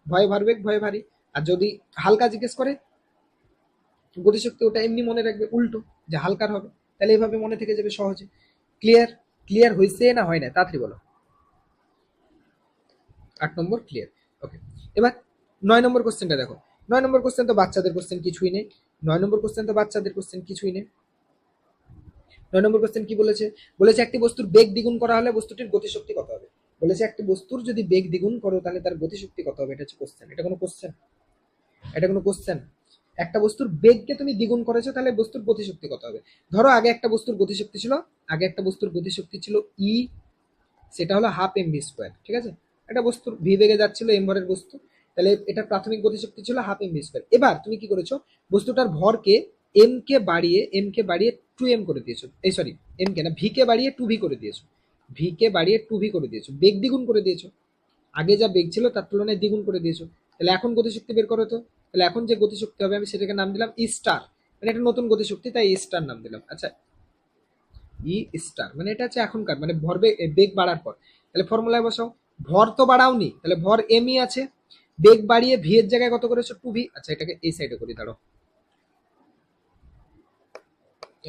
ভয়ে ভরবেগ ভয়ে ভারী। আর যদি হালকা জিজ্ঞেস করে গতিশক্তি, ওটা এমনি মনে রাখবে উল্টো, যে হালকার হবে। তাহলে এইভাবে মনে থেকে যাবে সহজে। ক্লিয়ার? ক্লিয়ার হয়েছে না হয় না? তাড়াতাড়ি বলো। 8 নম্বর ক্লিয়ার? ওকে। এবার 9 নম্বর কোশ্চেনটা দেখো। 9 নম্বর কোশ্চেন তো বাচ্চাদের কোশ্চেন, কিছুই নেই। 9 নম্বর কোশ্চেন তো বাচ্চাদের কোশ্চেন, কিছুই নেই। 9 নম্বর কোশ্চেন কি বলেছে? বলেছে একটি বস্তুর বেগ দ্বিগুণ করা হলে বস্তুটির গতিশক্তি কত হবে। বলেছে একটি বস্তুর যদি বেগ দ্বিগুণ করো তাহলে তার গতিশক্তি কত হবে। এটা হচ্ছে কোশ্চেন। এটা কোনো কোশ্চেন? এটা কোনো কোশ্চেন? একটা বস্তুর বেগকে তুমি দ্বিগুণ করেছো, তাহলে বস্তুর গতিশক্তি কত হবে? ধরো আগে একটা বস্তুর গতিশক্তি ছিল, আগে একটা বস্তুর গতিশক্তি ছিল ই, সেটা হলো 1/2 mv²। ঠিক আছে? একটা বস্তুর ভি বেগে যাচ্ছিল, এম ভরের বস্তু, তাহলে এটা প্রাথমিক গতিশক্তি ছিল 1/2 mv²। এবার তুমি কি করেছো? বস্তুটার ভরকে এম কে বাড়িয়ে 2m করে দিয়েছো, এই সরি এম কে না, ভি কে বাড়িয়ে 2v করে দিয়েছো, ভি কে বাড়িয়ে 2v করে দিয়েছো, বেগ দ্বিগুণ করে দিয়েছো। আগে যা বেগ ছিল তার তুলনায় দ্বিগুণ করে দিয়েছো। তাহলে এখন গতিশক্তি বের করো তো। তাহলে এখন যে গতিশক্তি হবে আমি সেটাকে নাম দিলাম ই স্টার, মানে একটা নতুন গতিশক্তি, তাই ই স্টার নাম দিলাম। আচ্ছা, ই স্টার মানে এটা হচ্ছে এখনকার মানে বেগ বাড়ার পর। তাহলে ফর্মুলায় বসাও, ভর তো বাড়াওনি, তাহলে ভর এম ই আছে, বেগ বাড়িয়ে ভি এর জায়গায় কত করেছো 2v। আচ্ছা এটাকে এই সাইডে করি, দাঁড়ো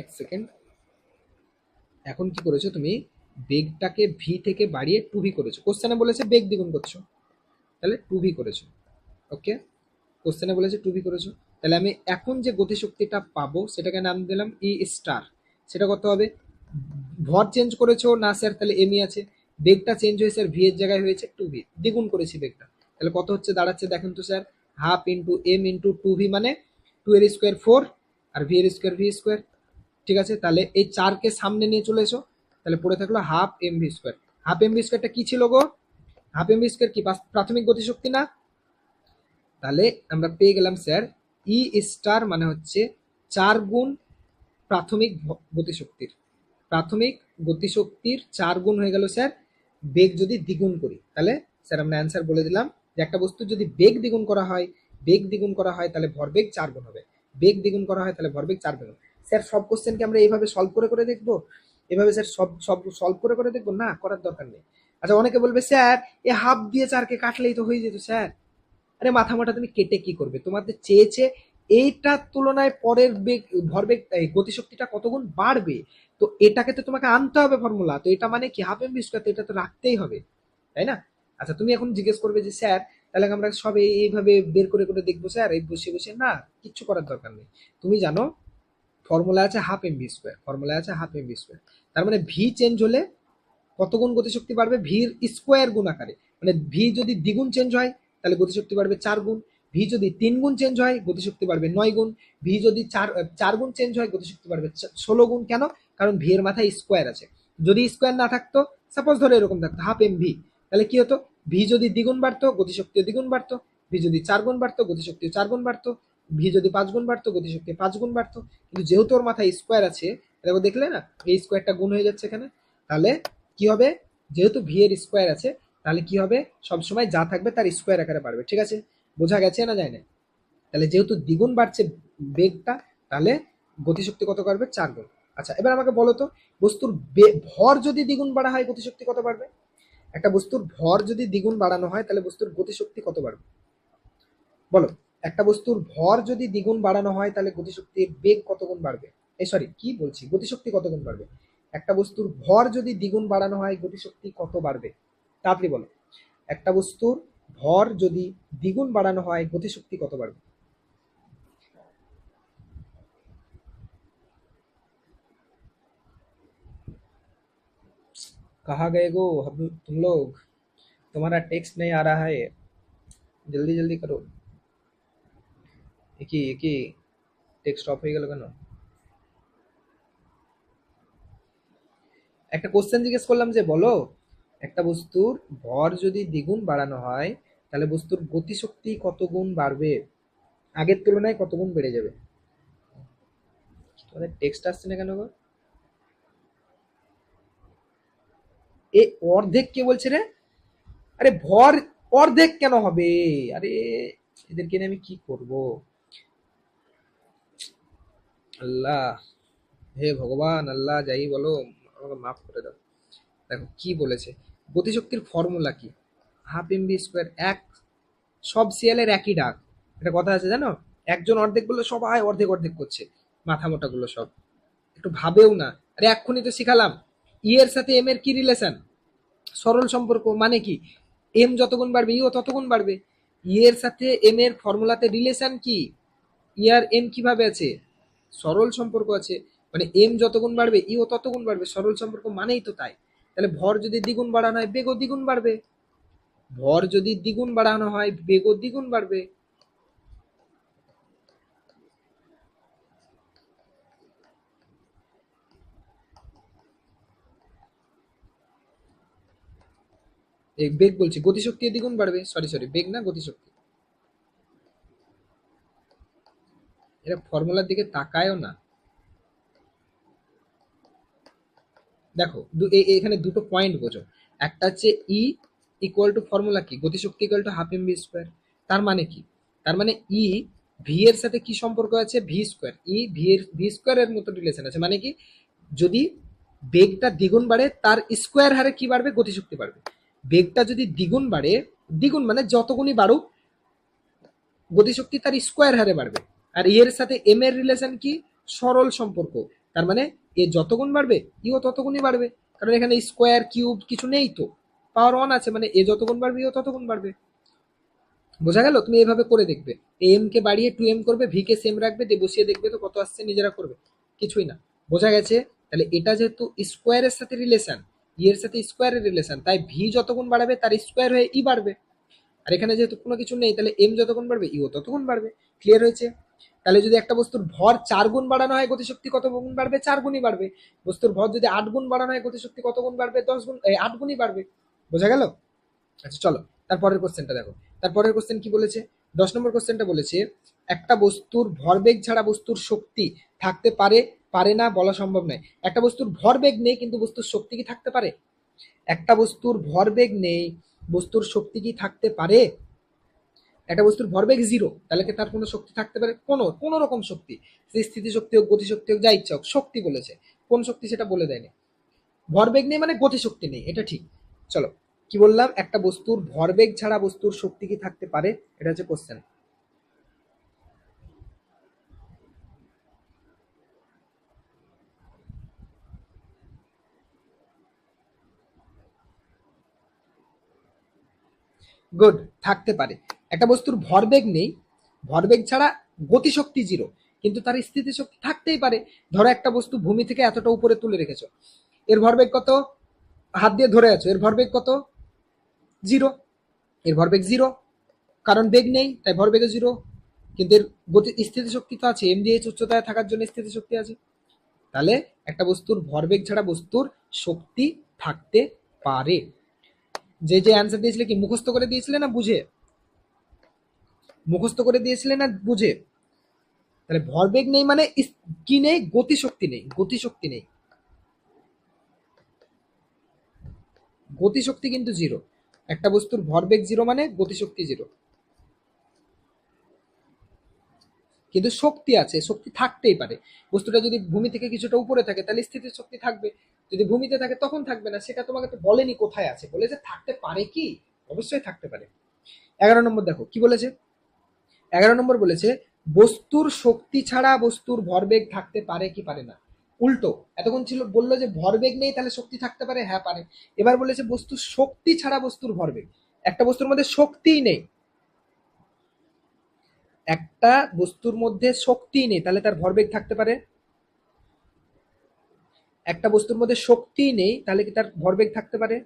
এক সেকেন্ড। এখন কি করেছো তুমি, বেগটাকে ভি থেকে বাড়িয়ে 2v করেছো, কোশ্চেনে বলেছে বেগ দ্বিগুণ করছো, তাহলে 2v করেছো। ওকে, কোশ্চেনে বলেছে 2v করেছো, তাহলে আমি এখন যে গতিশক্তিটা পাবো সেটাকে নাম দিলাম ই স্টার। সেটা কত হবে, ভর চেঞ্জ করেছো না স্যার, তাহলে এমই আছে, বেগটা চেঞ্জ হয়েছে স্যার, ভি এর জায়গায় হয়েছে 2v, দ্বিগুণ করেছি বেগটা, তাহলে কত হচ্ছে দাঁড়াচ্ছে দেখেন তো sir, half into M into 2v মানে 2 এর স্কোয়ার 4 আর ভি এর স্কোয়ার ভি স্কোয়ার। ঠিক আছে, তাহলে এই 4 কে সামনে নিয়ে চলে এসো, তাহলে পড়ে থাকলো half M V square. Half M V স্কোয়ারটা কি ছিল গো, হাফ এম ভি স্কোয়ার কি প্রাথমিক গতিশক্তি না, তাহলে আমরা পেয়ে গেলাম স্যার ই স্টার মানে হচ্ছে 4 গুণ প্রাথমিক গতিশক্তির, প্রাথমিক গতিশক্তির 4 গুণ হয়ে গেল স্যার বেগ যদি দ্বিগুণ করি, তাহলে স্যার আমরা অ্যান্সার বলে দিলাম যে একটা বস্তুর যদি বেগ দ্বিগুণ করা হয়, বেগ দ্বিগুণ করা হয় তাহলে ভরবেগ 4 গুণ হবে, বেগ দ্বিগুণ করা হয় তাহলে ভরবেগ 4 গুণ হবে। স্যার সব কোশ্চেনকে আমরা এইভাবে সলভ করে করে দেখবো, এভাবে স্যার সব সব সলভ করে করে দেখবো না, করার দরকার নেই। আচ্ছা অনেকে বলবে স্যার এ হাফ দিয়ে 4 কে কাটলেই তো হয়ে যেত স্যার, আরে মাথা মোটা তুমি কেটে কি করবে, তোমাদের চেয়েছে এইটার তুলনায় পরের বেগ ভরবেগ গতিশক্তিটা কত গুণ বাড়বে, তো এটাকে তো তোমাকে আনতে হবে ফর্মুলা, তো এটা মানে কি হাফ এম ভি স্কয়ার, তো এটা তো রাখতেই হবে, তাই না? আচ্ছা তুমি এখন জিজ্ঞেস করবে যে স্যার তাহলে আমরা সব এইভাবে বের করে করে দেখবো স্যার এই বসে বসে, না কিচ্ছু করার দরকার নেই। তুমি জানো ফর্মুলা আছে half M V square, formula আছে হাফ এম ভি স্কোয়ার, তার মানে ভি চেঞ্জ হলে কত গুণ গতিশক্তি বাড়বে, ভির স্কোয়ার গুণ আকারে, মানে ভি যদি দ্বিগুণ চেঞ্জ হয় তাহলে গতিশক্তি বাড়বে 4 গুণ, ভি যদি 3 গুণ চেঞ্জ হয় গতিশক্তি বাড়বে 9 গুণ, ভি যদি চার গুণ চেঞ্জ হয় গতিশক্তি বাড়বে 16 গুণ। কেন, কারণ ভি এর মাথায় স্কোয়ার আছে, যদি স্কোয়ার না থাকতো, সাপোজ ধরো এরকম থাকতো হাফ এম ভি, তাহলে কি হতো, ভি যদি দ্বিগুণ বাড়তো গতিশক্তিও দ্বিগুণ বাড়তো, ভি যদি 4 গুণ বাড়তো গতিশক্তিও 4 গুণ বাড়তো, ভি যদি 5 গুণ বাড়তো গতিশক্তি 5 গুণ বাড়তো, কিন্তু যেহেতু ওর মাথায় স্কোয়ার আছে, দেখো দেখলে না এই স্কোয়ারটা গুণ হয়ে যাচ্ছে এখানে, তাহলে কি হবে, যেহেতু ভি এর স্কোয়ার আছে তাহলে কি হবে, সবসময় যা থাকবে তার স্কোয়ার আকারে বাড়বে। ঠিক আছে, বোঝা গেছে না যায় না? তাহলে যেহেতু দ্বিগুণ বাড়ছে বেগটা, তাহলে গতিশক্তি কত বাড়বে 4 গুণ। আচ্ছা এবার আমাকে বলো তো, বস্তুর ভর যদি দ্বিগুণ বাড়া হয় গতিশক্তি কত বাড়বে, একটা বস্তুর ভর যদি দ্বিগুণ বাড়ানো হয় তাহলে বস্তুর গতিশক্তি কত বাড়বে বলো, একটা বস্তুর ভর যদি দ্বিগুণ বাড়ানো হয় তাহলে গতিশক্তির বেগ কত গুণ বাড়বে, এই সরি কি বলছি, গতিশক্তি কত গুণ বাড়বে, একটা বস্তুর ভর যদি দ্বিগুণ বাড়ানো হয় গতিশক্তি কত বাড়বে, তাড়াতাড়ি বলো, একটা বস্তুর ভর যদি দ্বিগুণ বাড়ানো হয় গতিশক্তি কত বাড়বে। कहाँ गए गो तुम लोग, तुम्हारा टेक्स्ट नहीं आ रहा है, जल्दी जल्दी करो। एक ही টেক্সট অফ হয়ে গেল কেন, একটা কোশ্চেন জিজ্ঞেস করলাম যে বলো একটা বস্তুর ভর যদি দ্বিগুণ বাড়ানো হয় তাহলে বস্তুর গতিশক্তি কত গুণ বাড়বে, আগের তুলনায় কত গুণ বেড়ে যাবে। তোমাদের টেক্সট আসছে না কেন গো, এ অর্ধেক কে বলছে রে, আরে ভর অর্ধেক কেন হবে, আরে এদেরকে নিয়ে আমি কি করব, আল্লাহ, হে ভগবান আল্লাহ যাই বলো আমাকে মাফ করে দাও। দেখো কি বলেছে, গতিশক্তির ফর্মুলা কি, হাফ এম বি স্কোয়ার, এক, সব শিয়ালের একই ডাক, এটা কথা আছে জানো, একজন অর্ধেক বললে সবাই অর্ধেক অর্ধেক করছে, মাথা মোটা গুলো সব, একটু ভাবেও না। আরে এক্ষুনি তো শিখালাম ই এর সাথে এম এর কি রিলেশন, সরল সম্পর্ক, মানে কি এম যতগুণ বাড়বে ইও ততগুণ বাড়বে, ই এর সাথে এম এর ফর্মুলাতে রিলেশন কি, ই আর এম কিভাবে আছে, সরল সম্পর্ক আছে, মানে এম যতগুণ বাড়বে ইও ততগুণ বাড়বে, সরল সম্পর্ক মানেই তো তাই। তাহলে ভর যদি দ্বিগুণ বাড়ানো হয় বেগও দ্বিগুণ বাড়বে, ভর যদি দ্বিগুণ বাড়ানো হয় বেগও দ্বিগুণ বাড়বে। এই বেগ বলছি, গতিশক্তি দ্বিগুণ বাড়বে, সরি সরি বেগ না গতিশক্তি, এরা ফর্মুলার দিকে তাকায়ও না। দেখো এখানে দুটো পয়েন্ট বোঝো, একটা হচ্ছে ই ইকুয়াল টু ফর্মুলা কি, গতিশক্তি equal to half M V square, তার মানে কি, তার মানে ই ভি এর সাথে কি সম্পর্ক আছে, ভি স্কোয়ার, ই ভি এর ভি স্কোয়ার এর মতো রিলেশন আছে, মানে কি যদি বেগটা দ্বিগুণ বাড়ে তার স্কোয়ার হারে কি বাড়বে? গতিশক্তি বাড়বে। বেগটা যদি দ্বিগুণ বাড়ে, দ্বিগুণ মানে যতগুণই বাড়ুক, গতিশক্তি তার স্কোয়ার হারে বাড়বে। আর এর সাথে এম এর রিলেশন কি? সরল সম্পর্ক। তার মানে এ যতগুণ বাড়বে ইও ততগুণই বাড়বে, কারণ এখানে স্কোয়ার কিউব কিছু নেই, তো পাওয়ার ওয়ান আছে, মানে এ যতগুণ বাড়বে ইও ততগুণ বাড়বে। বোঝা গেল? তুমি এভাবে করে দেখবে, এম কে বাড়িয়ে 2m করবে, ভি কে সেম রাখবে, দিয়ে বসিয়ে দেখবে তো কত আসছে, নিজেরা করবে, কিছুই না। বোঝা গেছে? তাহলে এটা যেহেতু স্কোয়ারের সাথে রিলেশন, ই এর সাথে স্কোয়ারের রিলেশন, তাই ভি যতগুণ বাড়বে তার স্কোয়ার হয়ে ই বাড়বে। আর এখানে যেহেতু কোনো কিছু নেই, তাহলে এম যতগুণ বাড়বে ইও ততগুণ বাড়বে। ক্লিয়ার হয়েছে? তাহলে যদি একটা বস্তুর ভর 4 গুণ বাড়ানো হয়, গতিশক্তি কত গুণ বাড়বে? 4 গুণই বাড়বে। বস্তুর ভর যদি 8 গুণ বাড়ানো হয়, গতিশক্তি কত গুণ বাড়বে? 10 গুণ, 8 গুণই বাড়বে। বোঝা গেল? আচ্ছা চলো তারপরের কোশ্চেনটা দেখো। তারপরের কোশ্চেন কি বলেছে? 10 নম্বর কোশ্চেনটা বলেছে, একটা বস্তুর ভরবেগ ছাড়া বস্তুর শক্তি থাকতে পারে পারে না বলা সম্ভব নয়। একটা বস্তুর ভরবেগ নেই কিন্তু বস্তুর শক্তি কি থাকতে পারে? একটা বস্তুর ভরবেগ নেই, বস্তুর শক্তি কি থাকতে পারে? একটা বস্তুর ভরবেগ 0, তাহলে কি তার কোনো শক্তি থাকতে পারে? কোনো রকম শক্তি, সে স্থিতি শক্তি হোক, গতি শক্তি হোক, যা ইচ্ছা হোক, শক্তি বলেছে। কোন শক্তি সেটা বলে দেয়নি। ভরবেগ নেই মানে গতি শক্তি নেই, এটা ঠিক। চলো, কি বললাম? একটা বস্তুর ভরবেগ ছাড়া বস্তুর শক্তি কি থাকতে পারে, এটা হচ্ছে কোশ্চেন। গুড, থাকতে পারে। একটা বস্তুর ভরবেগ নেই, ভরবেগ ছাড়া গতিশক্তি 0, কিন্তু তার স্থিতিশক্তি থাকতেই পারে। ধরো একটা বস্তু ভূমি থেকে এতটা উপরে তুলে রেখেছো, এর ভরবেগ কত? হাত দিয়ে ধরে আছো, এর ভরবেগ কত? 0। এর ভরবেগ 0, কারণ বেগ নেই তাই ভরবেগে 0। কিন্তু এর গতি স্থিতিশক্তি তো আছে, এমডিএইচ উচ্চতায় থাকার জন্য স্থিতিশক্তি আছে। তাহলে একটা বস্তুর ভরবেগ ছাড়া বস্তুর শক্তি থাকতে পারে। যে যে অ্যান্সার দিয়েছিলে কি মুখস্থ করে দিয়েছিলে না বুঝে? মুখস্থ করে দিয়েছিলে না বুঝে? তাহলে ভরবেগ নেই মানে কি নেই? গতিশক্তি নেই, গতিশক্তি নেই। গতিশক্তি কিন্তু 0। একটা বস্তুর ভরবেগ 0 মানে গতিশক্তি 0, কিন্তু শক্তি আছে, শক্তি থাকতেই পারে। বস্তুটা যদি ভূমি থেকে কিছুটা উপরে থাকে তাহলে স্থিতির শক্তি থাকবে, যদি ভূমিতে থাকে তখন থাকবে না। সেটা তোমাকে তো বলেনি কোথায় আছে, বলেছে থাকতে পারে কি, অবশ্যই থাকতে পারে। 11 নম্বর দেখো কি বলেছে। 11 নম্বর বলেছে, বস্তুর শক্তি ছাড়া বস্তুর ভরবেগ থাকতে পারে কি পারে না। উল্টো, এতক্ষণ ছিল বললো যে ভরবেগ নেই তাহলে শক্তি থাকতে পারে, হ্যাঁ পারে। এবার বলেছে বস্তুর শক্তি ছাড়া বস্তুর ভরবেগ। একটা বস্তুর মধ্যে শক্তিই নেই, একটা বস্তুর মধ্যে শক্তিই নেই, তাহলে তার ভরবেগ থাকতে পারে? একটা বস্তুর মধ্যে শক্তিই নেই, তাহলে কি তার ভরবেগ থাকতে পারে?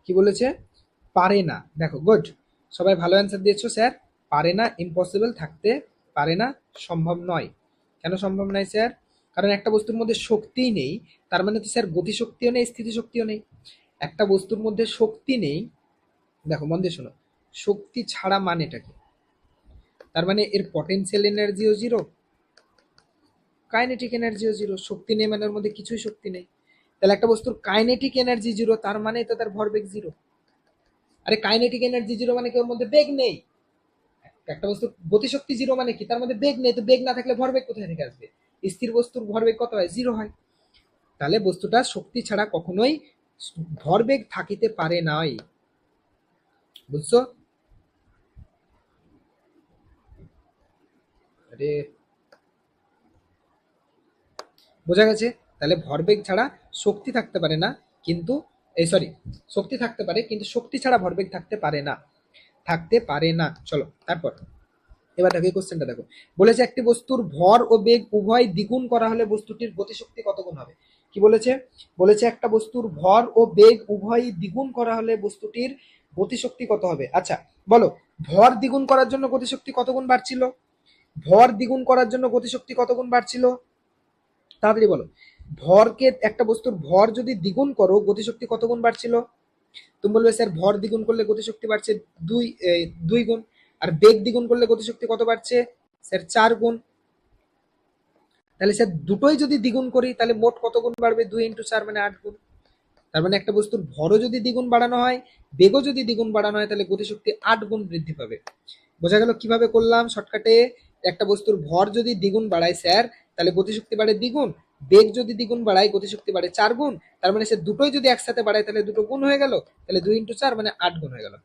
কি বলেছে? পারে না। দেখো গুড, সবাই ভালো অ্যান্সার দিয়েছো স্যার। পারে না, ইম্পসিবল, থাকতে পারে না, সম্ভব নয়। কেন সম্ভব নয় স্যার? কারণ একটা বস্তুর মধ্যে শক্তিই নেই, তার মানে তো স্যার গতিশক্তিও নেই, স্থিতিশক্তিও নেই। একটা বস্তুর মধ্যে শক্তি নেই, দেখো মন দিয়ে শোনো, শক্তি ছাড়া মানেটা কি? তার মানে এর পটেনশিয়াল এনার্জিও 0, কাইনেটিক এনার্জিও 0। শক্তি নেই মানে ওর মধ্যে কিছুই শক্তি নেই। তাহলে একটা বস্তুর কাইনেটিক এনার্জি 0, তার মানে তো তার ভরবেগ 0। আরে কাইনেটিক এনার্জি 0 মানে কি ওর মধ্যে বেগ নেই? একটা বস্তুর গতিশক্তি 0 মানে কি? তার মধ্যে বেগ নেই, তো বেগ না থাকলে ভরবেগ কোথায় থেকে আসবে? স্থির বস্তুর ভরবেগ কত হয়? 0 হয়। তাহলে বস্তুটা শক্তি ছাড়া কখনোই ভরবেগ থাকিতে পারে নাই। বুঝছো? আরে বোঝা গেছে? তাহলে ভরবেগ ছাড়া শক্তি থাকতে পারে না, কিন্তু এই সরি, শক্তি থাকতে পারে কিন্তু শক্তি ছাড়া ভরবেগ থাকতে পারে না, থাকতে পারে না। চলো তারপর, এবার দেখো এই কোশ্চেনটা দেখো। বলেছে একটি বস্তুর ভর ও বেগ উভয় দ্বিগুণ করা হলে বস্তুটির গতিশক্তি কত গুণ হবে? কি বলেছে? বলেছে একটা বস্তুর ভর ও বেগ উভয় দ্বিগুণ করা হলে বস্তুটির গতিশক্তি কত হবে। আচ্ছা বলো, ভর দ্বিগুণ করার জন্য গতিশক্তি কত গুণ বাড়ছিল? ভর দ্বিগুণ করার জন্য গতিশক্তি কত গুণ বাড়ছিল? তাড়াতাড়ি বলো। ভরকে, একটা বস্তুর ভর যদি দ্বিগুণ করো গতিশক্তি কত গুণ বাড়ছিল? তুমি বলবে স্যার ভর দ্বিগুণ করলে গতিশক্তি বাড়ছে দুই 2 গুণ, আর বেগ দ্বিগুণ করলে গতিশক্তি কত বাড়ছে স্যার 4 গুণ। তাহলে স্যার দুটোই যদি দ্বিগুণ করি তাহলে মোট কত গুণ বাড়বে, 2 × 4 মানে 8 গুণ। তার মানে একটা বস্তুর ভরও যদি দ্বিগুণ বাড়ানো হয়, বেগও যদি দ্বিগুণ বাড়ানো হয়, তাহলে গতিশক্তি 8 গুণ বৃদ্ধি পাবে। বোঝা গেল কিভাবে করলাম শর্টকাটে? একটা বস্তুর ভর যদি দ্বিগুণ বাড়ায় স্যার, তাহলে গতিশক্তি বাড়ে দ্বিগুণ, বেগ যদি দ্বিগুণ বাড়ায় গতিশক্তি বাড়ে 4 গুণ। তার মানে সে দুটোই যদি একসাথে বাড়ায় তাহলে দুটো গুণ হয়ে গেল, তাহলে 2 × 4 মানে 8 গুণ হয়ে গেল।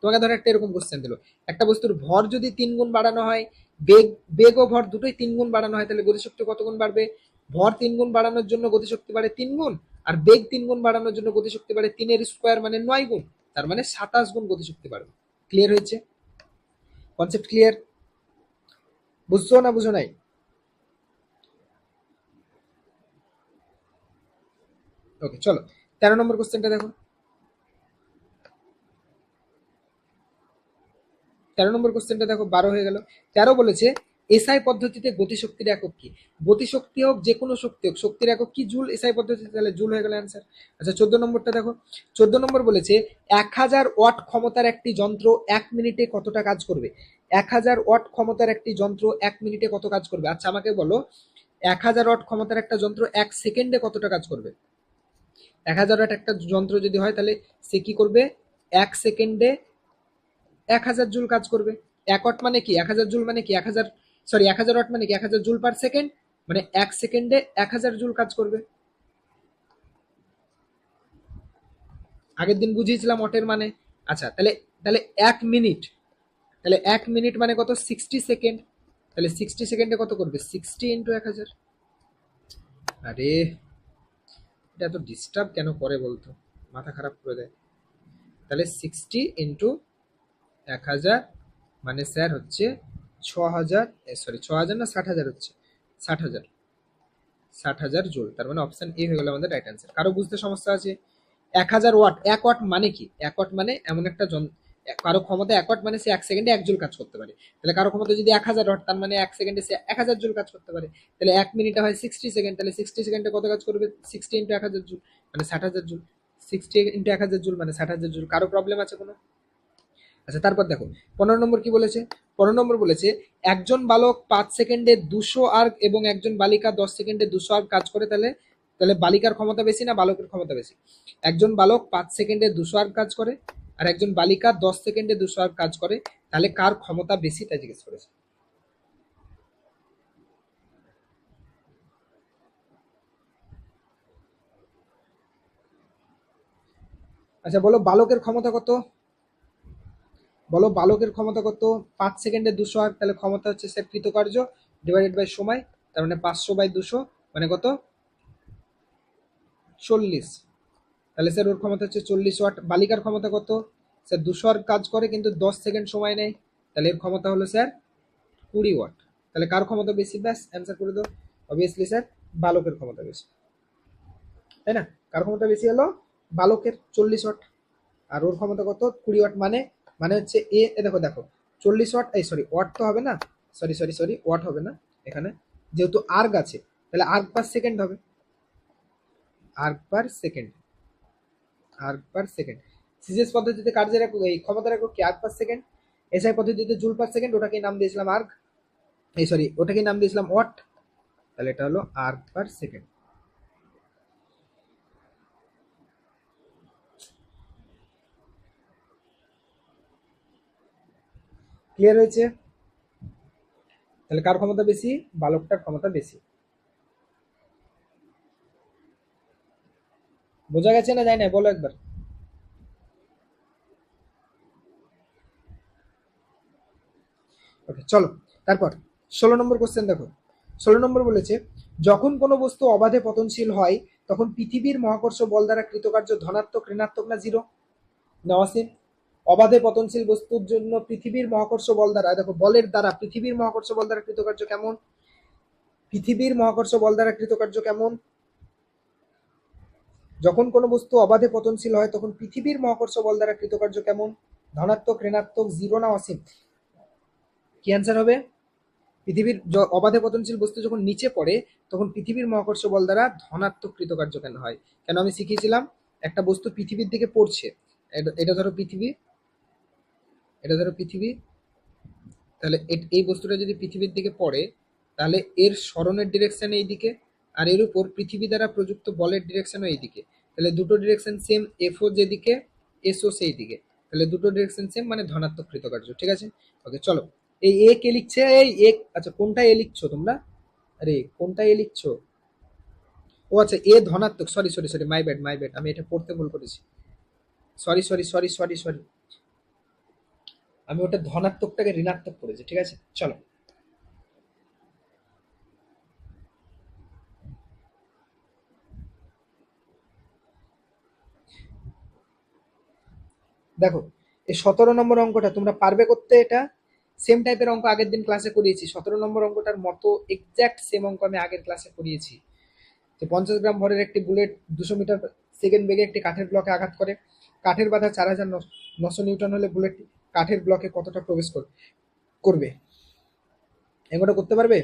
তোমাকে ধরো একটা এরকম কোশ্চেন দিল, একটা বস্তুর ভর যদি 3 গুণ বাড়ানো হয়, বেগ বেগ ও ভর দুটোই 3 গুণ বাড়ানো হয়, তাহলে গতিশক্তি কত গুণ বাড়বে? ভর 3 গুণ বাড়ানোর জন্য গতিশক্তি বাড়ে 3 গুণ, আর বেগ 3 গুণ বাড়ানোর জন্য গতিশক্তি বাড়ে 3 এর স্কোয়ার মানে 9 গুণ। তার মানে 27 গুণ গতিশক্তি বাড়বে। ক্লিয়ার হয়েছে? Concept clear? বুঝছো না বুঝো নাই? ওকে চলো 13 নম্বর কোশ্চেনটা দেখো। 13 নম্বর কোশ্চেনটা দেখো, 12 হয়ে গেল। 13 বলেছে এসআই পদ্ধতিতে গতিশক্তির একক কি? গতিশক্তি হোক যে কোনো শক্তি হোক, শক্তির একক কি? জুল। এসআই পদ্ধতিতে তাহলে জুল হয়ে গেল অ্যান্সার। আচ্ছা 14 নম্বরটা দেখো। 14 নম্বর বলেছে 1000 ওয়াট ক্ষমতার একটি যন্ত্র 1 মিনিটে কতটা কাজ করবে? 1000 ওয়াট ক্ষমতার একটি যন্ত্র 1 মিনিটে কত কাজ করবে? আচ্ছা আমাকে বলো, 1000 ওয়াট ক্ষমতার একটা যন্ত্র 1 সেকেন্ডে কতটা কাজ করবে? 1000 ওয়াট একটা যন্ত্র যদি হয়, তাহলে সে কি করবে? 1 সেকেন্ডে 1000 জুল কাজ করবে। 1 ওয়াট মানে কি? 1000 জুল মানে কি? 1000, সরি 1000 ওয়াট মানে কি? 1000 জুল/সেকেন্ড, মানে 1 সেকেন্ডে 1000 জুল কাজ করবে। আগের দিন বুঝিয়েছিলাম ওয়াটের মানে। আচ্ছা তাহলে তাহলে 1 মিনিট, তাহলে 1 মিনিট মানে কত? 60 সেকেন্ড। তাহলে 60 সেকেন্ডে কত করবে? 60 × 1000। আরে এটা এত ডিস্টার্ব কেন করে বলতো, মাথা খারাপ করে দেয়। তাহলে 60 × 1000 মানে স্যার হচ্ছে 6000, সরি 6000 না 60,000 হচ্ছে, 60,000, 60,000 জুল। তার মানে অপশন এ হয়ে গেল আমাদের রাইট অ্যান্সার। কারো বুঝতে সমস্যা আছে? 1000 ওয়াট, 1 ওয়াট মানে কি? 1 ওয়াট মানে এমন একটা কারো ক্ষমতা 1 ওয়াট মানে সে 1 সেকেন্ডে 1 জুল কাজ করতে পারে। তাহলে কারো ক্ষমতা যদি 1000 ওয়াট, তার মানে 1 সেকেন্ডে সে 1000 জুল কাজ করতে পারে। তাহলে 1 মিনিটে হয় 60 সেকেন্ড, তাহলে 60 সেকেন্ডে কত কাজ করবে? 60 × 1000 জুল মানে 60,000 জুল। 60 × 1000 জুল মানে 60,000 জুল। কারো প্রবলেম আছে কোনো? আচ্ছা তারপর দেখো 15 নম্বর কি বলেছে। 15 নম্বর বলেছে একজন বালক 5 সেকেন্ডে 200 আর্ক এবং একজন বালিকা 10 সেকেন্ডে 200 আর্ক কাজ করে, তাহলে তাহলে বালিকার ক্ষমতা বেশি না বালকের ক্ষমতা বেশি? একজন বালক 5 সেকেন্ডে 200 আর্ক কাজ করে, আর একজন বালিকা 10 সেকেন্ডে 200 আর্ক কাজ করে, তাহলে কার ক্ষমতা বেশি তাই জিজ্ঞেস করেছে। আচ্ছা বলো বালকের ক্ষমতা কত? বলো বালকের ক্ষমতা কত? 5 সেকেন্ডে 200 আর্ক, তাহলে ক্ষমতা হচ্ছে স্যার কৃতকার্য ডিভাইডেড বাই সময়, তার মানে 500/200 মানে কত? 40। তাহলে স্যার ওর ক্ষমতা হচ্ছে 40 ওয়াট। বালিকার ক্ষমতা কত? স্যার 200 কাজ করে কিন্তু 10 সেকেন্ড সময় নেয়, তাহলে এর ক্ষমতা হলো স্যার 20 ওয়াট। তাহলে কার ক্ষমতা বেশি? ব্যাস অ্যান্সার করে দাও। অবভিয়াসলি স্যার বালকের ক্ষমতা বেশি, তাই না? কার ক্ষমতা বেশি হলো? বালকের, 40 ওয়াট। আর ওর ক্ষমতা কত? 20 ওয়াট। মানে মানে হচ্ছে দেখো দেখো 40 ওয়াট, এই সরি ওয়াট তো হবে না, সরি সরি সরি ওয়াট হবে না এখানে, যেহেতু আর্গ আছে তাহলে আর্গ পার সেকেন্ড হবে। Erg per second, erg per second. CGS পদ্ধতিতে কার্যের একক, এই ক্ষমতার একক কি? Erg per second. এসআই পদ্ধতিতে জুল পার সেকেন্ড, ওটাকে নাম দিয়েছিলাম আর্গ, এই সরি ওটাকে নাম দিয়েছিলাম ওয়াট। তাহলে এটা হলো আর্গ পার সেকেন্ড। ক্লিয়ার হয়েছে? তাহলে কার ক্ষমতা বেশি? বালকটার ক্ষমতা বেশি। বোঝা গেছে না যায় না বলো একবার। ওকে চলো তারপর 16 নম্বর কোশ্চেন দেখো। 16 নম্বর বলেছে যখন কোনো বস্তু অবাধে পতনশীল হয় তখন পৃথিবীর মহাকর্ষ বল দ্বারা কৃতকার্য ধনাত্মক, ঋণাত্মক না জিরো? নওয়াসিন, অবাধে পতনশীল বস্তুর জন্য পৃথিবীর মহাকর্ষ বল দ্বারা, দেখো বলের দ্বারা, পৃথিবীর মহাকর্ষ বল দ্বারা কৃতকার্য কেমন? পৃথিবীর মহাকর্ষ বল দ্বারা কৃতকার্য কেমন? যখন কোনো বস্তু অবাধে পতনশীল হয় তখন পৃথিবীর মহাকর্ষ বল দ্বারা কৃতকার্য কেমন? ধনাত্মক, ঋণাত্মক, জিরো না অসীম? কি অ্যান্সার হবে? পৃথিবীর অবাধে পতনশীল বস্তু যখন নিচে পড়ে তখন পৃথিবীর মহাকর্ষ বল দ্বারা ধনাত্মক কৃতকার্য কেন হয়? কেন আমি শিখিয়েছিলাম একটা বস্তু পৃথিবীর দিকে পড়ছে, এটা ধরো পৃথিবী, এটা ধরো পৃথিবী, তাহলে এই বস্তুটা যদি পৃথিবীর দিকে পড়ে, তাহলে এর সরণের ডিরেকশন এই দিকে, আর এর উপর পৃথিবী দ্বারা প্রযুক্ত বলের ডিরেকশনও এই দিকে। তাহলে দুটো ডিরেকশন সেম, এফও যেদিকে এসও সেই দিকে, তাহলে দুটো ডিরেকশন সেম, মানে ধনাত্মক কৃতকার্য। ঠিক আছে, ওকে চলো। এই এ কে লিখছে, এই এ, আচ্ছা কোনটা এ লিখছো তোমরা? আরে কোনটা এ লিখছো? ও আচ্ছা, এ ধনাত্মক, sorry sorry sorry, my bad my bad, আমি এটা পড়তে ভুল করেছি। Sorry sorry sorry sorry sorry, আমি ওটা ধনাত্মকটাকে ঋণাত্মক করেছি। ঠিক আছে চলো, দেখো এই 17 নম্বর অঙ্কটা তোমরা পারবে করতে? এটা সেম টাইপের অঙ্ক আগের দিন ক্লাসে করিয়েছি, 17 নম্বর অঙ্কটার মতো এক্সাক্ট সেম অঙ্ক আমি আগের ক্লাসে করিয়েছি। যে 50 গ্রাম ভরের একটি বুলেট 200 মিটার সেকেন্ড বেগে একটি কাঠের ব্লকে আঘাত করে, কাঠের বাধা 4900 নিউটন হলে বুলেটটি কাঠের ব্লকে কতটা প্রবেশ করবে? এগুলো করতে পারবে?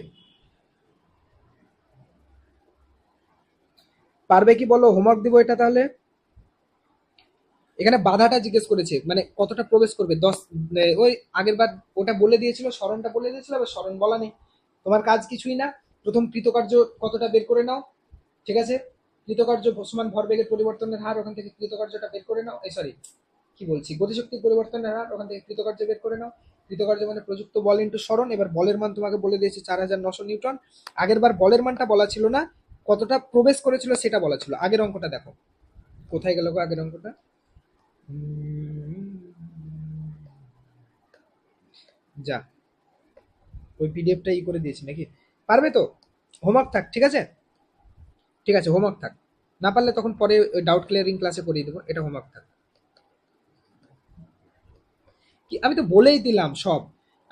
পারবে কি বলো, হোমওয়ার্ক দিব এটা তাহলে। এখানে বাধাটা জিজ্ঞেস করেছে, মানে কতটা প্রবেশ করবে, 10, ওই আগের বার ওটা বলে দিয়েছিল, স্মরণটা বলে দিয়েছিল, আবার স্মরণ বলা নেই। তোমার কাজ কিছুই না, প্রথম কৃতকার্য কতটা বের করে নাও। ঠিক আছে, কৃতকার্য সমান ভরবেগের পরিবর্তনের হার, ওখান থেকে কৃতকার্যটা বের করে নাও। এই সরি, কি বলছি, গতিশক্তির পরিবর্তনের হার, ওখান থেকে কৃতকার্য বের করে নাও। কৃতকার্য মানে প্রযুক্ত বল ইন্টু স্মরণ। এবার বলের মান তোমাকে বলে দিয়েছে 4900 নিউটন। আগের বার বলের মানটা বলা ছিল না, কতটা প্রবেশ করেছিল সেটা বলা ছিল। আগের অঙ্কটা দেখো, কোথায় গেল গো আগের অঙ্কটা? যা, ওই পিডিএফটা করে দিয়েছি নাকি? পারবে তো? হোমওয়ার্ক থাক, ঠিক আছে? ঠিক আছে, হোমওয়ার্ক থাক। না পারলে তখন পরে ওই ডাউট ক্লিয়ারিং ক্লাসে করিয়ে দেবো, এটা হোমওয়ার্ক থাক। কি, আমি তো বলেই দিলাম সব।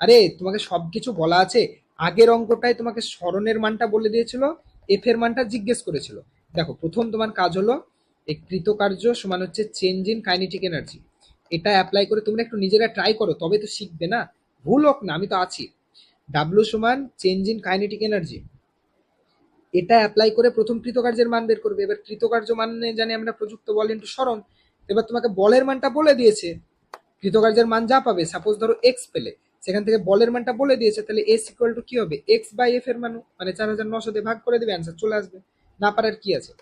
আরে তোমাকে সবকিছু বলা আছে। আগের অঙ্কটাই তোমাকে স্মরণের মানটা বলে দিয়েছিল, এফ এর মানটা জিজ্ঞেস করেছিল। দেখো প্রথম তোমার কাজ হলো, এই কৃতকার্য সমান হচ্ছে চেঞ্জ ইন কাইনেটিক এনার্জি, এটা অ্যাপ্লাই করে তোমরা একটু নিজেরা ট্রাই করো, তবে তো শিখবে না। ভুল হোক না, আমি তো আছি। ডাব্লু সমান চেঞ্জ ইন কাইনেটিক এনার্জি, এটা অ্যাপ্লাই করে প্রথম কৃতকার্যের মান বের করবে। এবার কৃতকার্য মানে জানি আমরা প্রযুক্ত বল ইন্টু স্মরণ। এবার তোমাকে বলের মানটা বলে দিয়েছে, কৃতকার্যের মান যা পাবে, সাপোজ ধরো এক্স পেলে, সেখান থেকে বলের মানটা বলে দিয়েছে, তাহলে এস ইকুয়াল টু কি হবে, এক্স বাই এফ এর মান, মানে 4900 দিয়ে ভাগ করে দেবে, অ্যান্সার চলে আসবে। না পারার কি আছে?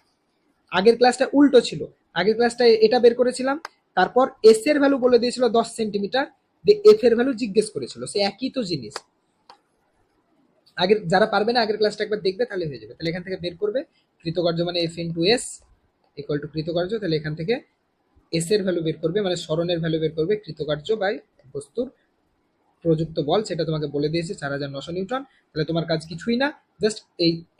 আগের ক্লাসটা উল্টো ছিল, আগের ক্লাসটায় এটা বের করেছিলাম, তারপর এস এর ভ্যালু বলে দিয়েছিল 10 সেন্টিমিটার, দিয়ে এফ এর ভ্যালু জিজ্ঞেস করেছিল, সে একই তো জিনিস। আগের যারা পারবে না আগের ক্লাসটা একবার দেখবে, তাহলে হয়ে যাবে। তাহলে এখান থেকে বের করবে কৃতকার্য মানে F into S equal to কৃতকার্য, তাহলে এখান থেকে এস এর ভ্যালু বের করবে, মানে স্মরণের ভ্যালু বের করবে, কৃতকার্য বাই বস্তুর প্রযুক্ত বল, সেটা তোমাকে বলে দিয়েছে 4900 নিউটন। তাহলে তোমার কাজ কিছুই না, জাস্ট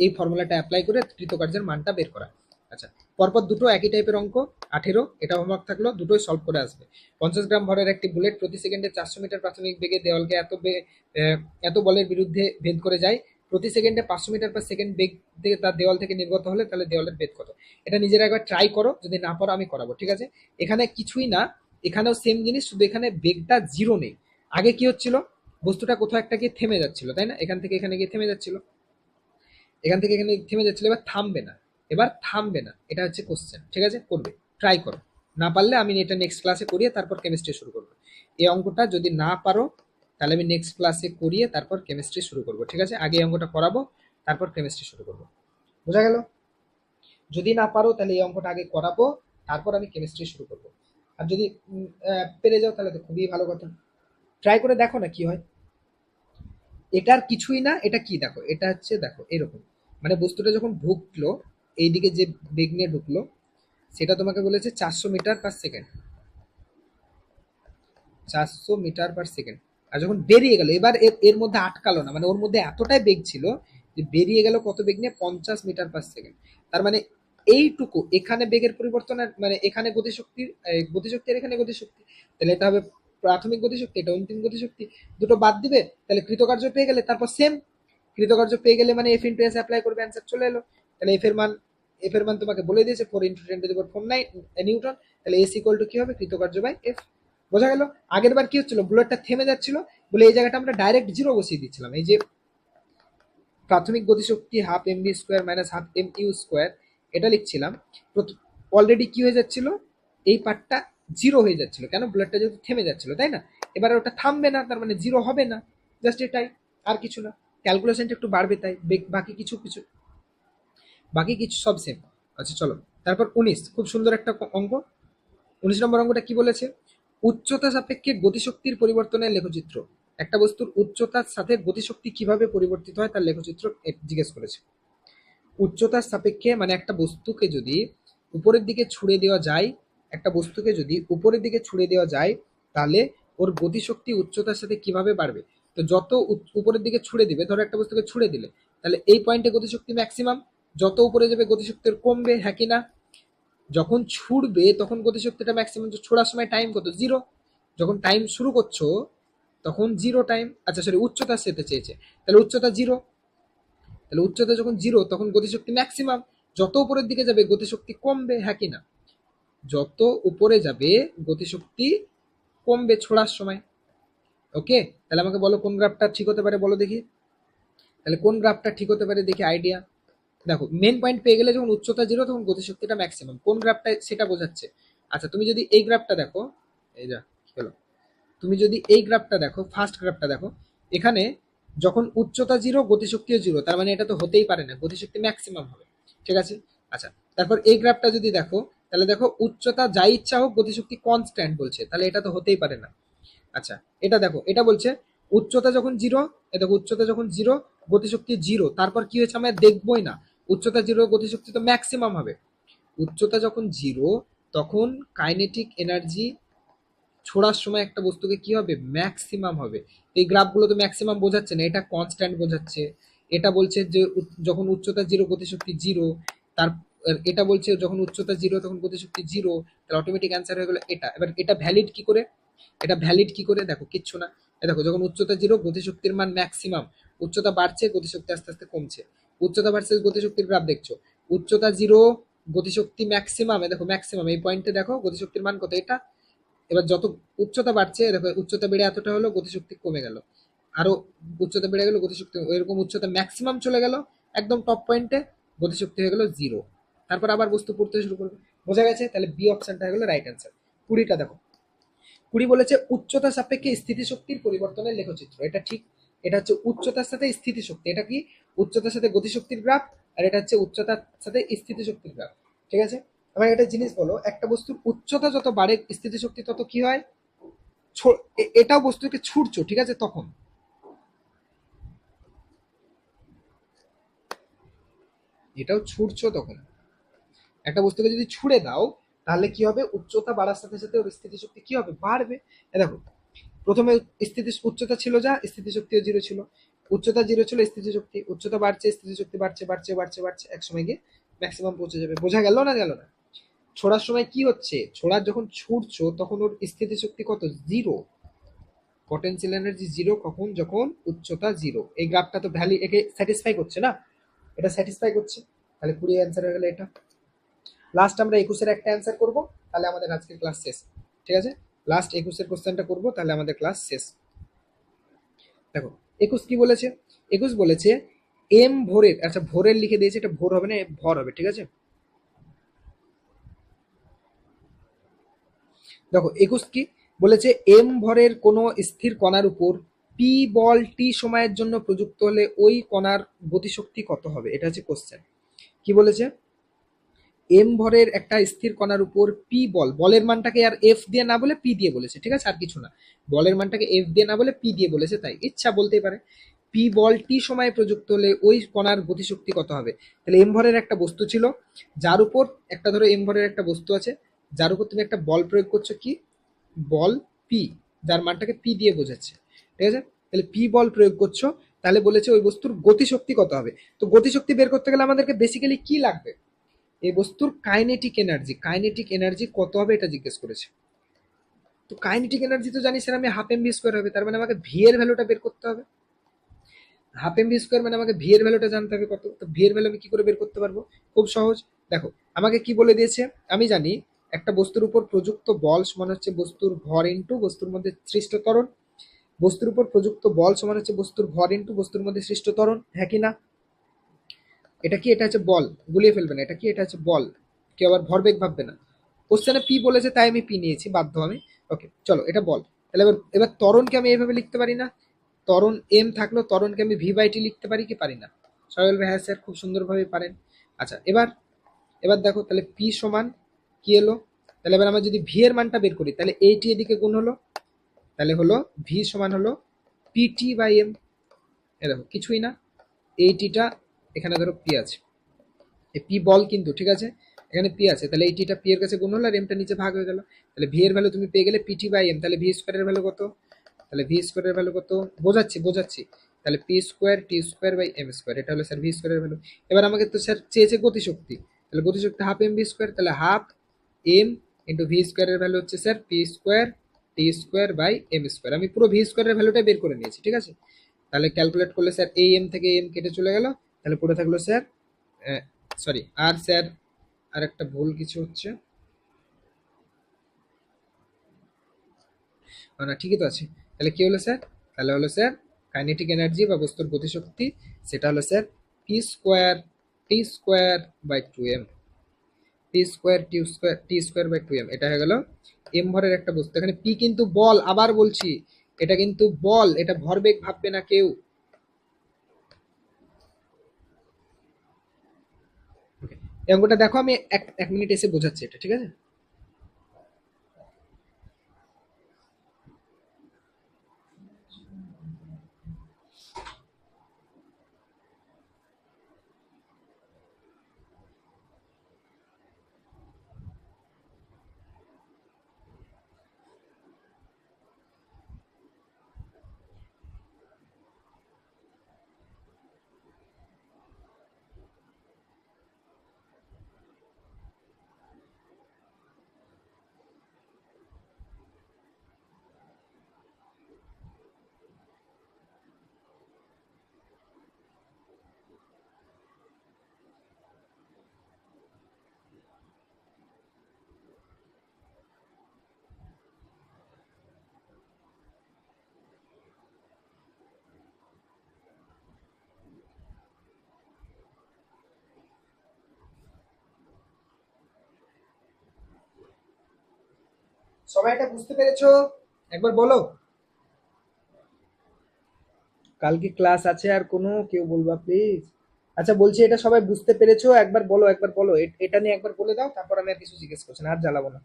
এই ফর্মুলাটা অ্যাপ্লাই করে কৃতকার্যের মানটা বের করা। আচ্ছা, পরপর দুটো একই টাইপের অঙ্ক, 18, এটা হোমওয়ার্ক থাকলো, দুটোই সলভ করে আসবে। 50 গ্রাম ভরের একটি বুলেট প্রতি সেকেন্ডে 400 মিটার প্রাথমিক বেগে দেওয়ালকে এত বলের বিরুদ্ধে ভেদ করে যায়, প্রতি সেকেন্ডে 500 মিটার পার সেকেন্ড বেগ থেকে তার দেওয়াল থেকে নির্গত হলে তাহলে দেওয়ালের বেদ কত? এটা নিজেরা একবার ট্রাই করো, যদি না পারো আমি করাবো। ঠিক আছে, এখানে কিছুই না, এখানেও সেম জিনিস, শুধু এখানে বেগটা জিরো নেই। আগে কি হচ্ছিল, বস্তুটা কোথাও একটা গিয়ে থেমে যাচ্ছিল, তাই না? এখান থেকে এখানে গিয়ে থেমে যাচ্ছিল, এখান থেকে এখানে থেমে যাচ্ছিল, এবার থামবে না। এবার থামবে না, এটা হচ্ছে কোশ্চেন। ঠিক আছে, করবে, ট্রাই করো। না পারলে আমি এটা নেক্সট ক্লাসে করিয়ে তারপর কেমিস্ট্রি শুরু করবো। এই অঙ্কটা যদি না পারো, তাহলে আমি নেক্সট ক্লাসে করিয়ে তারপর কেমিস্ট্রি শুরু করবো। ঠিক আছে, আগে এই অঙ্কটা করাবো, তারপর কেমিস্ট্রি শুরু করবো। বোঝা গেল? যদি না পারো তাহলে এই অঙ্কটা আগে করাবো, তারপর আমি কেমিস্ট্রি শুরু করবো। আর যদি পেরে যাও তাহলে তো খুবই ভালো কথা। ট্রাই করে দেখো না কি হয়। এটার কিছুই না, এটা কি দেখো, এটা হচ্ছে দেখো এরকম, মানে বস্তুটা যখন ঢুকলো, এইদিকে যে বেগ নিয়ে ঢুকলো, সেটা তোমাকে বলেছে 400 metre per second, 400 metre per second. আর যখন বেরিয়ে গেল, এবার এর এর মধ্যে আটকালো না, মানে ওর মধ্যে এতটাই বেগ ছিল যে বেরিয়ে গেল কত বেগ নিয়ে, 50 মিটার পার সেকেন্ড। তার মানে এইটুকু, এখানে বেগের পরিবর্তন, মানে এখানে গতিশক্তির গতিশক্তি আর এখানে গতিশক্তি, তাহলে এটা হবে প্রাথমিক গতিশক্তি, এটা অন্তিম গতিশক্তি। দুটো বাদ দিবে, তাহলে কৃতকার্য পেয়ে গেলে, তারপর সেম কৃতকার্য পেয়ে গেলে মানে এফ ইন্টু এস অ্যাপ্লাই করবে, অ্যান্সার চলে এলো। তাহলে এফ এর মান তোমাকে বলে দিয়েছে 4 × 10⁻⁹ নিউটন। তাহলে এস ইকুয়াল টু কি হবে, কৃতকার্য বাই এফ। বোঝা গেল? আগের বার কি হচ্ছিল, বুলেটটা থেমে যাচ্ছিল বলে এই জায়গাটা আমরা ডাইরেক্ট জিরো বসিয়ে দিচ্ছিলাম। এই যে প্রাথমিক গতিশক্তি half M V square minus half M U square, এটা লিখছিলাম, অলরেডি কি হয়ে যাচ্ছিল, এই পার্টটা জিরো হয়ে যাচ্ছিল, কেন? ব্লাডটা যেহেতু থেমে যাচ্ছিল, তাই না? এবার ওটা থামবে না, তার মানে জিরো হবে না, জাস্ট এটাই, আর কিছু না। ক্যালকুলেশনটা একটু বাড়বে তাই, বাকি কিছু কিছু বাকি কিছু সব সেম। আচ্ছা চলো, তারপর 19, খুব সুন্দর একটা অঙ্ক। 19 নম্বর অঙ্কটা কি বলেছে? উচ্চতা সাপেক্ষে গতিশক্তির পরিবর্তনের লেখচিত্র। একটা বস্তুর উচ্চতার সাথে গতিশক্তি কিভাবে পরিবর্তিত হয় তার লেখচিত্র জিজ্ঞেস করেছে। উচ্চতার সাপেক্ষে মানে একটা বস্তুকে যদি উপরের দিকে ছুড়ে দেওয়া যায়, একটা বস্তুকে যদি উপরের দিকে ছুড়ে দেওয়া যায়, তাহলে ওর গতিশক্তি উচ্চতার সাথে কিভাবে বাড়বে। তো যত উপরের দিকে ছুড়ে দিবে, ধরো একটা বস্তুকে ছুড়ে দিলে, তাহলে এই পয়েন্টে গতিশক্তি ম্যাক্সিমাম, যত উপরে যাবে গতিশক্তি ওর কমবে, হ্যাঁ কি না? যখন ছুড়বে তখন গতিশক্তিটা ম্যাক্সিমাম, ছোড়ার সময় টাইম কত? জিরো। যখন টাইম শুরু করছো তখন জিরো টাইম, আচ্ছা সরি, উচ্চতা সেতে চেয়েছে, তাহলে উচ্চতা জিরো, তাহলে উচ্চতা যখন জিরো তখন গতিশক্তি ম্যাক্সিমাম, যত উপরের দিকে যাবে গতিশক্তি কমবে, হ্যাঁ কি না? যত উপরে যাবে গতিশক্তি কমবে ছোড়ার সময়। ওকে, তাহলে আমাকে বলো কোন গ্রাফটা ঠিক হতে পারে, বলো দেখি। তাহলে কোন গ্রাফটা ঠিক হতে পারে দেখি, আইডিয়া। দেখো মেন পয়েন্ট পেয়ে গেলে, যখন উচ্চতা জিরো তখন গতিশক্তিটা ম্যাক্সিমাম, কোন গ্রাফটা সেটা বোঝাচ্ছে। আচ্ছা তুমি যদি এই গ্রাফটা দেখো, এই যা কি হলো, তুমি যদি এই গ্রাফটা দেখো, ফার্স্ট গ্রাফটা দেখো, এখানে যখন উচ্চতা জিরো গতিশক্তিও জিরো, তার মানে এটা তো হতেই পারে না, গতিশক্তি ম্যাক্সিমাম হবে। ঠিক আছে, আচ্ছা তারপর এই গ্রাফটা যদি দেখো, তাহলে দেখো উচ্চতা যাই ইচ্ছা হোক গতিশক্তি কনস্ট্যান্ট বলছে, তাহলে এটা তো হতেই পারে না। আচ্ছা এটা দেখো, এটা বলছে উচ্চতা যখন জিরো, এ দেখো উচ্চতা যখন জিরো গতিশক্তি জিরো, তারপর কি হয়েছে আমরা দেখবোই না, উচ্চতা জিরো গতিশক্তি তো ম্যাক্সিমাম হবে। উচ্চতা যখন জিরো তখন কাইনেটিক এনার্জি ছোড়ার সময় একটা বস্তুকে কি হবে, ম্যাক্সিমাম হবে। এই গ্রাফগুলো তো ম্যাক্সিমাম বোঝাচ্ছে না, এটা কনস্ট্যান্ট বোঝাচ্ছে। এটা বলছে যে যখন উচ্চতা জিরো গতিশক্তি জিরো, তার এটা বলছে যখন উচ্চতা জিরো তখন গতিশক্তি জিরো, তাহলে অটোমেটিক অ্যান্সার হয়ে গেল এটা। এবার এটা ভ্যালিড কি করে, এটা ভ্যালিড কি করে, দেখো কিচ্ছু না। দেখো যখন উচ্চতা জিরো গতিশক্তির মান ম্যাক্সিমাম, উচ্চতা বাড়ছে গতিশক্তি আস্তে আস্তে কমছে। উচ্চতা ভার্সেস গতিশক্তির গ্রাফ দেখছো, উচ্চতা জিরো গতিশক্তি ম্যাক্সিমাম, দেখো ম্যাক্সিমাম এই পয়েন্টে দেখো গতিশক্তির মান কত, এটা। এবার যত উচ্চতা বাড়ছে, দেখো উচ্চতা বেড়ে এতটা হলো, গতিশক্তি কমে গেল, আরো উচ্চতা বেড়ে গেল, গতিশক্তি এরকম উচ্চতা ম্যাক্সিমাম চলে গেল, একদম টপ পয়েন্টে গতিশক্তি হয়ে গেল জিরো। তারপর আবার বস্তু পড়তে শুরু করবে। বোঝা গেছে? তাহলে বি অপশনটা হয়ে গেল রাইট অ্যান্সার। 20টা দেখো, 20 বলেছে উচ্চতা সাপেক্ষে স্থিতিশক্তির পরিবর্তনের লেখচিত্র। এটা ঠিক, এটা হচ্ছে উচ্চতার সাথে স্থিতিশক্তি। এটা কি? উচ্চতার সাথে গতিশক্তির গ্রাফ, আর এটা হচ্ছে উচ্চতার সাথে স্থিতিশক্তির গ্রাফ। ঠিক আছে, এবার একটা জিনিস বলো, একটা বস্তুর উচ্চতা যত বাড়ে স্থিতিশক্তি তত কি হয়? এটাও বস্তুকে ছুটছো, ঠিক আছে, তখন এটাও ছুটছো, তখন একটা বস্তুকে যদি ছুড়ে দাও তাহলে কি হবে, উচ্চতা বাড়ার সাথে সাথে ওর স্থিতিশক্তি কি হবে, বাড়বে। দেখো প্রথমে উচ্চতা ছিল যা, স্থিতিশক্তিও জিরো ছিল। উচ্চতা জিরো ছিল, স্থিতিশক্তি, উচ্চতা বাড়ছে স্থিতিশক্তি বাড়ছে বাড়ছে বাড়ছে বাড়ছে, এক সময় গিয়ে ম্যাক্সিমাম পৌঁছে যাবে। বোঝা গেল না গেল না? ছোড়ার সময় কি হচ্ছে, ছোড়ার যখন ছুটছো তখন ওর স্থিতিশক্তি কত, জিরো, পটেনশিয়াল এনার্জি জিরো, কখন, যখন উচ্চতা জিরো। এই গ্রাফটা তো ভ্যালি একে স্যাটিসফাই করছে না, এটা স্যাটিসফাই করছে, তাহলে 20 অ্যান্সার হয়ে গেল এটা। লাস্ট আমরা 21-এর একটা অ্যান্সার করব, তাহলে আমাদের আজকের ক্লাস শেষ। ঠিক আছে, লাস্ট 21-এর কোশ্চেনটা করব, তাহলে আমাদের ক্লাস শেষ। দেখো 21 কি বলেছে, 21 বলেছে এম ভোরের, আচ্ছা ভোরের লিখে দিয়েছে, এটা ভোর হবে না, ভর হবে। ঠিক আছে, দেখো 21 কি বলেছে, এম ভরের কোনো স্থির কণার উপর পি বল টি সময়ের জন্য প্রযুক্ত হলে ওই কণার গতিশক্তি কত হবে। এটা হচ্ছে কোশ্চেন। কি বলেছে, এম ভরের একটা স্থির কণার উপর পি বল, বলের মানটাকে আর এফ দিয়ে না বলে পি দিয়ে বলেছে, ঠিক আছে, আর কিছু না, বলের মানটাকে এফ দিয়ে না বলে পি দিয়ে বলেছে, তাই ইচ্ছা বলতেই পারে। পি বল টি সময়ে প্রযুক্ত হলে ওই কণার গতিশক্তি কত হবে। তাহলে এম ভরের একটা বস্তু ছিল, যার উপর একটা, ধরো এম ভরের একটা বস্তু আছে, যার উপর তুমি একটা বল প্রয়োগ করছো, কি বল, পি, যার মানটাকে পি দিয়ে বোঝাচ্ছে। ঠিক আছে, তাহলে পি বল প্রয়োগ করছো, তাহলে বলেছে ওই বস্তুর গতিশক্তি কত হবে। তো গতিশক্তি বের করতে গেলে আমাদেরকে বেসিক্যালি কি লাগবে, এই বস্তুর কাইনেটিক এনার্জি, কাইনেটিক এনার্জি কত হবে এটা জিজ্ঞেস করেছে। তো কাইনেটিক এনার্জি তো জানি স্যার আমি হাফ এম ভি স্কোয়ার হবে, তার মানে আমাকে ভি এর ভ্যালুটা বের করতে হবে। হাফ এম ভি স্কোয়ার মানে আমাকে ভি এর ভ্যালুটা জানতে হবে কত, তো ভি এর ভ্যালু আমি কি করে বের করতে পারবো, খুব সহজ। দেখো আমাকে কি বলে দিয়েছে, আমি জানি একটা বস্তুর উপর প্রযুক্ত বল সমান হচ্ছে বস্তুর ভর ইন্টু বস্তুর মধ্যে সৃষ্ট ত্বরণ। বস্তুর উপর প্রযুক্ত বল সমান হচ্ছে বস্তুর ভর ইন্টু বস্তুর মধ্যে সৃষ্ট ত্বরণ, হ্যাঁ কি না? এটা কি, এটা হচ্ছে বল, গুলিয়ে ফেলবে না, এটা কি, এটা হচ্ছে বল, কেউ আবার ভরবেগ ভাববে না। কোশ্চেনে পি বলেছে তাই আমি পি নিয়েছি, বাধ্য আমি। ওকে চলো এটা বল। তাহলে এবার এবার ত্বরণকে আমি এইভাবে লিখতে পারি না? ত্বরণ এম থাকলো, ত্বরণকে আমি ভি বাই টি লিখতে পারি কি পারি না? সবাই বলবে হ্যাঁ স্যার, খুব সুন্দরভাবে পারেন। আচ্ছা এবার এবার দেখো তাহলে পি সমান কি এলো? তাহলে এবার আমরা যদি ভি এর মানটা বের করি তাহলে এইটি এদিকে গুণ হলো, তাহলে হলো ভি সমান হলো পিটি বাই এম। এ দেখো কিছুই না, এইটিটা এখানে ধরো পি আছে, এই পি বল কিন্তু, ঠিক আছে, এখানে পি আছে, তাহলে এইটিটা পি এর কাছে গুণ হলো আর এমটা নিচে ভাগ হয়ে গেল। তাহলে ভি এর ভ্যালু তুমি পেয়ে গেলে পিটি বাই এম। তাহলে ভি স্কোয়ারের ভ্যালু কত? তাহলে ভি স্কোয়ারের ভ্যালু কত? বোঝাচ্ছি বোঝাচ্ছি। তাহলে P square T square by M square, এটা হলো স্যার ভি স্কোয়ারের ভ্যালু। এবার আমাকে তো স্যার চেয়েছে গতিশক্তি, তাহলে গতিশক্তি হাফ এম ভি স্কোয়ার, তাহলে হাফ এম ইন্টু ভি স্কোয়ারের ভ্যালু হচ্ছে sir P square T square by M square. আমি পুরো ভি স্কোয়ারের ভ্যালুটা বের করে নিয়েছি, ঠিক আছে। তাহলে ক্যালকুলেট করলে স্যার এই এম থেকে এম কেটে চলে গেল, তাহলে পড়ে থাকলো স্যার, সরি আর স্যার আর একটা ভুল কিছু হচ্ছে না, ঠিকই তো আছে। তাহলে কি হলো স্যার? তাহলে হলো স্যার কাইনেটিক এনার্জি বা বস্তুর গতিশক্তি, সেটা হলো sir P square T square by two M. P square T square by two M, এটা হয়ে গেল এম ভরের একটা বস্তু। এখানে পি কিন্তু বল, আবার বলছি এটা কিন্তু বল, এটা ভরবেগ ভাববে না কেউ। এই অঙ্কটা দেখো, আমি এক এক মিনিট এসে বোঝাচ্ছি এটা, ঠিক আছে। সবাই এটা বুঝতে পেরেছো? একবার বলো। কালকে ক্লাস আছে আর কোনো কেউ বলবা প্লিজ? আচ্ছা বলছি এটা সবাই বুঝতে পেরেছো? একবার বলো, একবার বলো, এটা নিয়ে একবার বলে দাও, তারপর আমি আর কিছু জিজ্ঞেস করছি না, আর জ্বালাবো না।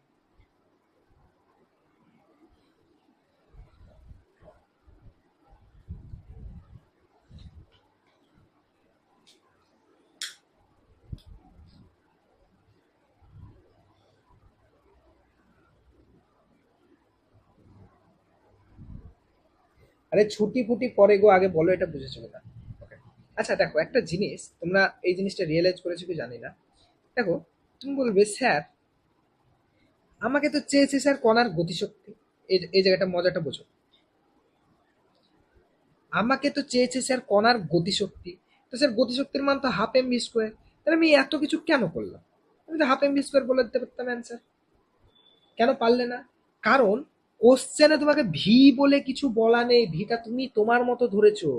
আরে ছুটি ফুটি পরে গো, আগে বলো এটা বুঝেছো কিনা। Okay. আচ্ছা দেখো একটা জিনিস, তোমরা এই জিনিসটা রিয়েলাইজ করেছো কি জানি না। দেখো তুমি বলবে স্যার আমাকে তো চেয়েছে স্যার কণার গতিশক্তি, এই এই জায়গাটা মজাটা বোঝো। আমাকে তো চেয়েছে স্যার কণার গতিশক্তি, তো স্যার গতিশক্তির মান তো হাফ এম ভি স্কোয়ার, তাহলে আমি এত কিছু কেন করলাম? আমি তো হাফ এম ভি স্কোয়ার বলে দিতে পারতাম অ্যান্সার। কেন পারলে না? কারণ কোশ্চেনে তোমাকে ভি বলে কিছু বলা নেই, ভিটা তুমি তোমার মতো ধরেছো,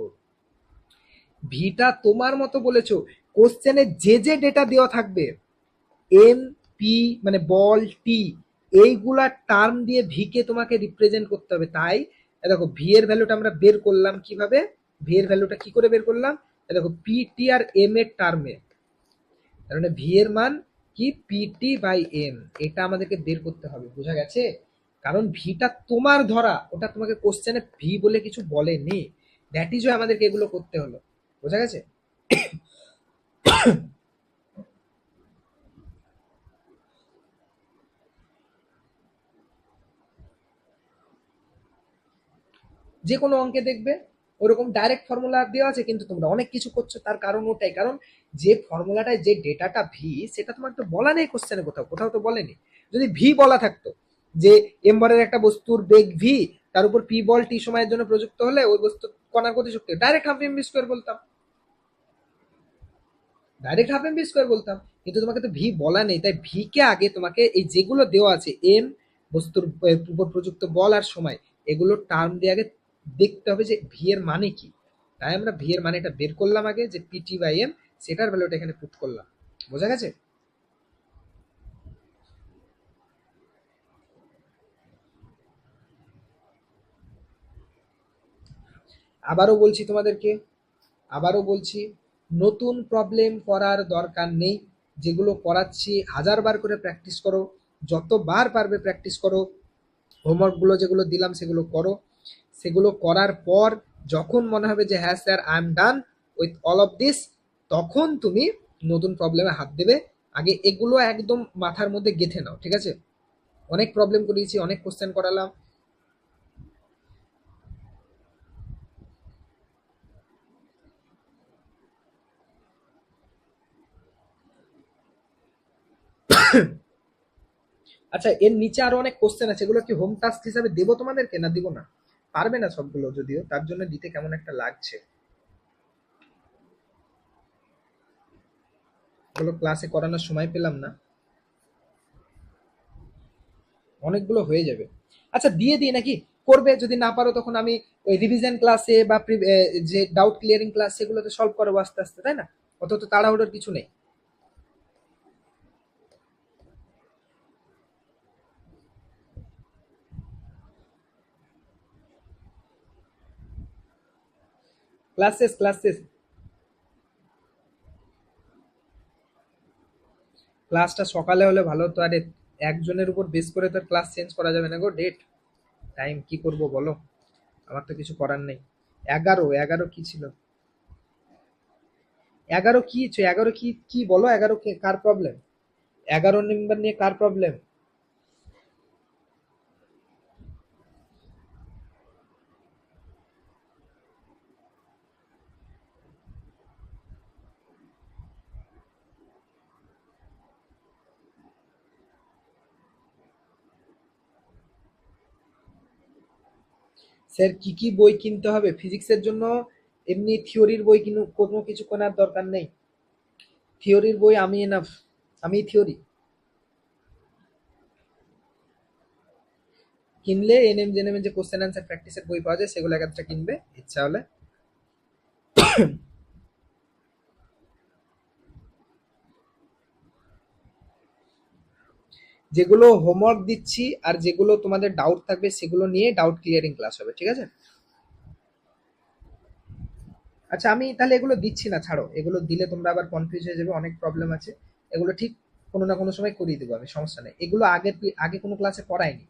ভিটা তোমার মতো বলেছো। কোশ্চেনে যে যে ডেটা দেওয়া থাকবে, এম পি মানে বল টি, এইগুলা টার্ম দিয়ে ভি কে তোমাকে রিপ্রেজেন্ট করতে হবে। তাই দেখো ভি এর ভ্যালুটা আমরা বের করলাম কিভাবে, ভি এর ভ্যালুটা কি করে বের করলাম, দেখো পি টি আর এম এর টার্মে, তার মানে ভি এর মান কি পিটি বাই এম, এটা আমাদেরকে বের করতে হবে, বোঝা গেছে? কারণ ভিটা তোমার ধরা, ওটা তোমাকে কোশ্চেনে ভি বলে কিছু বলেনি, দ্যাট ইজ আমাদেরকে এগুলো করতে হলো, বোঝা গেছে? যে কোনো অঙ্কে দেখবে ওরকম ডাইরেক্ট ফর্মুলা দেওয়া আছে, কিন্তু তোমরা অনেক কিছু করছো, তার কারণ ওটাই, কারণ যে ফর্মুলাটায় যে ডেটাটা ভি, সেটা তোমার তো বলা নেই কোশ্চেনে, কোথাও কোথাও তো বলেনি। যদি ভি বলা থাকতো যে এম্বারের একটা বস্তুর বেগ ভি, তার উপর পি বল টি সময়ের জন্য প্রযুক্ত হলে ওই বস্তু কণার গতিশক্তি, direct half M V square বলতাম, direct half M V square বলতাম। কিন্তু তোমাকে তো ভি বলা নেই, তাই ভি কে আগে তোমাকে এই যেগুলো দেওয়া আছে এম, বস্তুর উপর প্রযুক্ত বল আর সময়, এগুলো টার্ম দিয়ে আগে দেখতে হবে যে ভি এর মানে কি। তাই আমরা ভি এর মানেটা বের করলাম আগে, যে পিটি বাই এম, সেটার ভ্যালুটা এখানে পুট করলাম, বোঝা গেছে? আবারও বলছি তোমাদেরকে, আবারও বলছি, নতুন প্রবলেম করার দরকার নেই। যেগুলো করাচ্ছি 1000 বার করে প্র্যাকটিস করো, যতবার পারবে প্র্যাকটিস করো। হোমওয়ার্কগুলো যেগুলো দিলাম সেগুলো করো। সেগুলো করার পর যখন মনে হবে যে হ্যাঁ sir I am done with all of this, তখন তুমি নতুন প্রবলেমে হাত দেবে। আগে এগুলো একদম মাথার মধ্যে গেঁথে নাও, ঠিক আছে? অনেক প্রবলেম করিয়েছি, অনেক কোশ্চেন করালাম। আচ্ছা, এর নিচে আরো অনেক কোশ্চেন আছে, এগুলো কি হোম টাস্ক হিসাবে দেবো তোমাদেরকে না দিব না? পারবে না সবগুলো, যদিও তার জন্য দিতে কেমন একটা লাগছে। এগুলো ক্লাসে করানোর সময় পেলাম না। অনেকগুলো হয়ে যাবে। আচ্ছা দিয়ে দিই নাকি? করবে, যদি না পারো তখন আমি ওই রিভিশন ক্লাসে বা যে ডাউট ক্লিয়ারিং ক্লাস সেগুলোতে সলভ করবো আস্তে আস্তে, তাই না? অত তো তাড়াহুড়োর কিছু নেই। ক্লাসেস ক্লাসেস ক্লাসটা সকালে হলে ভালো হতো। আরে একজনের উপর বেস করে তো ক্লাস চেঞ্জ করা যাবে না গো। ডেট টাইম কি করব বলো, আমার তো কিছু করার নেই। 11 কি ছিল? 11 কি 11 কি কি বলো? 11 কার প্রবলেম? 11 নম্বর নিয়ে কার প্রবলেম? স্যার কি কি বই কিনতে হবে ফিজিক্সের জন্য? এমনি থিওরির বই কোনো কিছু কেনার দরকার নেই। থিওরির বই আমি এনাফ, আমি থিওরি। কিনলে এনএম জেনেমে যে কোশ্চেন অ্যান্সার প্র্যাকটিসের বই পাওয়া যায় সেগুলো এক একটা কিনবে ইচ্ছা হলে। যেগুলো হোমওয়ার্ক দিচ্ছি আর যেগুলো তোমাদের ডাউট থাকবে সেগুলো নিয়ে ডাউট ক্লিয়ারিং ক্লাস হবে, ঠিক আছে? আচ্ছা আমি তাহলে এগুলো দিচ্ছি না, ছাড়ো। এগুলো দিলে তোমরা আবার কনফিউজ হয়ে যাবে, অনেক প্রবলেম আছে। এগুলো ঠিক কোনো না কোনো সময় করিয়ে দেবো আমি, সমস্যা নেই। এগুলো আগে আগে কোনো ক্লাসে পড়াইনি।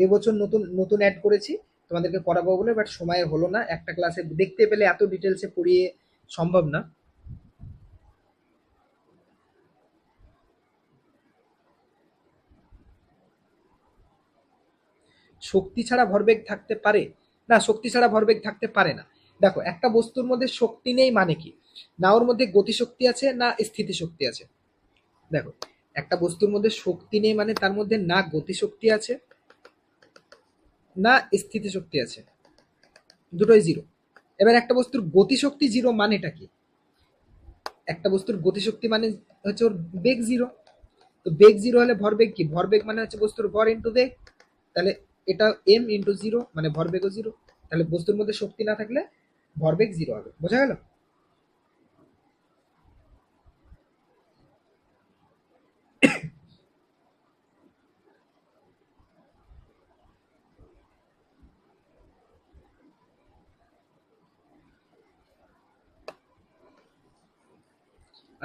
এবছর নতুন নতুন অ্যাড করেছি তোমাদেরকে পড়াবো বলে, বাট সময় হলো না। একটা ক্লাসে দেখতে পেলে এত ডিটেলসে পড়িয়ে সম্ভব না। শক্তি ছাড়া ভরবেগ থাকতে পারে? না, শক্তি ছাড়া ভরবেগ থাকতে পারে না। দেখো, একটা বস্তুর মধ্যে শক্তি নেই মানে কি? না ওর মধ্যে গতিশক্তি আছে না স্থিতিশক্তি আছে। দেখো, একটা বস্তুর মধ্যে শক্তি নেই মানে তার মধ্যে না গতিশক্তি আছে না স্থিতিশক্তি আছে, দুটোই জিরো। এবার একটা বস্তুর গতিশক্তি জিরো মানেটা কি? একটা বস্তুর গতিশক্তি মানে হচ্ছে ওর বেগ জিরো। তো বেগ জিরো হলে ভরবেগ কি? ভরবেগ মানে হচ্ছে বস্তুর ভর ইন্টু বেগ। তাহলে এটা এম ইন্টু জিরো মানে ভরবেগও জিরো। তাহলে বস্তুর মধ্যে শক্তি না থাকলে ভরবেগ জিরো হবে। বোঝা গেল?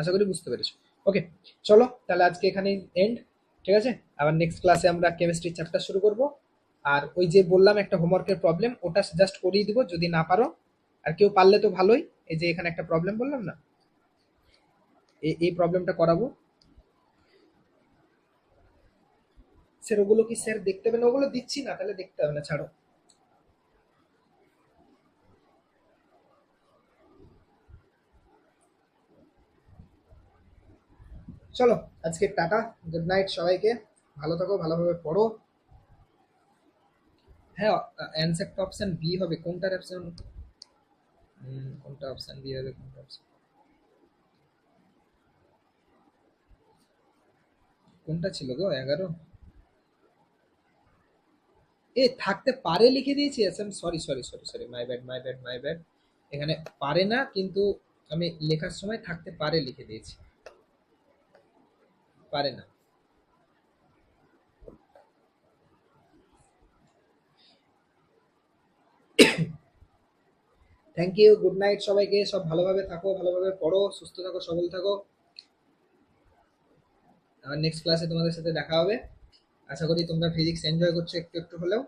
আশা করি বুঝতে পেরেছো। ওকে, চলো তাহলে আজকে এখানে এন্ড। ঠিক আছে, আবার নেক্সট ক্লাসে আমরা কেমিস্ট্রি চ্যাপ্টার শুরু করব। আর ওই যে বললাম একটা হোমওয়ার্কের প্রবলেম, ওটা জাস্ট করিয়ে দিব যদি না পারো। আর কেউ পারলে তো ভালোই। এই যে এখানে একটা প্রবলেম বললাম না, এই প্রবলেমটা করাবো। স্যার ওগুলো কি স্যার দেখতে হবে না? ওগুলো দিচ্ছি না, তাহলে দেখতে হবে না, ছাড়ো। চলো, আজকে টাটা, গুড নাইট সবাইকে। ভালো থাকো, ভালোভাবে পড়ো। হ্যাঁ, অ্যান্সারটা অপশন বি হবে। কোনটার অপশন? কোনটা অপশন বি হবে? কোনটা অপশন, কোনটা ছিল গো? 11? এ থাকতে পারে লিখে দিয়েছি। আচ্ছা, sorry sorry sorry sorry, my bad my bad my bad. এখানে পারে না, কিন্তু আমি লেখার সময় থাকতে পারে লিখে দিয়েছি। পারে না। থ্যাংক ইউ, গুড নাইট সবাইকে। সব ভালোভাবে থাকো, ভালোভাবে পড়ো, সুস্থ থাকো, সবল থাকো। আর নেক্সট ক্লাসে তোমাদের সাথে দেখা হবে। আশা করি তোমরা ফিজিক্স এনজয় করছো একটু একটু হলেও,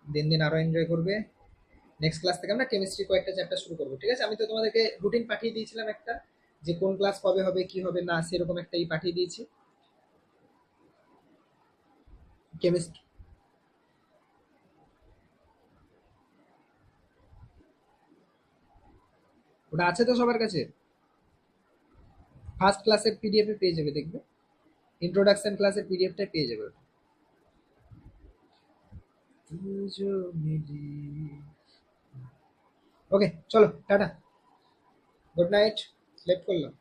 দিন দিন আরো এনজয় করবে। নেক্সট ক্লাস থেকে আমরা কেমিস্ট্রি কয়েকটা চ্যাপ্টার শুরু করবো, ঠিক আছে? আমি তো তোমাদেরকে রুটিন পাঠিয়ে দিয়েছিলাম একটা, যে কোন ক্লাস কবে হবে কি হবে না, সেরকম একটা পাঠিয়ে দিয়েছি কেমিস্ট্রি। ওটা আছে তো সবার কাছে? ফার্স্ট ক্লাসের পিডিএফ এ পেয়ে যাবে, দেখবে ইন্ট্রোডাকশন ক্লাসের পিডিএফটা পেয়ে যাবে। ওকে, চলো টাটা, গুড নাইট। লেট করলাম।